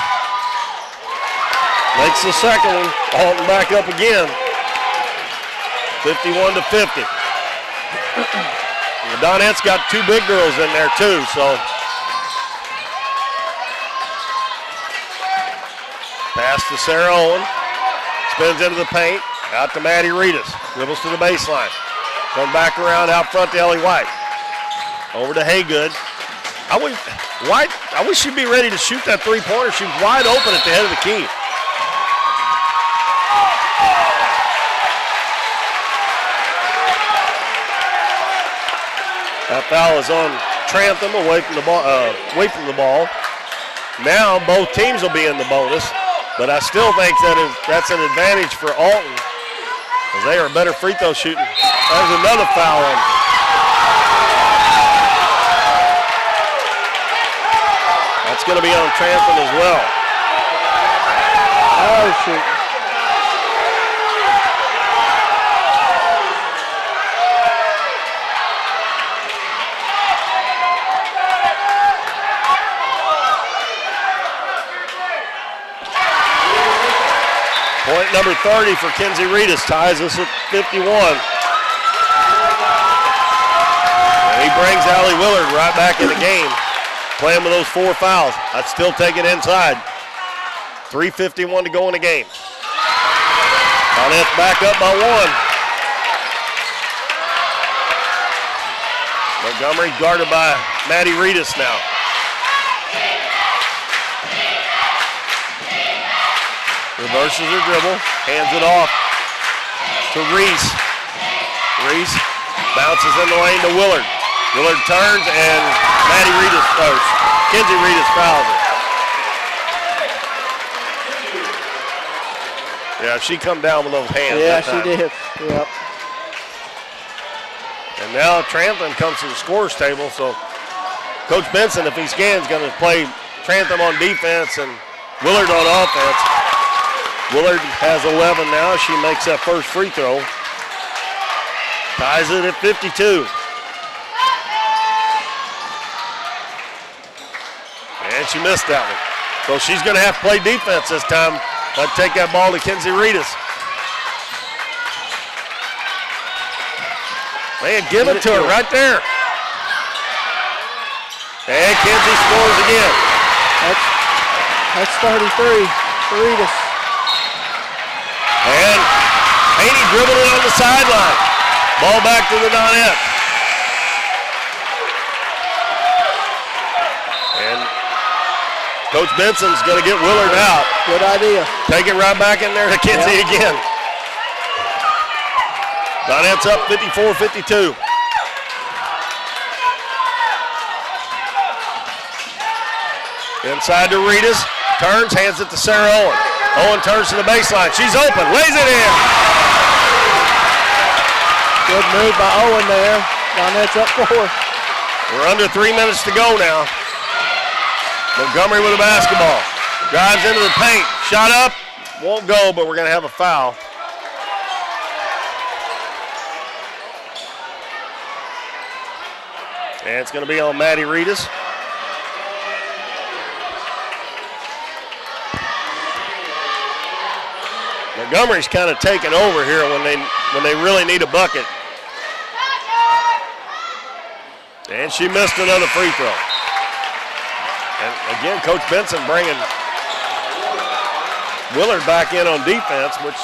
Makes the second one. Alton back up again. 51-50. The Donettes got 2 big girls in there too, so. Pass to Sarah Owen. Spins into the paint. Out to Maddie Ritas. Dribbles to the baseline. Come back around out front to Ellie White. Over to Haygood. I wish she'd be ready to shoot that three-pointer. She was wide open at the head of the key. That foul is on Trantham away from the ball. Now both teams will be in the bonus, but I still think that's an advantage for Alton, as they are better free throw shooting. There's another foul on. That's going to be on Trantham as well. Oh, shoot. Point number 30 for Kinsey Ritas, ties us at 51. And he brings Allie Willard right back in the game, playing with those 4 fouls. I'd still take it inside. 3:51 to go in the game. Donettes back up by 1. Montgomery guarded by Maddie Ritas now. Reverses her dribble, hands it off to Reese. Reese bounces in the lane to Willard. Willard turns and Maddie Ritas first. Kinsey Ritas fouls her. Yeah, she come down with those hands. Yeah, she did. Yep. And now Trantham comes to the scorer's table, so Coach Benson, if he scans, going to play Trantham on defense and Willard on offense. Willard has 11 now. She makes that first free throw. Ties it at 52. And she missed that one. So she's going to have to play defense this time. Take that ball to Kinsey Ritas. Man, give it to her right there. And Kinsey scores again. That's 33 for Reedus. And Haney dribbled it on the sideline. Ball back to the Donettes. And Coach Benson's going to get Willard out. Good idea. Take it right back in there to Kinsey again. Donettes up 54-52. Inside to Reedus. Turns, hands it to Sarah Owen. Owen turns to the baseline. She's open, lays it in. Good move by Owen there. Donettes up 4. We're under 3 minutes to go now. Montgomery with the basketball. Drives into the paint. Shot up. Won't go, but we're going to have a foul. And it's going to be on Maddie Reedus. Montgomery's kind of taken over here when they really need a bucket. And she missed another free throw. And again, Coach Benson bringing Willard back in on defense, which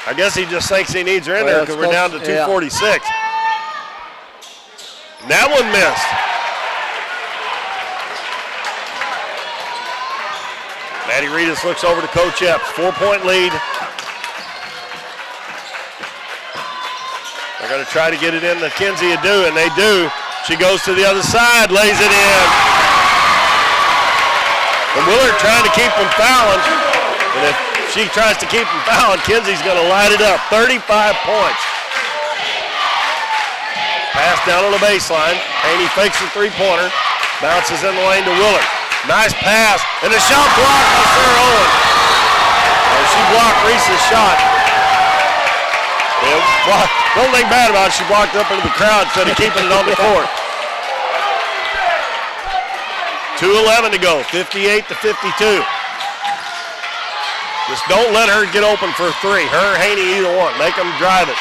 I guess he just thinks he needs her in there because we're down to 2:46. And that one missed. Maddie Reedus looks over to Coach Epps. 4-point lead. They're going to try to get it in to Kinsey Adu, and they do. She goes to the other side, lays it in. And Willard trying to keep them fouling. And if she tries to keep them fouling, Kinsey's going to light it up. 35 points. Pass down on the baseline. Haney fakes the three-pointer. Bounces in the lane to Willard. Nice pass. And a shot blocked by Sarah Owen. And she blocked Reese's shot. Don't think bad about it. She blocked up into the crowd instead of keeping it on the court. 2:11 to go. 58-52. Just don't let her get open for a three. Her or Haney, either one. Make them drive it.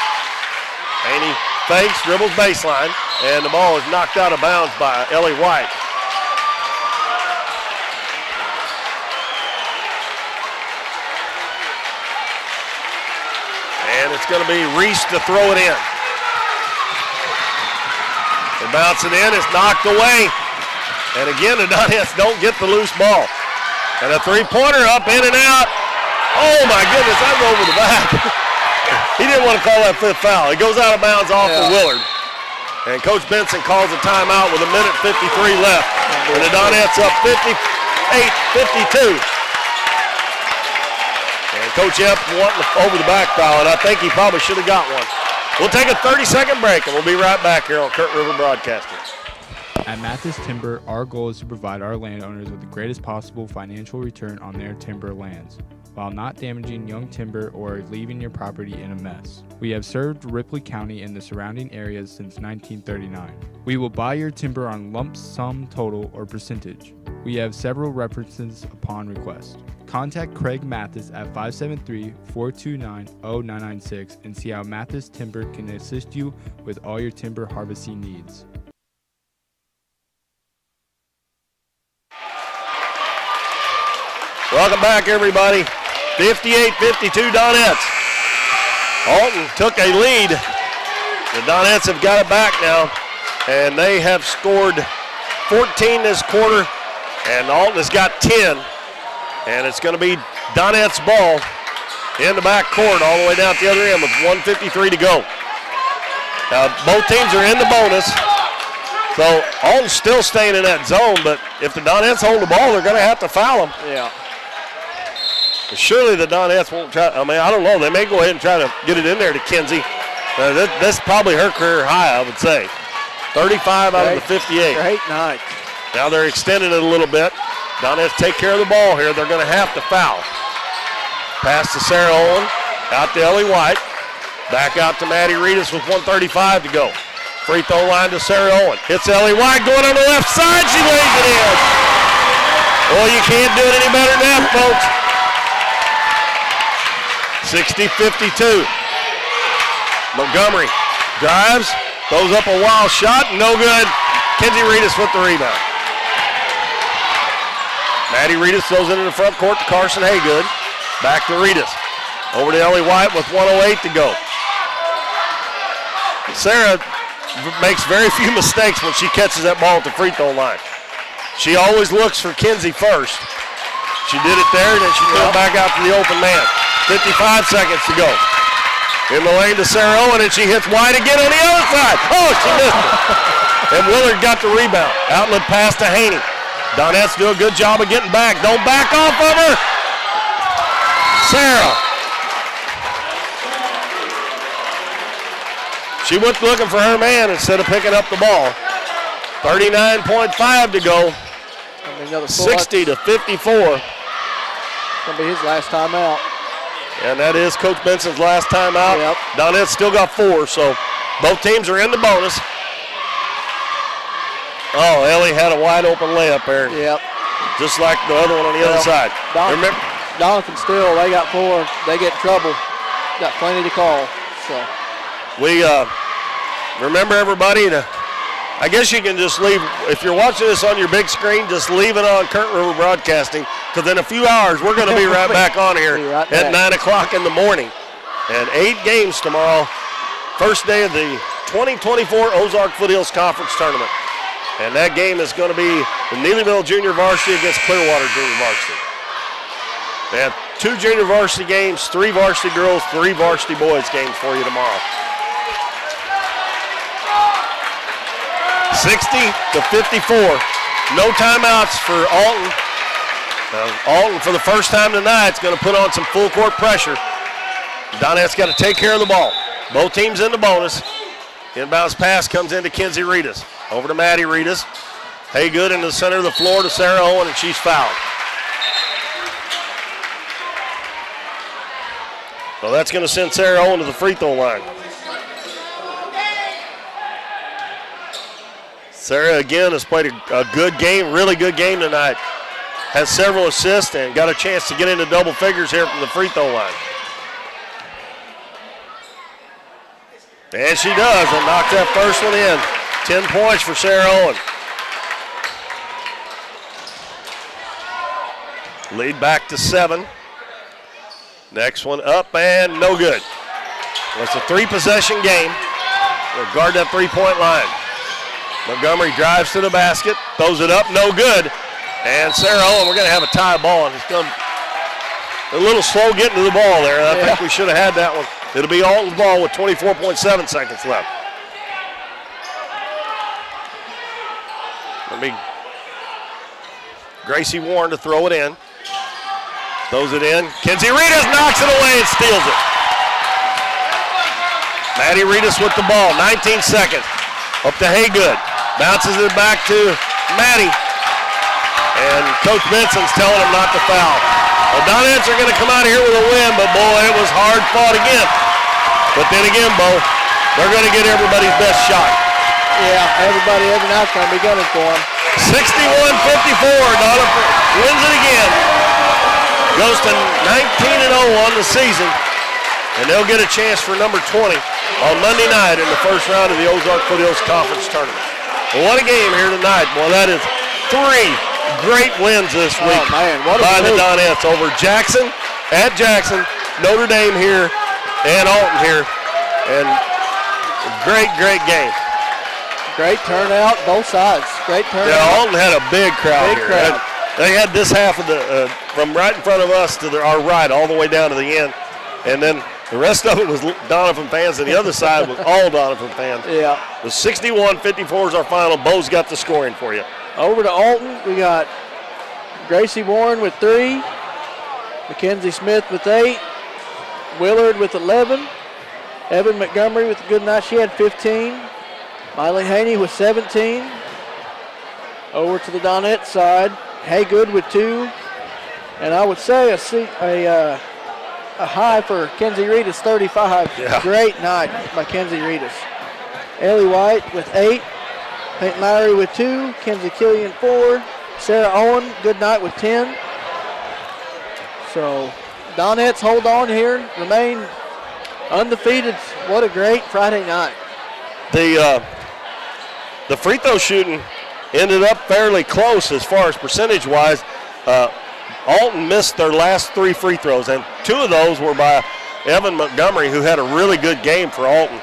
Haney fakes, dribbles baseline, and the ball is knocked out of bounds by Ellie White. And it's going to be Reese to throw it in. They bounce it in, it's knocked away. And again, the Donettes don't get the loose ball. And a three-pointer up, in and out. Oh my goodness, that go over the back. He didn't want to call that fifth foul. It goes out of bounds off of Willard. And Coach Benson calls a timeout with 1:53 left. And the Donettes up 58-52. And Coach Epps wanting over the back foul, and I think he probably should have got one. We'll take a 30-second break, and we'll be right back here on Kurt River Broadcasting. At Mathis Timber, our goal is to provide our landowners with the greatest possible financial return on their timber lands, while not damaging young timber or leaving your property in a mess. We have served Ripley County and the surrounding areas since 1939. We will buy your timber on lump sum total or percentage. We have several references upon request. Contact Craig Mathis at 573-429-0996 and see how Mathis Timber can assist you with all your timber harvesting needs. Welcome back, everybody. 58-52 Donettes. Alton took a lead. The Donettes have got it back now, and they have scored 14 this quarter, and Alton has got 10. And it's going to be Donettes' ball in the back court all the way down at the other end with 1:53 to go. Both teams are in the bonus. So Alton's still staying in that zone, but if the Donettes hold the ball, they're going to have to foul them. Yeah. Surely the Donettes won't try. I mean, I don't know. They may go ahead and try to get it in there to Kinsey. That's probably her career high, I would say. 35 out of the 58. Great night. Now they're extending it a little bit. Donettes take care of the ball here. They're going to have to foul. Pass to Sarah Owen. Out to Ellie White. Back out to Maddie Reedus with 1:35 to go. Free throw line to Sarah Owen. Hits Ellie White going on the left side. She lays it in. Oh, you can't do it any better than that, folks. 60-52. Montgomery drives, Throws up a wild shot, no good. Kenzie Reedus with the rebound. Maddie Reedus throws it in the front court to Carson Haygood. Back to Reedus. Over to Ellie White with 1:08 to go. Sarah makes very few mistakes when she catches that ball at the free throw line. She always looks for Kenzie first. She did it there, and then she threw it back out to the open man. 55 seconds to go. In the lane to Sarah Owen, and she hits wide again on the other side. Oh, she missed it. And Willard got the rebound. Outlet pass to Haney. Donettes do a good job of getting back. Don't back off of her. Sarah. She went looking for her man instead of picking up the ball. 39.5 to go. 60 to 54. Going to be his last time out. And that is Coach Benson's last time out. Yep. Donettes still got 4, so both teams are in the bonus. Oh, Ellie had a wide open layup there. Yep. Just like the other one on the other side. Doniphan still, they got 4. They get in trouble. Got plenty to call. So we remember everybody to, I guess you can just leave, if you're watching this on your big screen, just leave it on Current River Broadcasting, because in a few hours we're going to be right back on here at 9 o'clock in the morning. And 8 games tomorrow, first day of the 2024 Ozark Foothills Conference Tournament. And that game is going to be the Neelyville Junior Varsity against Clearwater Junior Varsity. They have 2 junior varsity games, 3 varsity girls, 3 varsity boys games for you tomorrow. 60 to 54. No timeouts for Alton. Alton, for the first time tonight, is going to put on some full court pressure. Donettes got to take care of the ball. Both teams in the bonus. Inbounds pass comes into Kenzie Reedus. Over to Maddie Reedus. Haygood in the center of the floor to Sarah Owen, and she's fouled. So that's going to send Sarah Owen to the free throw line. Sarah, again, has played a good game, really good game tonight. Has several assists and got a chance to get into double figures here from the free throw line. And she does, and knocks that first one in. 10 points for Sarah Owen. Lead back to 7. Next one up and no good. Well, it's a 3-possession game. We'll guard that 3-point line. Montgomery drives to the basket, throws it up, no good. And Sarah Owen, we're going to have a tie ball. And it's going a little slow getting to the ball there. I think we should have had that one. It'll be Alton's ball with 24.7 seconds left. Gracie Warren to throw it in. Throws it in. Kenzie Reedus knocks it away and steals it. Maddie Reedus with the ball, 19 seconds. Up to Haygood. Bounces it back to Maddie. And Coach Benson's telling him not to foul. Well, Donettes are going to come out of here with a win, but boy, it was hard fought again. But then again, Bo, they're going to get everybody's best shot. Yeah, everybody every night's going to be gunning for them. 61-54, Doniphan wins it again. Goes to 19-0 on the season, and they'll get a chance for number 20 on Monday night in the first round of the Ozark Foothills Conference Tournament. Well, what a game here tonight. Boy, that is 3 great wins this week by the Donettes over Jackson, at Jackson, Notre Dame here, and Alton here. And great, great game. Great turnout, both sides. Great turnout. Yeah, Alton had a big crowd here. Crowd. They had this half of the, from right in front of us to our right, all the way down to the end. And then the rest of it was Doniphan fans, and the other side was all Doniphan fans. Yeah. The 61-54 is our final. Bo's got the scoring for you. Over to Alton, we got Gracie Warren with 3, Mackenzie Smith with 8, Willard with 11, Evan Montgomery with a good night. She had 15. Miley Haney with 17. Over to the Donette side, Haygood with 2. And I would say a high for Kenzie Reedus, 35. Yeah. Great night by Kenzie Reedus. Ellie White with 8. Peyton Lowry with 2. Kenzie Killian 4. Sarah Owen, good night with 10. So Donettes hold on here, remain undefeated. What a great Friday night. The free throw shooting ended up fairly close as far as percentage-wise. Alton missed their last 3 free throws, and 2 of those were by Evan Montgomery, who had a really good game for Alton.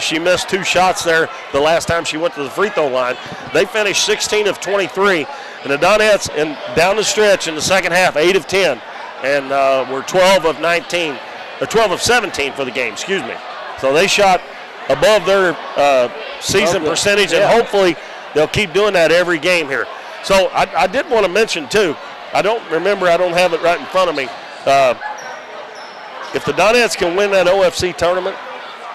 She missed 2 shots there the last time she went to the free throw line. They finished 16 of 23, and the Donettes down the stretch in the second half, 8 of 10, and were 12 of 19, or 12 of 17 for the game, excuse me. So they shot above their season percentage, and hopefully they'll keep doing that every game here. So I did want to mention, too, I don't have it right in front of me. If the Donettes can win that OFC tournament,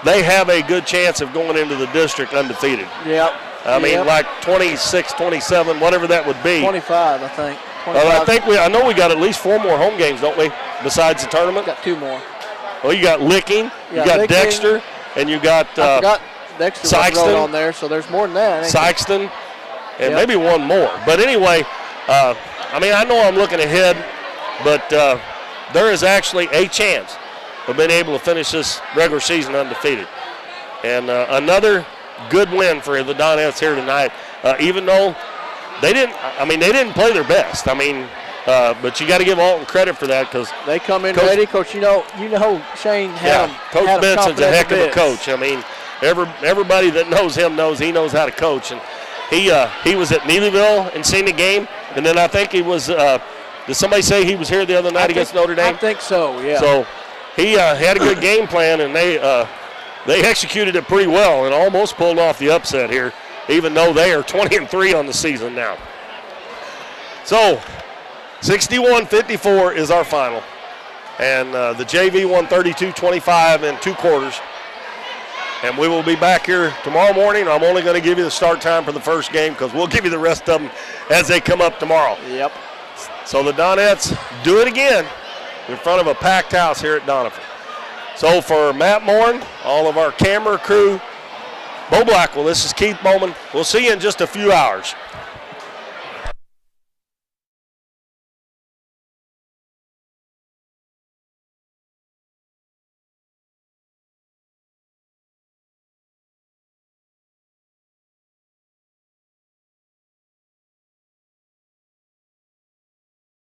they have a good chance of going into the district undefeated. Yep. I mean, like 26, 27, whatever that would be. 25, I think. 25. I know we got at least 4 more home games, don't we, besides the tournament? Got 2 more. Well, you got Licking, you got Licking, Dexter, and you got I forgot Dexter Sykeston on there, so there's more than that. Sykeston, and maybe 1 more. But anyway, I know I'm looking ahead, but there is actually a chance of being able to finish this regular season undefeated. And another good win for the Donettes here tonight, even though they didn't play their best. But you got to give Alton credit for that, because they come in ready. Coach, you know Shane had them. Coach Benson's a heck of a coach. Everybody that knows him knows he knows how to coach. And he was at Neelyville and seen the game, and then I think he was. Did somebody say he was here the other night against Notre Dame? I think so. Yeah. So he had a good game plan, and they executed it pretty well and almost pulled off the upset here, even though they are 20-3 on the season now. So 61-54 is our final, and the JV won 32-25 in 2 quarters. And we will be back here tomorrow morning. I'm only going to give you the start time for the first game, because we'll give you the rest of them as they come up tomorrow. Yep. So the Donettes do it again in front of a packed house here at Doniphan. So for Matt Morin, all of our camera crew, Bo Blackwell, this is Keith Bowman. We'll see you in just a few hours.